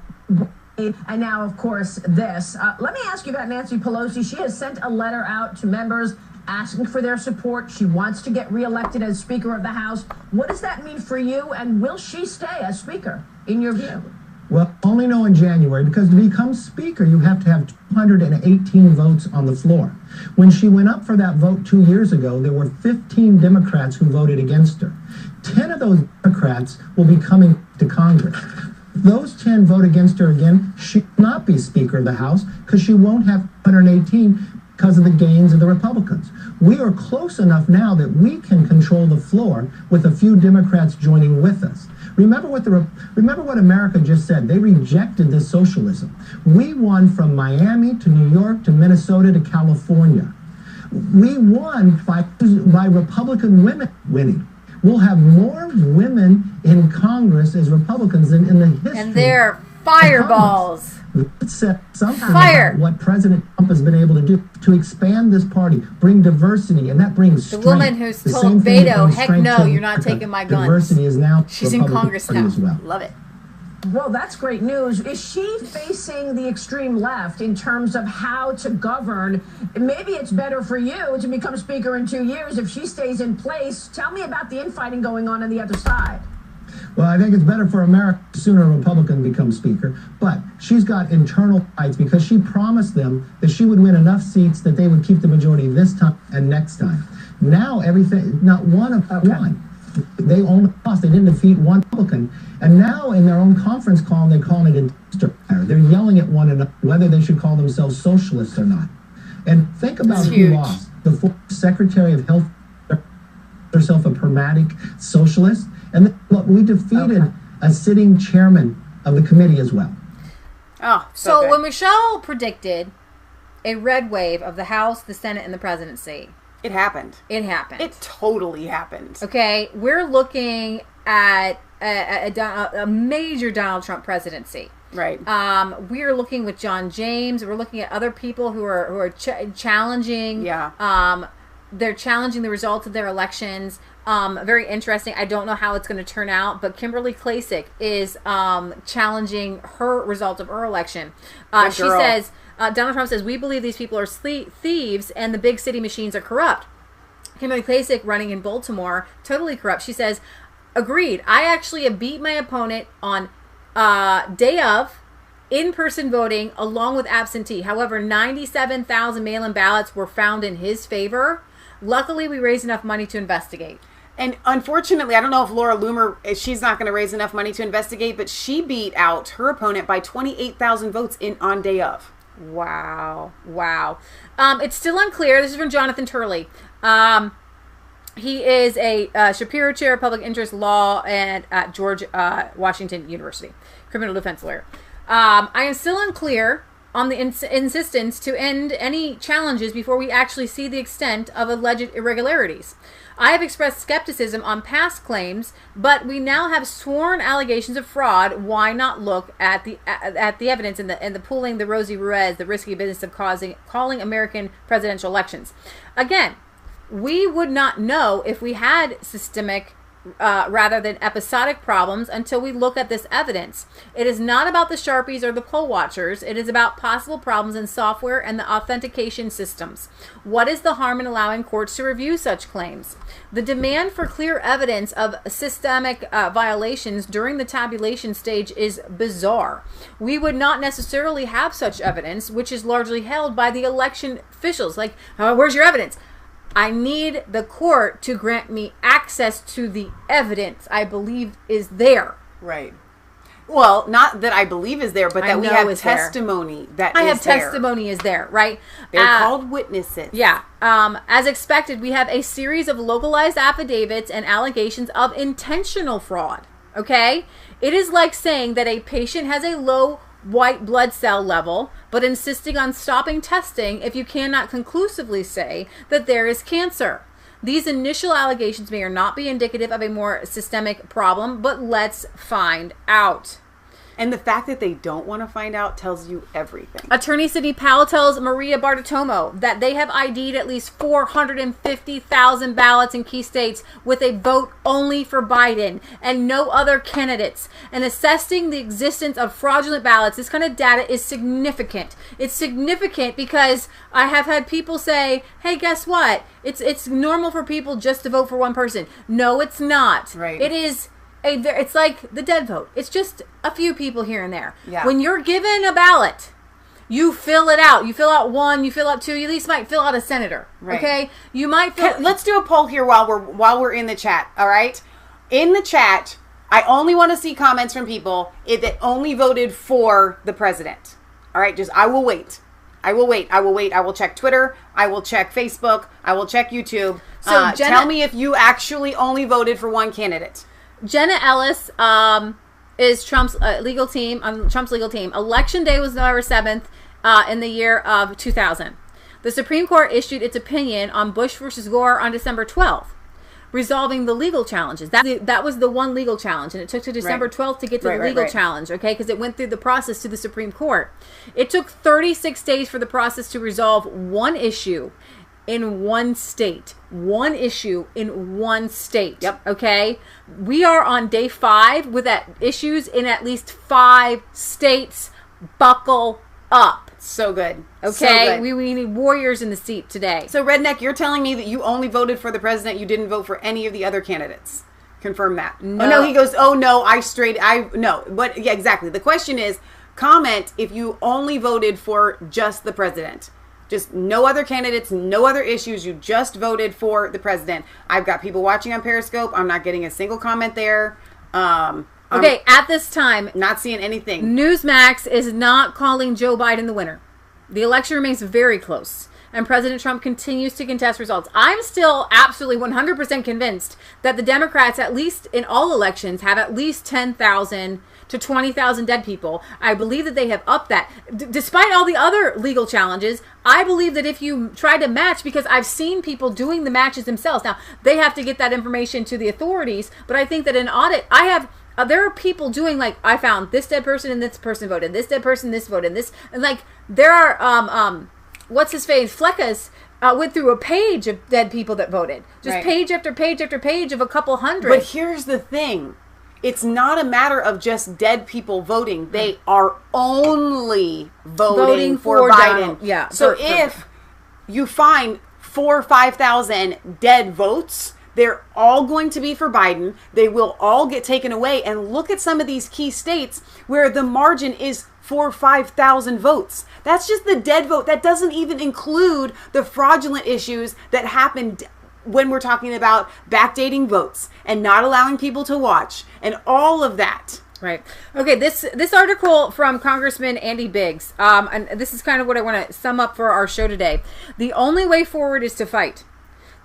Speaker 16: And now, of course, this. Let me ask you about Nancy Pelosi. She has sent a letter out to members asking for their support. She wants to get reelected as Speaker of the House. What does that mean for you, and will she stay as Speaker, in your view?
Speaker 11: Well, only know in January, because to become Speaker, you have to have 218 votes on the floor. When she went up for that vote 2 years ago, there were 15 Democrats who voted against her. 10 of those Democrats will be coming to Congress. If those 10 vote against her again, she will not be Speaker of the House because she won't have 118 because of the gains of the Republicans. We are close enough now that we can control the floor with a few Democrats joining with us. Remember what America just said. They rejected this socialism. We won from Miami to New York to Minnesota to California. We won by Republican women winning. We'll have more women in Congress as Republicans than in the history.
Speaker 2: And they're fireballs.
Speaker 11: Let's set something about what President Trump has been able to do to expand this party, bring diversity, and that brings strength.
Speaker 2: The woman who's told Beto, heck no, you're not taking my guns.
Speaker 11: Diversity is now
Speaker 2: she's in Congress now.
Speaker 11: As well.
Speaker 2: Love it.
Speaker 16: Well, that's great news. Is she facing the extreme left in terms of how to govern? Maybe it's better for you to become Speaker in 2 years if she stays in place. Tell me about the infighting going on the other side.
Speaker 11: Well, I think it's better for America sooner a Republican becomes Speaker, but she's got internal fights because she promised them that she would win enough seats that they would keep the majority this time and next time. Now everything, not one of one. They only lost. They didn't defeat one Republican. And now in their own conference call, they call it a dumpster fire. They're yelling at one another whether they should call themselves socialists or not. And think about who lost. The former Secretary of Health herself a pragmatic socialist. And then, look, we defeated a sitting chairman of the committee as well.
Speaker 2: Oh, so when Michelle predicted a red wave of the House, the Senate, and the presidency,
Speaker 1: it happened.
Speaker 2: It happened.
Speaker 1: It totally happened.
Speaker 2: Okay, we're looking at a major Donald Trump presidency.
Speaker 1: Right.
Speaker 2: We're looking with John James. We're looking at other people who are challenging.
Speaker 1: Yeah.
Speaker 2: They're challenging the results of their elections. Very interesting. I don't know how it's going to turn out, but Kimberly Klacik is challenging her result of her election. She says, Donald Trump says, we believe these people are thieves and the big city machines are corrupt. Kimberly Klacik, running in Baltimore, totally corrupt. She says, agreed. I actually have beat my opponent on day of, in-person voting along with absentee. However, 97,000 mail-in ballots were found in his favor. Luckily, we raised enough money to investigate.
Speaker 1: And unfortunately, I don't know if Laura Loomer, she's not going to raise enough money to investigate, but she beat out her opponent by 28,000 votes on day of.
Speaker 2: Wow. It's still unclear. This is from Jonathan Turley. He is a Shapiro Chair of Public Interest Law at George Washington University, criminal defense lawyer. I am still unclear on the insistence to end any challenges before we actually see the extent of alleged irregularities. I have expressed skepticism on past claims, but we now have sworn allegations of fraud. Why not look at the evidence and the pulling the Rosie Ruiz, the risky business of calling American presidential elections? Again, we would not know if we had systemic rather than episodic problems until we look at this evidence. It is not about the Sharpies or the poll watchers. It is about possible problems in software and the authentication systems. What is the harm in allowing courts to review such claims? The demand for clear evidence of systemic violations during the tabulation stage is bizarre. We would not necessarily have such evidence, which is largely held by the election officials. Like, where's your evidence? I need the court to grant me access to the evidence I believe is there.
Speaker 1: Right. Well, not that I believe is there, but that we have testimony that
Speaker 2: I have testimony is there, right?
Speaker 1: They're called witnesses.
Speaker 2: Yeah. As expected, we have a series of localized affidavits and allegations of intentional fraud. Okay? It is like saying that a patient has a low white blood cell level, but insisting on stopping testing if you cannot conclusively say that there is cancer. These initial allegations may or not be indicative of a more systemic problem, but let's find out.
Speaker 1: And the fact that they don't want to find out tells you everything.
Speaker 2: Attorney Sidney Powell tells Maria Bartiromo that they have ID'd at least 450,000 ballots in key states with a vote only for Biden and no other candidates. And assessing the existence of fraudulent ballots, this kind of data is significant. It's significant because I have had people say, hey, guess what? It's normal for people just to vote for one person. No, it's not.
Speaker 1: Right.
Speaker 2: It's like the dead vote. It's just a few people here and there.
Speaker 1: Yeah.
Speaker 2: When you're given a ballot, you fill it out. You fill out one, you fill out two. You at least might fill out a senator.
Speaker 1: Right.
Speaker 2: Okay? You might fill...
Speaker 1: Let's do a poll here while we're in the chat, all right? In the chat, I only want to see comments from people that only voted for the president. All right? I will wait. I will check Twitter. I will check Facebook. I will check YouTube. So tell me if you actually only voted for one candidate.
Speaker 2: Jenna Ellis is Trump's legal team. Trump's legal team. Election day was November 7th in the year of 2000. The Supreme Court issued its opinion on Bush versus Gore on December 12th, resolving the legal challenges. That was the one legal challenge, and it took to December 12th to get to the legal challenge, okay, because it went through the process to the Supreme Court. It took 36 days for the process to resolve one issue in one state. One issue in one state.
Speaker 1: Yep.
Speaker 2: Okay? We are on day 5 with issues in at least 5 states. Buckle up.
Speaker 1: So good.
Speaker 2: Okay?
Speaker 1: So good.
Speaker 2: We need warriors in the seat today.
Speaker 1: So, Redneck, you're telling me that you only voted for the president, you didn't vote for any of the other candidates. Confirm that.
Speaker 2: No.
Speaker 1: Oh, no, he goes, oh, no, no. But, yeah, exactly. The question is, comment if you only voted for just the president. Just no other candidates, no other issues. You just voted for the president. I've got people watching on Periscope. I'm not getting a single comment there.
Speaker 2: Okay, at this time,
Speaker 1: not seeing anything.
Speaker 2: Newsmax is not calling Joe Biden the winner. The election remains very close, and President Trump continues to contest results. I'm still absolutely 100% convinced that the Democrats, at least in all elections, have at least 10,000 to 20,000 dead people. I believe that they have upped that. Despite all the other legal challenges, I believe that if you try to match, because I've seen people doing the matches themselves. Now, they have to get that information to the authorities, but I think that an audit, there are people doing, like, I found this dead person and this person voted, this dead person, this voted, and this, and like, there are, what's his face, Fleckus, went through a page of dead people that voted. Just page after page after page of a couple hundred.
Speaker 1: But here's the thing. It's not a matter of just dead people voting. They are only voting for Biden.
Speaker 2: Yeah.
Speaker 1: So if you find 4,000 or 5,000 dead votes, They're all going to be for Biden. They will all get taken away. And look at some of these key states where the margin is 4,000 or 5,000 votes. That's just the dead vote. That doesn't even include the fraudulent issues that happened when we're talking about backdating votes and not allowing people to watch and all of that.
Speaker 2: Right. Okay, this article from Congressman Andy Biggs, and this is kind of what I want to sum up for our show today. The only way forward is to fight.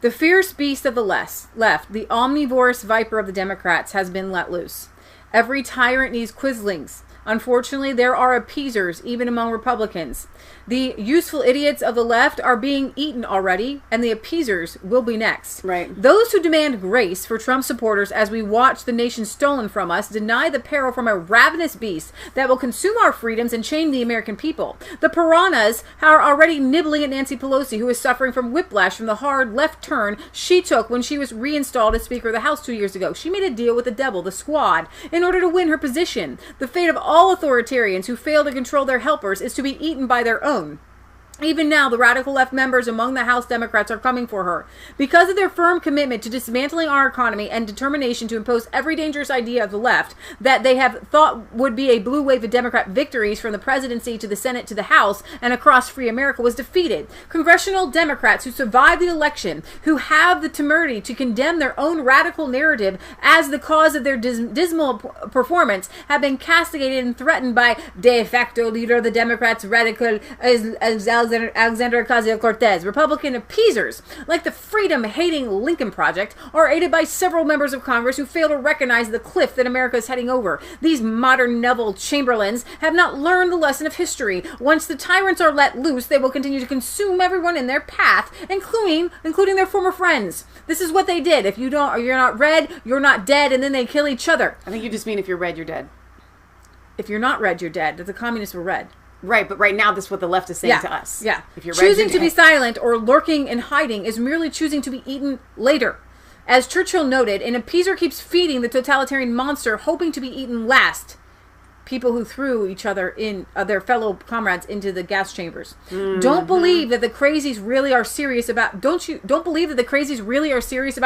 Speaker 2: The fierce beast of the left, the omnivorous viper of the Democrats, has been let loose. Every tyrant needs quislings. Unfortunately, there are appeasers even among Republicans. The useful idiots of the left are being eaten already, and the appeasers will be next.
Speaker 1: Right.
Speaker 2: Those who demand grace for Trump supporters as we watch the nation stolen from us deny the peril from a ravenous beast that will consume our freedoms and chain the American people. The piranhas are already nibbling at Nancy Pelosi, who is suffering from whiplash from the hard left turn she took when she was reinstalled as Speaker of the House 2 years ago. She made a deal with the devil, the squad, in order to win her position. The fate of all authoritarians who fail to control their helpers is to be eaten by their own. Even now, the radical left members among the House Democrats are coming for her. Because of their firm commitment to dismantling our economy and determination to impose every dangerous idea of the left that they have thought would be a blue wave of Democrat victories from the presidency to the Senate to the House and across free America was defeated. Congressional Democrats who survived the election, who have the temerity to condemn their own radical narrative as the cause of their dismal performance, have been castigated and threatened by de facto leader of the Democrats, radical Alexandria Ocasio-Cortez. Republican appeasers, like the freedom-hating Lincoln Project, are aided by several members of Congress who fail to recognize the cliff that America is heading over. These modern Neville Chamberlains have not learned the lesson of history. Once the tyrants are let loose, they will continue to consume everyone in their path, including their former friends. This is what they did. If you're not red, you're not dead, and then they kill each other.
Speaker 1: I think you just mean if you're red, you're dead.
Speaker 2: If you're not red, you're dead. The communists were red.
Speaker 1: Right, but right now this is what the left is saying to us.
Speaker 2: Yeah.
Speaker 1: If you're
Speaker 2: choosing
Speaker 1: red,
Speaker 2: to be silent or lurking and hiding is merely choosing to be eaten later. As Churchill noted, an appeaser keeps feeding the totalitarian monster, hoping to be eaten last. People who threw each other in their fellow comrades into the gas chambers. Mm-hmm. Don't believe that the crazies really are serious about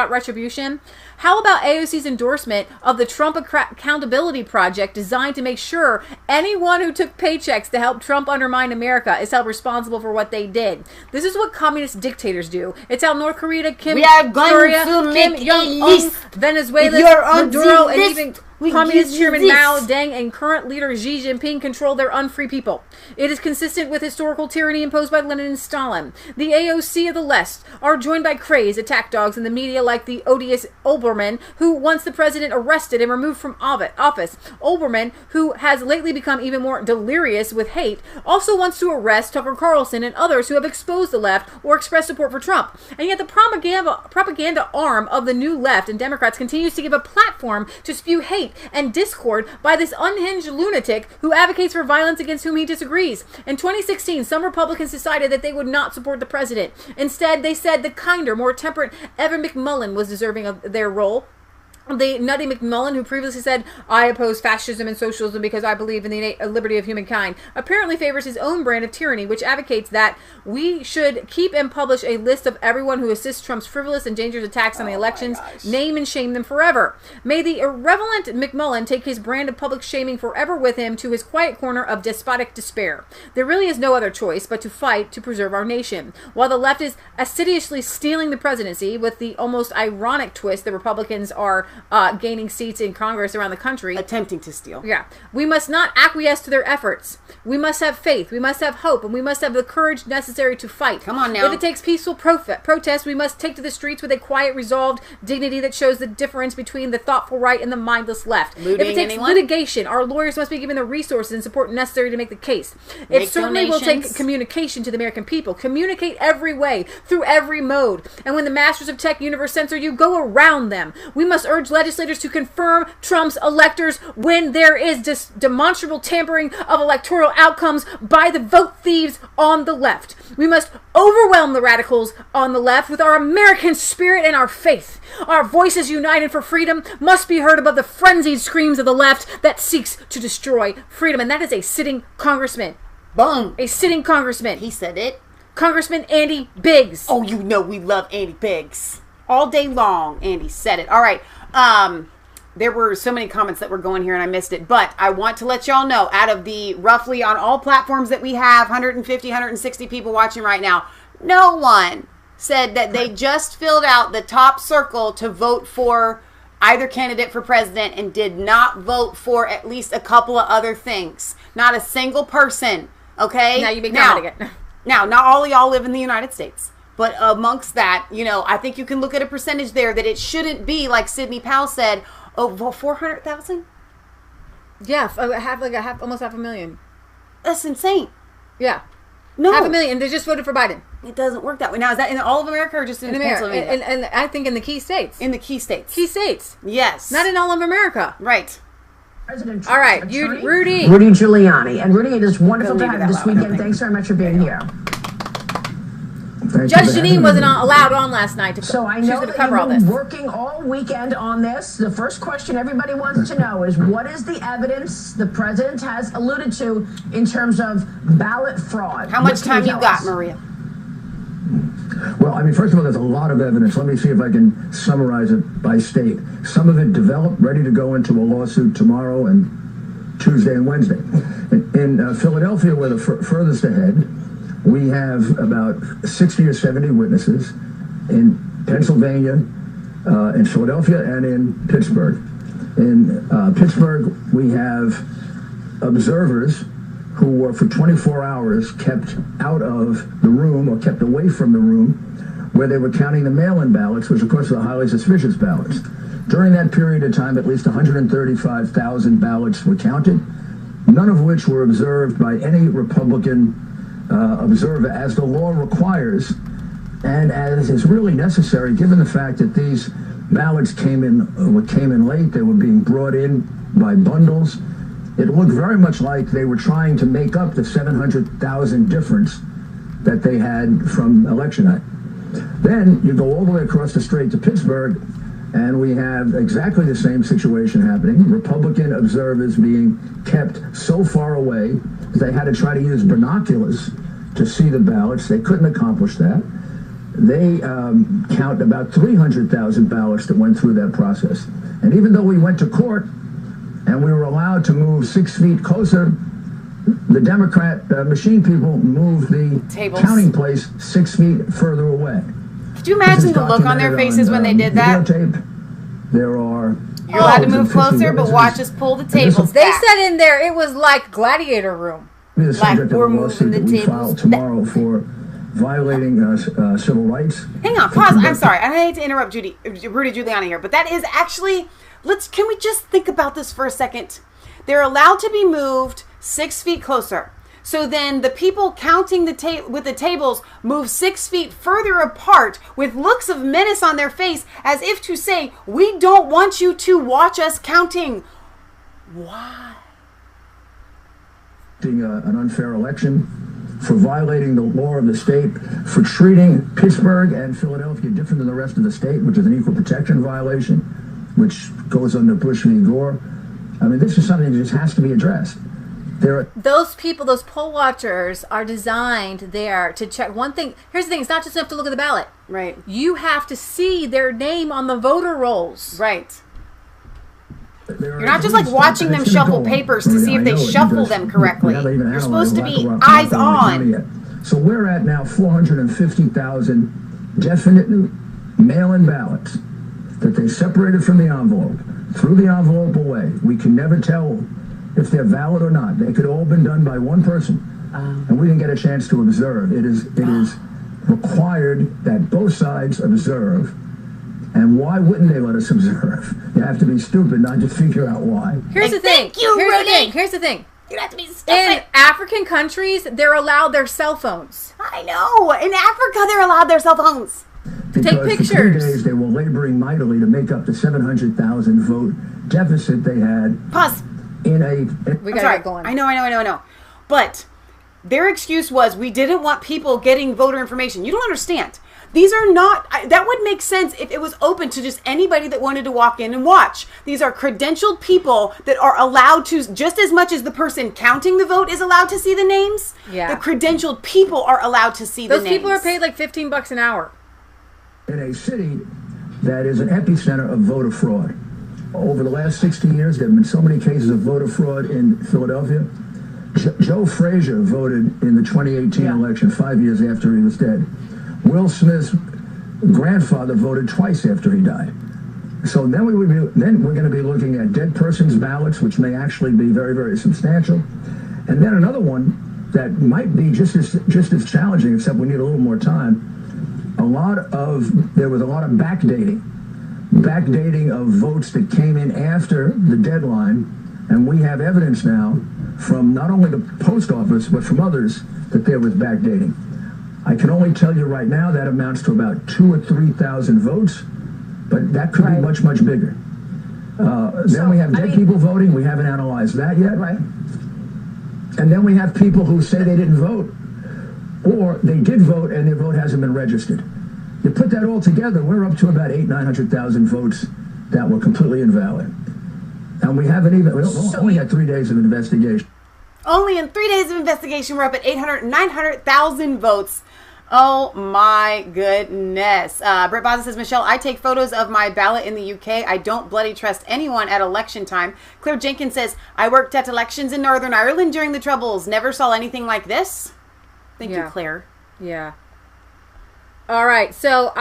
Speaker 2: retribution? How about AOC's endorsement of the Trump Accountability Project, designed to make sure anyone who took paychecks to help Trump undermine America is held responsible for what they did? This is what communist dictators do. It's how North Korea,
Speaker 1: we are going to make
Speaker 2: Kim Jong-un, Venezuela, Maduro, and even Communist Chairman Mao Zedong and current leader Xi Jinping control their unfree people. It is consistent with historical tyranny imposed by Lenin and Stalin. The AOC of the left are joined by crazed attack dogs in the media like the odious Olbermann, who wants the president arrested and removed from office. Olbermann, who has lately become even more delirious with hate, also wants to arrest Tucker Carlson and others who have exposed the left or expressed support for Trump. And yet the propaganda arm of the new left and Democrats continues to give a platform to spew hate and discord by this unhinged lunatic who advocates for violence against whom he disagrees. In 2016, some Republicans decided that they would not support the president. Instead, they said the kinder, more temperate Evan McMullin was deserving of their role. The nutty McMullin, who previously said, I oppose fascism and socialism because I believe in the innate liberty of humankind, apparently favors his own brand of tyranny, which advocates that we should keep and publish a list of everyone who assists Trump's frivolous and dangerous attacks on the elections, name and shame them forever. May the irrelevant McMullin take his brand of public shaming forever with him to his quiet corner of despotic despair. There really is no other choice but to fight to preserve our nation. While the left is assiduously stealing the presidency, with the almost ironic twist that Republicans are gaining seats in Congress around the country.
Speaker 1: Attempting to steal.
Speaker 2: Yeah. We must not acquiesce to their efforts. We must have faith. We must have hope. And we must have the courage necessary to fight.
Speaker 1: Come on now.
Speaker 2: If it takes peaceful protest, we must take to the streets with a quiet, resolved dignity that shows the difference between the thoughtful right and the mindless left.
Speaker 1: Looting
Speaker 2: if it takes litigation, our lawyers must be given the resources and support necessary to make the case. It certainly will take communication to the American people. Communicate every way, through every mode. And when the masters of tech universe censor you, go around them. We must urge legislators to confirm Trump's electors when there is demonstrable tampering of electoral outcomes by the vote thieves on the left. We must overwhelm the radicals on the left with our American spirit and our faith. Our voices united for freedom must be heard above the frenzied screams of the left that seeks to destroy freedom. And that is a sitting congressman.
Speaker 1: Boom.
Speaker 2: A sitting congressman.
Speaker 1: He said it.
Speaker 2: Congressman Andy Biggs.
Speaker 1: Oh, you know we love Andy Biggs. all day long. Andy said it. All right. There were so many comments that were going here and I missed it, but I want to let y'all know, out of the roughly on all platforms that we have, 150, 160 people watching right now, no one said that they just filled out the top circle to vote for either candidate for president and did not vote for at least a couple of other things. Not a single person. Okay?
Speaker 2: Now you be counting it.
Speaker 1: Now, not all of y'all live in the United States. But amongst that, you know, I think you can look at a percentage there that it shouldn't be, like Sidney Powell said, 400,000?
Speaker 2: Yeah, almost 500,000.
Speaker 1: That's insane.
Speaker 2: Yeah.
Speaker 1: No.
Speaker 2: 500,000. They just voted for Biden.
Speaker 1: It doesn't work that way. Now, is that in all of America or just in Pennsylvania?
Speaker 2: And I think in the key states.
Speaker 1: In the key states.
Speaker 2: Key states.
Speaker 1: Yes.
Speaker 2: Not in all of America.
Speaker 1: Right.
Speaker 16: President
Speaker 2: all right,
Speaker 16: Rudy Giuliani. And Rudy, it is wonderful to have you this weekend. Thanks very much for being here.
Speaker 2: Judge Jeanine wasn't allowed on last night.
Speaker 16: So I know that you've been working all weekend on this. The first question everybody wants to know is, what is the evidence the president has alluded to in terms of ballot fraud?
Speaker 1: How much time you got, Maria?
Speaker 17: Well, I mean, first of all, there's a lot of evidence. Let me see if I can summarize it by state. Some of it developed, ready to go into a lawsuit tomorrow and Tuesday and Wednesday. In Philadelphia, we're the furthest ahead. We have about 60 or 70 witnesses in Pennsylvania, in Philadelphia, and in Pittsburgh. In Pittsburgh, we have observers who were for 24 hours kept out of the room or kept away from the room where they were counting the mail-in ballots, which of course are the highly suspicious ballots. During that period of time, at least 135,000 ballots were counted, none of which were observed by any Republican observer, as the law requires, and as is really necessary, given the fact that these ballots came in late. They were being brought in by bundles. It looked very much like they were trying to make up the 700,000 difference that they had from election night. Then you go all the way across the strait to Pittsburgh, and we have exactly the same situation happening. Republican observers being kept so far away they had to try to use binoculars to see the ballots. They couldn't accomplish that. They count about 300,000 ballots that went through that process. And even though we went to court and we were allowed to move 6 feet closer, the Democrat machine people moved the counting place 6 feet further away.
Speaker 1: Could you imagine the look on their faces when they did that?
Speaker 17: There are...
Speaker 1: You're allowed to move closer, but watch us pull the tables
Speaker 2: They
Speaker 1: back.
Speaker 2: said in there it was like gladiator room.
Speaker 17: The subject of a lawsuit that we filed tomorrow for violating civil rights.
Speaker 1: Hang on, pause. I'm sorry. I hate to interrupt Rudy Giuliani here, but that is actually... Can we just think about this for a second? They're allowed to be moved 6 feet closer. So then the people counting with the tables move 6 feet further apart with looks of menace on their face, as if to say, we don't want you to watch us counting. Why?
Speaker 17: An unfair election, for violating the law of the state, for treating Pittsburgh and Philadelphia different than the rest of the state, which is an equal protection violation, which goes under Bush v. Gore. I mean, this is something that just has to be addressed.
Speaker 2: Those people, those poll watchers, are designed there to check one thing. Here's the thing: it's not just enough to look at the ballot.
Speaker 1: Right.
Speaker 2: You have to see their name on the voter rolls.
Speaker 1: Right. You're not just like watching them shuffle papers to see if they shuffle them correctly. You're supposed to be eyes on.
Speaker 17: So we're at now 450,000 definite mail-in ballots that they separated from the envelope, threw the envelope away. We can never tell if they're valid or not. They could all have been done by one person, and we didn't get a chance to observe. It is required that both sides observe. And why wouldn't they let us observe? You have to be stupid not to figure out why.
Speaker 2: Here's the thing. Here's the thing.
Speaker 1: You have to be stupid.
Speaker 2: In African countries, they're allowed their cell phones.
Speaker 1: I know. In Africa, they're allowed their cell phones.
Speaker 17: Because
Speaker 2: take pictures.
Speaker 17: For 3 days, they were laboring mightily to make up the 700,000 vote deficit they had.
Speaker 1: Pause.
Speaker 2: We gotta get going.
Speaker 1: I know. But their excuse was, we didn't want people getting voter information. You don't understand. These are not, that would make sense if it was open to just anybody that wanted to walk in and watch. These are credentialed people that are allowed to, just as much as the person counting the vote is allowed to see the names, the credentialed people are allowed to see the names.
Speaker 2: Those people are paid like $15 an hour.
Speaker 17: In a city that is an epicenter of voter fraud. Over the last 60 years, there have been so many cases of voter fraud in Philadelphia. Joe Frazier voted in the 2018 election 5 years after he was dead. Will Smith's grandfather voted twice after he died. So then we're going to be looking at dead persons' ballots, which may actually be very, very substantial. And then another one that might be just as challenging, except we need a little more time. There was a lot of backdating of votes that came in after the deadline, and we have evidence now from not only the post office but from others that there was backdating. I can only tell you right now that amounts to about 2,000 or 3,000 votes, but that could be much, much bigger. Then we have dead people voting. We haven't analyzed that yet. Right. And then we have people who say they didn't vote, or they did vote and their vote hasn't been registered. You put that all together, we're up to about 800,000-900,000 votes that were completely invalid. And we only had 3 days of investigation.
Speaker 1: Only in 3 days of investigation, we're up at 900,000 votes. Oh my goodness. Britt Baza says, Michelle, I take photos of my ballot in the UK. I don't bloody trust anyone at election time. Claire Jenkins says, I worked at elections in Northern Ireland during the Troubles. Never saw anything like this. Thank you, Claire.
Speaker 2: Yeah. All right. So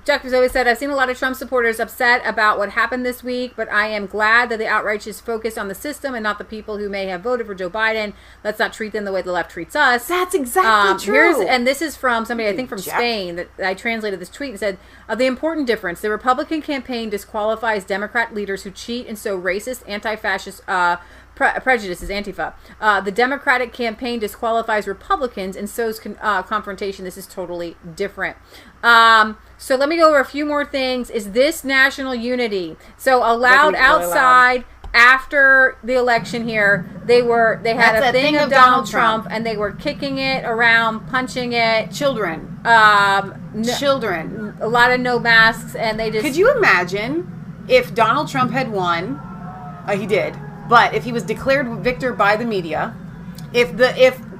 Speaker 2: Chuck has always said, I've seen a lot of Trump supporters upset about what happened this week, but I am glad that the outrage is focused on the system and not the people who may have voted for Joe Biden. Let's not treat them the way the left treats us.
Speaker 1: That's exactly true.
Speaker 2: And this is from somebody, I think from Spain, that I translated this tweet and said, the important difference, the Republican campaign disqualifies Democrat leaders who cheat and sow racist, anti-fascist prejudice is Antifa. The Democratic campaign disqualifies Republicans and sows confrontation. This is totally different. So let me go over a few more things. Is this national unity? So allowed outside after the election here, they had a thing of Donald Trump and they were kicking it around, punching it.
Speaker 1: Children. Children.
Speaker 2: A lot of no masks, and they just...
Speaker 1: Could you imagine if Donald Trump had won? He did. But if he was declared victor by the media, if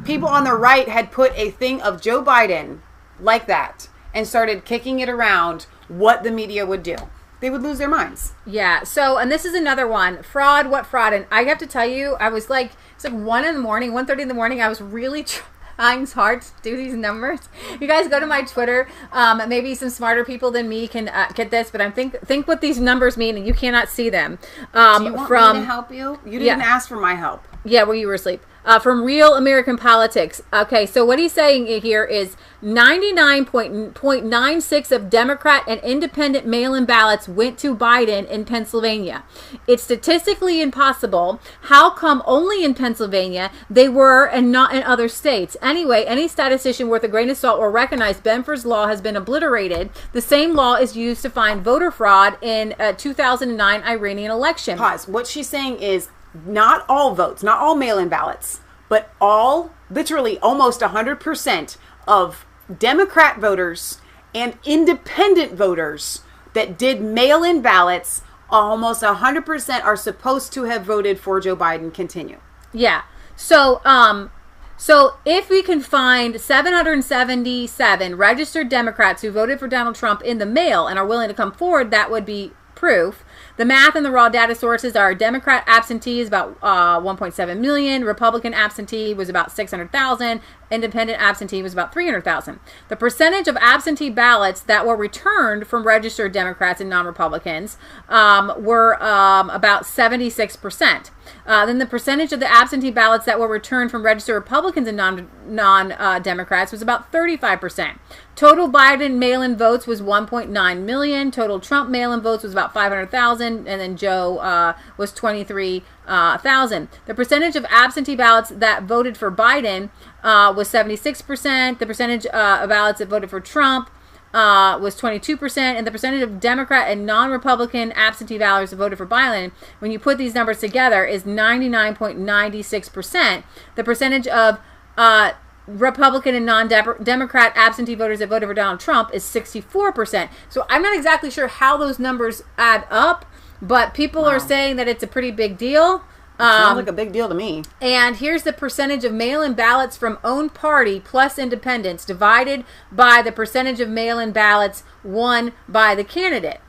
Speaker 1: people on the right had put a thing of Joe Biden like that and started kicking it around, what the media would do? They would lose their minds.
Speaker 2: Yeah. So, and this is another one. Fraud, what fraud? And I have to tell you, I was like, it's like 1:30 in the morning. I was really trying hard to do these numbers. You guys go to my Twitter. Maybe some smarter people than me can get this, but I think what these numbers mean, and you cannot see them.
Speaker 1: Do you want me to help you? You didn't ask for my help.
Speaker 2: Yeah, well, you were asleep. From Real American Politics. Okay, so what he's saying here is 99.96 of Democrat and independent mail-in ballots went to Biden in Pennsylvania. It's statistically impossible. How come only in Pennsylvania they were and not in other states? Anyway, any statistician worth a grain of salt will recognize Benford's law has been obliterated. The same law is used to find voter fraud in 2009 Iranian election.
Speaker 1: Pause. What she's saying is not all votes, not all mail-in ballots, but all, literally almost 100% of Democrat voters and independent voters that did mail-in ballots, almost 100% are supposed to have voted for Joe Biden. Continue.
Speaker 2: Yeah. So if we can find 777 registered Democrats who voted for Donald Trump in the mail and are willing to come forward, that would be proof. The math and the raw data sources are Democrat absentee is about 1.7 million. Republican absentee was about 600,000. Independent absentee was about 300,000. The percentage of absentee ballots that were returned from registered Democrats and non-Republicans were about 76%. Then the percentage of the absentee ballots that were returned from registered Republicans and non-Democrats was about 35%. Total Biden mail-in votes was 1.9 million. Total Trump mail-in votes was about 500,000. And then Joe was 23,000. The percentage of absentee ballots that voted for Biden was 76%. The percentage of ballots that voted for Trump was 22%, and the percentage of Democrat and non-Republican absentee ballots that voted for Biden, when you put these numbers together, is 99.96%. The percentage of Republican and non-Democrat absentee voters that voted for Donald Trump is 64%. So I'm not exactly sure how those numbers add up, but people are saying that it's a pretty big deal.
Speaker 1: Sounds like a big deal to me.
Speaker 2: And here's the percentage of mail-in ballots from own party plus independents divided by the percentage of mail-in ballots won by the candidate.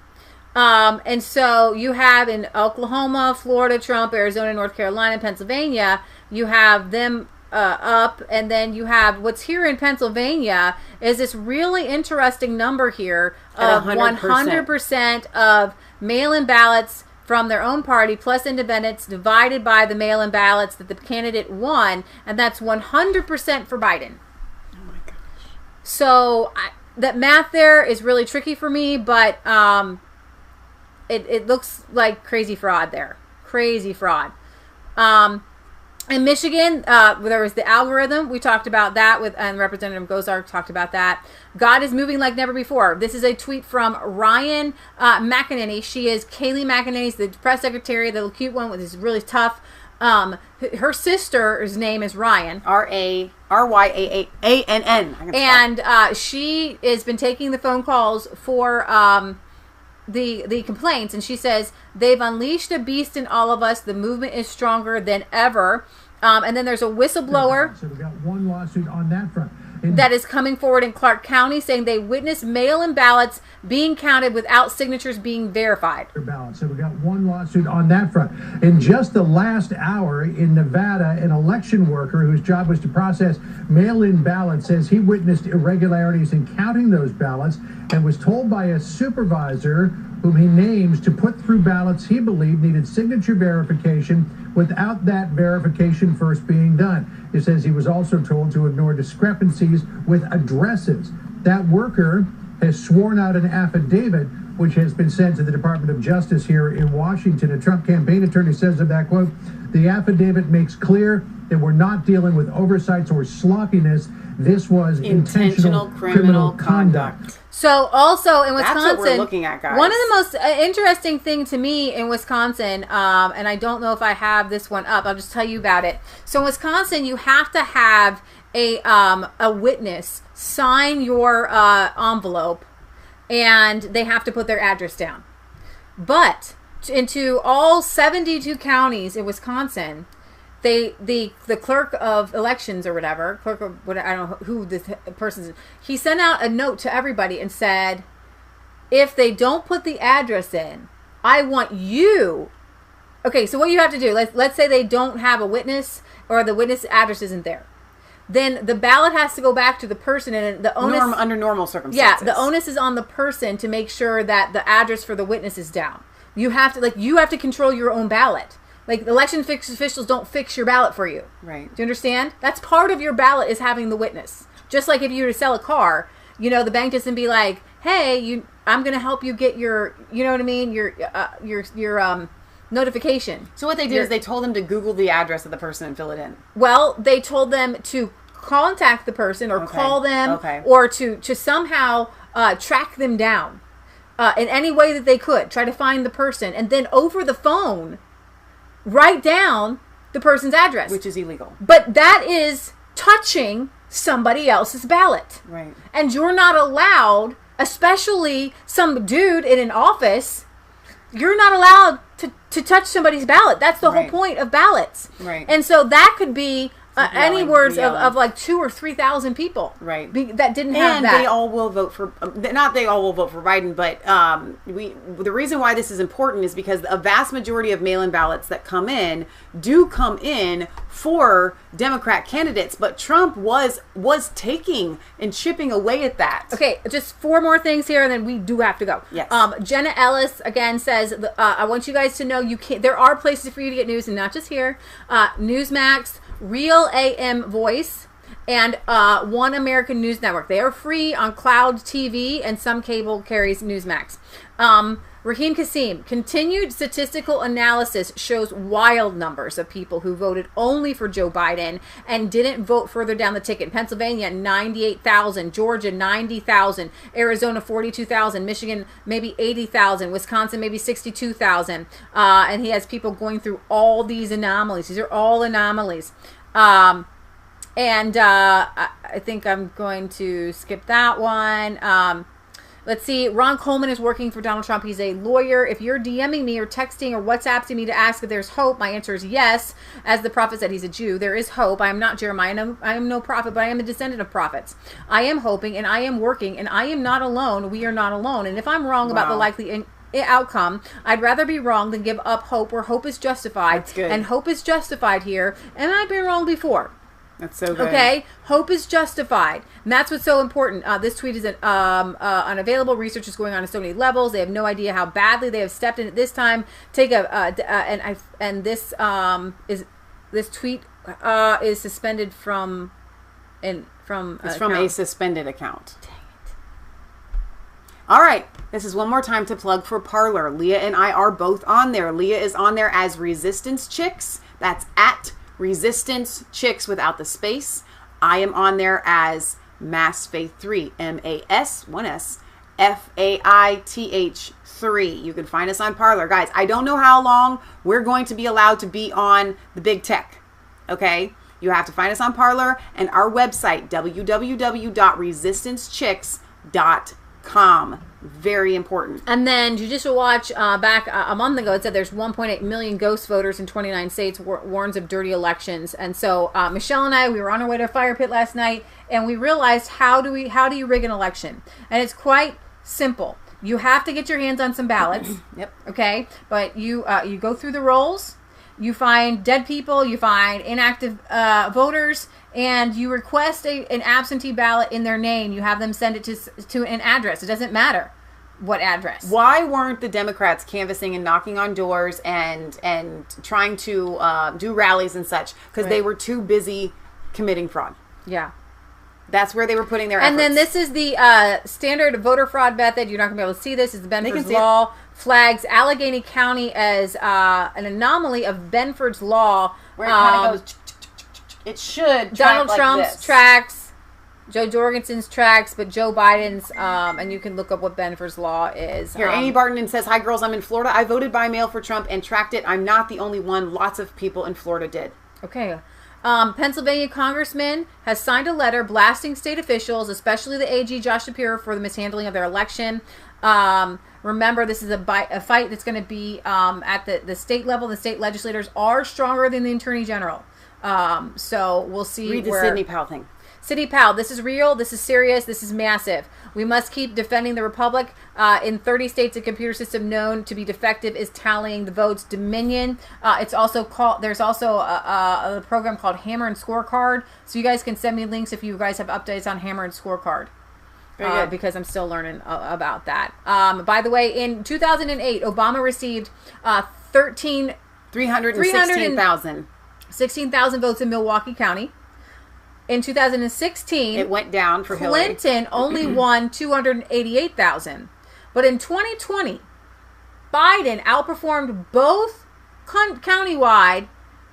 Speaker 2: And so you have in Oklahoma, Florida, Trump, Arizona, North Carolina, Pennsylvania, you have them up, and then you have what's here in Pennsylvania is this really interesting number here of 100% of mail-in ballots from their own party plus independents divided by the mail-in ballots that the candidate won, and that's 100% for Biden.
Speaker 1: Oh my gosh.
Speaker 2: So that math there is really tricky for me, but it looks like crazy fraud there. Crazy fraud. In Michigan, there was the algorithm. We talked about that and Representative Gosar talked about that. God is moving like never before. This is a tweet from Ryan McEnany. She is Kayleigh McEnany's the press secretary, the cute one with this really tough. Her sister's name is Ryan.
Speaker 1: RYAANN.
Speaker 2: And she has been taking the phone calls for the complaints, and she says they've unleashed a beast in all of us. The movement is stronger than ever. And then there's a whistleblower.
Speaker 11: So we got one lawsuit on that front.
Speaker 2: That is coming forward in Clark County saying they witnessed mail-in ballots being counted without signatures being verified.
Speaker 11: So we got one lawsuit on that front. In just the last hour in Nevada, an election worker whose job was to process mail-in ballots says he witnessed irregularities in counting those ballots and was told by a supervisor whom he names to put through ballots he believed needed signature verification without that verification first being done. It says he was also told to ignore discrepancies with addresses. That worker has sworn out an affidavit which has been sent to the Department of Justice here in Washington. A Trump campaign attorney says of that quote, the affidavit makes clear that we're not dealing with oversights or sloppiness. This was intentional criminal conduct.
Speaker 2: So also in Wisconsin,
Speaker 1: that's what we're looking at, guys.
Speaker 2: One of the most interesting thing to me in Wisconsin, and I don't know if I have this one up, I'll just tell you about it. So in Wisconsin, you have to have a witness sign your envelope, and they have to put their address down. But into all 72 counties in Wisconsin, the clerk of elections or whatever, I don't know who this person is, he sent out a note to everybody and said, if they don't put the address in, I want you. Okay, so what you have to do, let's say they don't have a witness or the witness address isn't there. Then the ballot has to go back to the person, and the onus
Speaker 1: under normal circumstances.
Speaker 2: Yeah, the onus is on the person to make sure that the address for the witness is down. You have to control your own ballot. Like, election officials don't fix your ballot for you.
Speaker 1: Right.
Speaker 2: Do you understand? That's part of your ballot is having the witness. Just like if you were to sell a car, the bank doesn't be like, hey, I'm going to help you get your, you know what I mean, your notification.
Speaker 1: So what they did is they told them to Google the address of the person and fill it in.
Speaker 2: Well, they told them to contact the person or call them or to somehow track them down in any way that they could. Try to find the person, and then over the phone, write down the person's address.
Speaker 1: Which is illegal.
Speaker 2: But that is touching somebody else's ballot.
Speaker 1: Right.
Speaker 2: And you're not allowed, especially some dude in an office, you're not allowed to touch somebody's ballot. That's the whole point of ballots.
Speaker 1: Right.
Speaker 2: And so that could be any words of like 2,000 or 3,000 people.
Speaker 1: Right.
Speaker 2: That didn't have that.
Speaker 1: And they all will vote for, not they all will vote for Biden, but the reason why this is important is because a vast majority of mail-in ballots that come in do come in for Democrat candidates, but Trump was taking and chipping away at that.
Speaker 2: Okay, just 4 more things here, and then we do have to go.
Speaker 1: Yes.
Speaker 2: Jenna Ellis again says, I want you guys to know there are places for you to get news, and not just here. Newsmax, Real AM Voice, and One American News Network. They are free on Cloud TV, and some cable carries Newsmax. Raheem Kassim, continued statistical analysis shows wild numbers of people who voted only for Joe Biden and didn't vote further down the ticket. Pennsylvania, 98,000. Georgia, 90,000. Arizona, 42,000. Michigan, maybe 80,000. Wisconsin, maybe 62,000. And he has people going through all these anomalies. These are all anomalies. I think I'm going to skip that one. Let's see. Ron Coleman is working for Donald Trump. He's a lawyer. If you're DMing me or texting or WhatsApping me to ask if there's hope, my answer is yes. As the prophet said, he's a Jew. There is hope. I am not Jeremiah. I am no prophet, but I am a descendant of prophets. I am hoping and I am working and I am not alone. We are not alone. And if I'm wrong about the likely outcome, I'd rather be wrong than give up hope where hope is justified. That's good. And hope is justified here. And I've been wrong before.
Speaker 1: That's so good.
Speaker 2: Okay, hope is justified, and that's what's so important. This tweet is unavailable. Research is going on at so many levels. They have no idea how badly they have stepped in at this time. Take this tweet is suspended from a
Speaker 1: suspended account. Dang it! All right, this is one more time to plug for Parler. Leah and I are both on there. Leah is on there as Resistance Chicks. That's at Resistance Chicks without the space. I am on there as Masfaith3, MAS1SFAITH3. You can find us on Parler. Guys, I don't know how long we're going to be allowed to be on the big tech. Okay? You have to find us on Parler and our website, www.resistancechicks.com. Very important.
Speaker 2: And then Judicial Watch back a month ago, it said there's 1.8 million ghost voters in 29 states, warns of dirty elections. And so Michelle and I, we were on our way to a fire pit last night, and we realized how do you rig an election? And it's quite simple. You have to get your hands on some ballots.
Speaker 1: Yep.
Speaker 2: Okay, but you go through the rolls. You find dead people, you find inactive voters, and you request an absentee ballot in their name. You have them send it to an address. It doesn't matter what address.
Speaker 1: Why weren't the Democrats canvassing and knocking on doors and trying to do rallies and such? Because they were too busy committing fraud.
Speaker 2: Yeah.
Speaker 1: That's where they were putting their efforts.
Speaker 2: And then this is the standard voter fraud method. You're not going to be able to see this. It's the Benford's Law. Flags Allegheny County as an anomaly of Benford's Law.
Speaker 1: Where it kind of goes, it should
Speaker 2: Donald
Speaker 1: like
Speaker 2: Trump's
Speaker 1: this.
Speaker 2: tracks, Joe Jorgensen's tracks, but Joe Biden's, and you can look up what Benford's Law is.
Speaker 1: Here, Amy Barton says, "Hi girls, I'm in Florida. I voted by mail for Trump and tracked it. I'm not the only one. Lots of people in Florida did."
Speaker 2: Okay. Pennsylvania congressman has signed a letter blasting state officials, especially the AG Josh Shapiro, for the mishandling of their election. Remember, this is a fight that's going to be at the state level. The state legislators are stronger than the attorney general. So we'll see.
Speaker 1: Read the Sidney Powell thing.
Speaker 2: Sidney Powell, this is real, this is serious, this is massive. We must keep defending the Republic. In 30 states, a computer system known to be defective is tallying the votes. Dominion. It's also called. There's also a program called Hammer and Scorecard. So you guys can send me links if you guys have updates on Hammer and Scorecard. Very good. Because I'm still learning about that. By the way, in 2008, Obama received 316,000 votes in Milwaukee County. In 2016,
Speaker 1: it went down for Hillary.
Speaker 2: Clinton only won 288,000. But in 2020, Biden outperformed both countywide,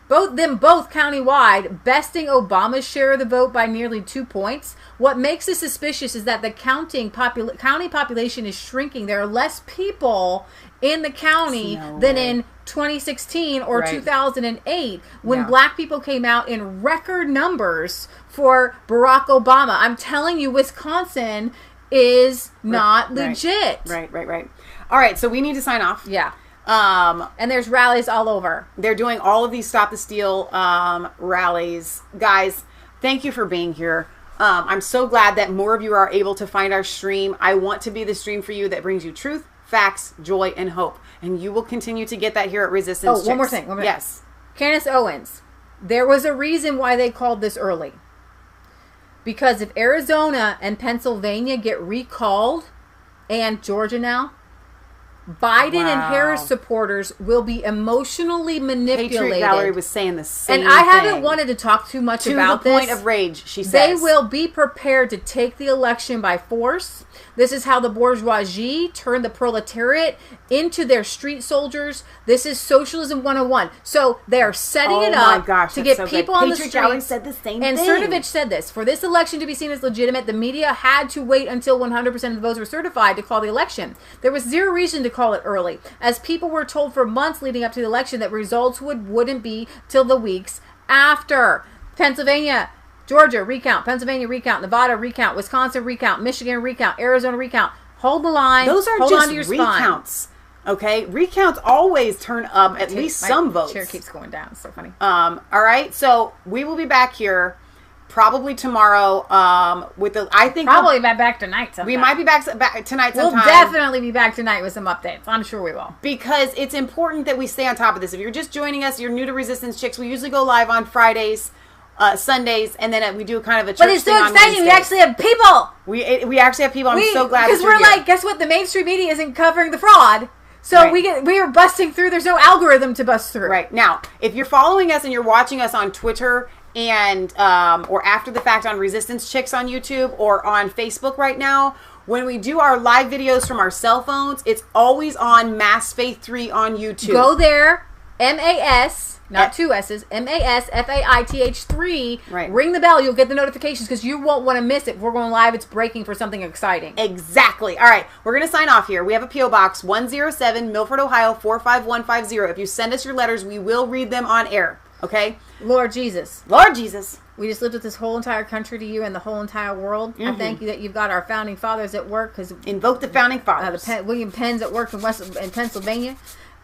Speaker 2: besting Obama's share of the vote by nearly 2 points. What makes this suspicious is that the county population is shrinking. There are less people in the county than in 2016 or 2008 when black people came out in record numbers for Barack Obama. I'm telling you, Wisconsin is not legit.
Speaker 1: Right. All right, so we need to sign off.
Speaker 2: Yeah. And there's rallies all over.
Speaker 1: They're doing all of these Stop the Steal rallies. Guys, thank you for being here. I'm so glad that more of you are able to find our stream. I want to be the stream for you that brings you truth, facts, joy, and hope. And you will continue to get that here at Resistance Chicks.
Speaker 2: One more thing.
Speaker 1: Yes.
Speaker 2: Candace Owens. There was a reason why they called this early. Because if Arizona and Pennsylvania get recalled, and Georgia now, Biden and Harris supporters will be emotionally manipulated.
Speaker 1: Patriot Gallery was saying the same
Speaker 2: thing. And I haven't wanted to talk too much about this.
Speaker 1: To the point of rage, she says.
Speaker 2: They will be prepared to take the election by force. This is how the bourgeoisie turned the proletariat into their street soldiers. This is socialism 101. So they are setting it up to get people on the streets.
Speaker 1: Patriot Gallery said the same
Speaker 2: and
Speaker 1: thing.
Speaker 2: Cernovich said this. For this election to be seen as legitimate, the media had to wait until 100% of the votes were certified to call the election. There was zero reason to call it early, as people were told for months leading up to the election that results wouldn't be till the weeks after. Pennsylvania, Georgia, recount. Pennsylvania, recount. Nevada, recount. Wisconsin, recount. Michigan, recount. Arizona, recount. Hold the line.
Speaker 1: Those are
Speaker 2: Hold
Speaker 1: just
Speaker 2: on to your
Speaker 1: recounts. Okay, recounts always turn up at least some votes.
Speaker 2: Chair keeps going down. It's so funny.
Speaker 1: All right, so we will be back here probably tomorrow. With the
Speaker 2: probably back tonight. Sometime.
Speaker 1: We might be back tonight. Sometime.
Speaker 2: We'll definitely be back tonight with some updates. I'm sure we will,
Speaker 1: because it's important that we stay on top of this. If you're just joining us, you're new to Resistance Chicks. We usually go live on Fridays, Sundays, and then we do kind of a church
Speaker 2: but it's
Speaker 1: thing
Speaker 2: so
Speaker 1: on
Speaker 2: exciting.
Speaker 1: Wednesdays.
Speaker 2: We actually have people.
Speaker 1: We actually have people. I'm so glad
Speaker 2: because we're like, guess what? The mainstream media isn't covering the fraud. So we are busting through. There's no algorithm to bust through.
Speaker 1: Right. Now, if you're following us and you're watching us on Twitter and or after the fact on Resistance Chicks on YouTube or on Facebook right now, when we do our live videos from our cell phones, it's always on Masfaith3 on YouTube.
Speaker 2: Go there, MAS, not two S's, MASFAITH3.
Speaker 1: Right.
Speaker 2: Ring the bell. You'll get the notifications because you won't want to miss it. If we're going live, it's breaking for something exciting.
Speaker 1: Exactly. All right. We're going to sign off here. We have a P.O. Box 107, Milford, Ohio, 45150. If you send us your letters, we will read them on air. Okay?
Speaker 2: Lord Jesus.
Speaker 1: Lord Jesus.
Speaker 2: We just lifted this whole entire country to you and the whole entire world. I thank you that you've got our founding fathers at work.
Speaker 1: Invoke the founding fathers.
Speaker 2: William Penn's at work in Pennsylvania.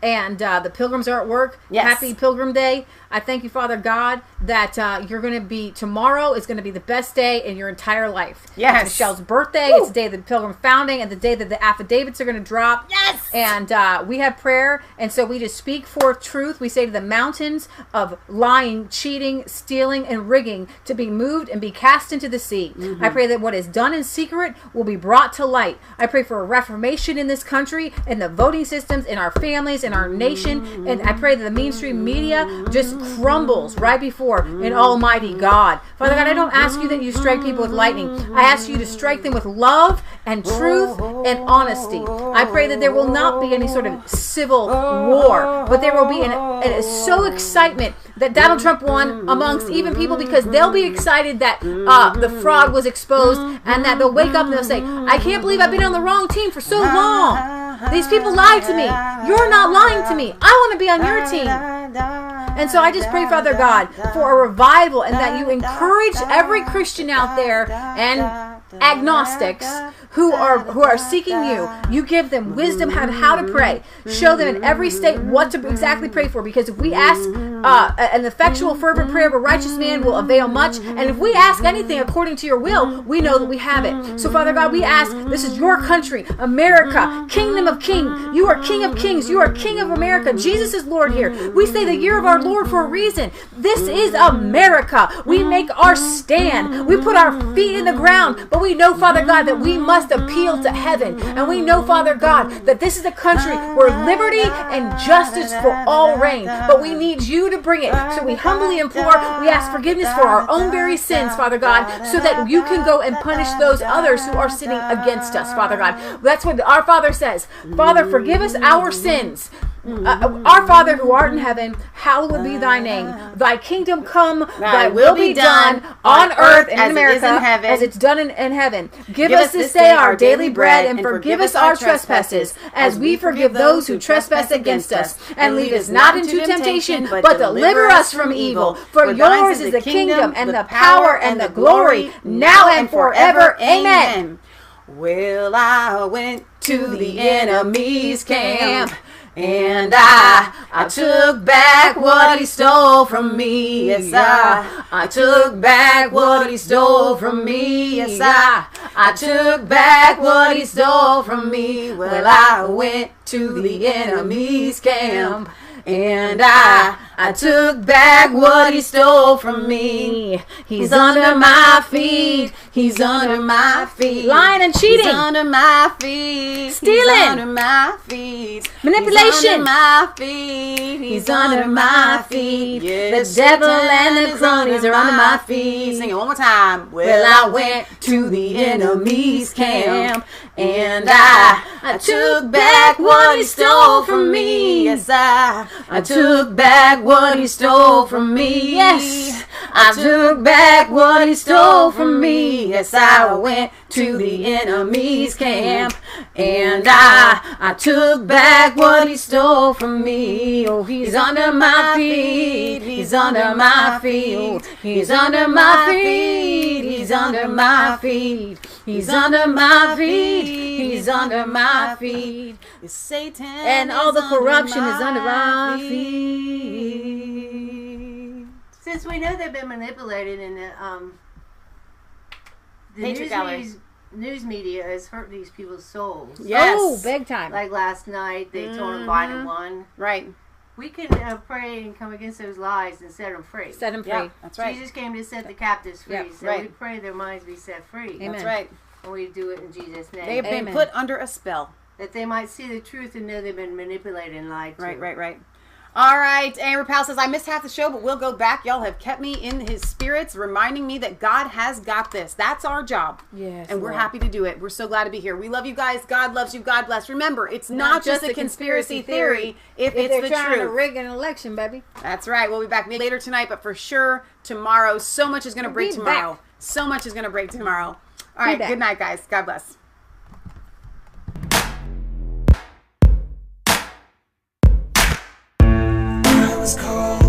Speaker 2: And the Pilgrims are at work.
Speaker 1: Yes.
Speaker 2: Happy Pilgrim Day. I thank you, Father God, that you're going to be, tomorrow is going to be the best day in your entire life.
Speaker 1: Yes.
Speaker 2: It's Michelle's birthday.
Speaker 1: Woo.
Speaker 2: It's the day of the Pilgrim founding and the day that the affidavits are going to drop.
Speaker 1: Yes.
Speaker 2: And we have prayer. And so we just speak forth truth. We say to the mountains of lying, cheating, stealing, and rigging to be moved and be cast into the sea. I pray that what is done in secret will be brought to light. I pray for a reformation in this country, in the voting systems, in our families, in our nation. And I pray that the mainstream media just crumbles right before an almighty God. Father God, I don't ask you that you strike people with lightning. I ask you to strike them with love and truth and honesty. I pray that there will not be any sort of civil war, but there will be so excitement that Donald Trump won amongst even people, because they'll be excited that the fraud was exposed, and that they'll wake up and they'll say, I can't believe I've been on the wrong team for so long. These people lied to me. You're not lying to me. I want to be on your team. And so I just pray, Father God, for a revival, and that you encourage every Christian out there and agnostics who are seeking you. You give them wisdom how to pray. Show them in every state what to exactly pray for, because if we ask an effectual fervent prayer of a righteous man will avail much, and if we ask anything according to your will, we know that we have it. So Father God, we ask, this is your country, America, kingdom of kings. You are King of kings. You are King of America. Jesus is Lord here. We say the year of our Lord for a reason. This is America. We make our stand. We put our feet in the ground, but we know, Father God, that we must appeal to heaven. And we know, Father God, that this is a country where liberty and justice for all reign. But we need you to bring it. So we humbly implore, we ask forgiveness for our own very sins, Father God, so that you can go and punish those others who are sinning against us, Father God. That's what our Father says. Father, forgive us our sins. Our Father who art in heaven, hallowed be thy name. Thy kingdom come, thy will be done on earth and in America as it's done in heaven. Give us this day our daily bread, and forgive us our trespasses as we forgive those who trespass against us. And lead us not into temptation, but deliver us from evil. For yours is the kingdom and the power and the glory, now and forever. Amen.
Speaker 1: Well, I went to the enemy's camp, and I took back what he stole from me. Yes, I took back what he stole from me. Yes, I took back what he stole from me. Well, I went to the enemy's camp, and I took back what he stole from me. He's under my feet. He's under my feet.
Speaker 2: Lying and cheating.
Speaker 1: He's under my feet.
Speaker 2: Stealing.
Speaker 1: He's under my feet.
Speaker 2: Manipulation.
Speaker 1: He's under my feet. He's under my feet. Yeah,
Speaker 2: the devil and the cronies are under my feet.
Speaker 1: Sing it one more time. Well, I went to the enemy's camp, and I took back what he stole from me. Yes, I took back what he stole from me.
Speaker 2: Yes,
Speaker 1: I took back what he stole from me. Yes, I went to the enemy's camp, and I took back what he stole from me. Oh, he's under my feet. He's under my feet. He's under my feet. He's under my feet.
Speaker 2: He's under my feet. He's under my feet.
Speaker 1: Satan
Speaker 2: and all the corruption is under our feet.
Speaker 9: Since we know they've been manipulated in the news media has hurt these people's souls.
Speaker 2: Yes. Oh, big time.
Speaker 9: Like last night, they told them Biden won.
Speaker 1: Right.
Speaker 9: We can pray and come against those lies and set them free.
Speaker 2: Set them free.
Speaker 1: Yeah, that's right.
Speaker 9: Jesus came to set the captives free.
Speaker 1: Yep,
Speaker 9: So
Speaker 1: right.
Speaker 9: we pray their minds be set free.
Speaker 2: Amen.
Speaker 1: That's right.
Speaker 9: And we do it in Jesus' name.
Speaker 1: They've been put under a spell.
Speaker 9: That they might see the truth and know they've been manipulated and lied to.
Speaker 1: Right. All right, Amber Powell says, I missed half the show, but we'll go back. Y'all have kept me in his spirits, reminding me that God has got this. That's our job.
Speaker 2: Yes.
Speaker 1: And we're happy to do it. We're so glad to be here. We love you guys. God loves you. God bless. Remember, it's not just a conspiracy theory if it's the
Speaker 2: trying to
Speaker 1: truth.
Speaker 2: rig an election, baby.
Speaker 1: That's right. We'll be back later tonight, but for sure tomorrow. So much is going to break tomorrow.
Speaker 2: Back.
Speaker 1: So much is going to break tomorrow. All right, good night, guys. God bless.
Speaker 18: I was cold.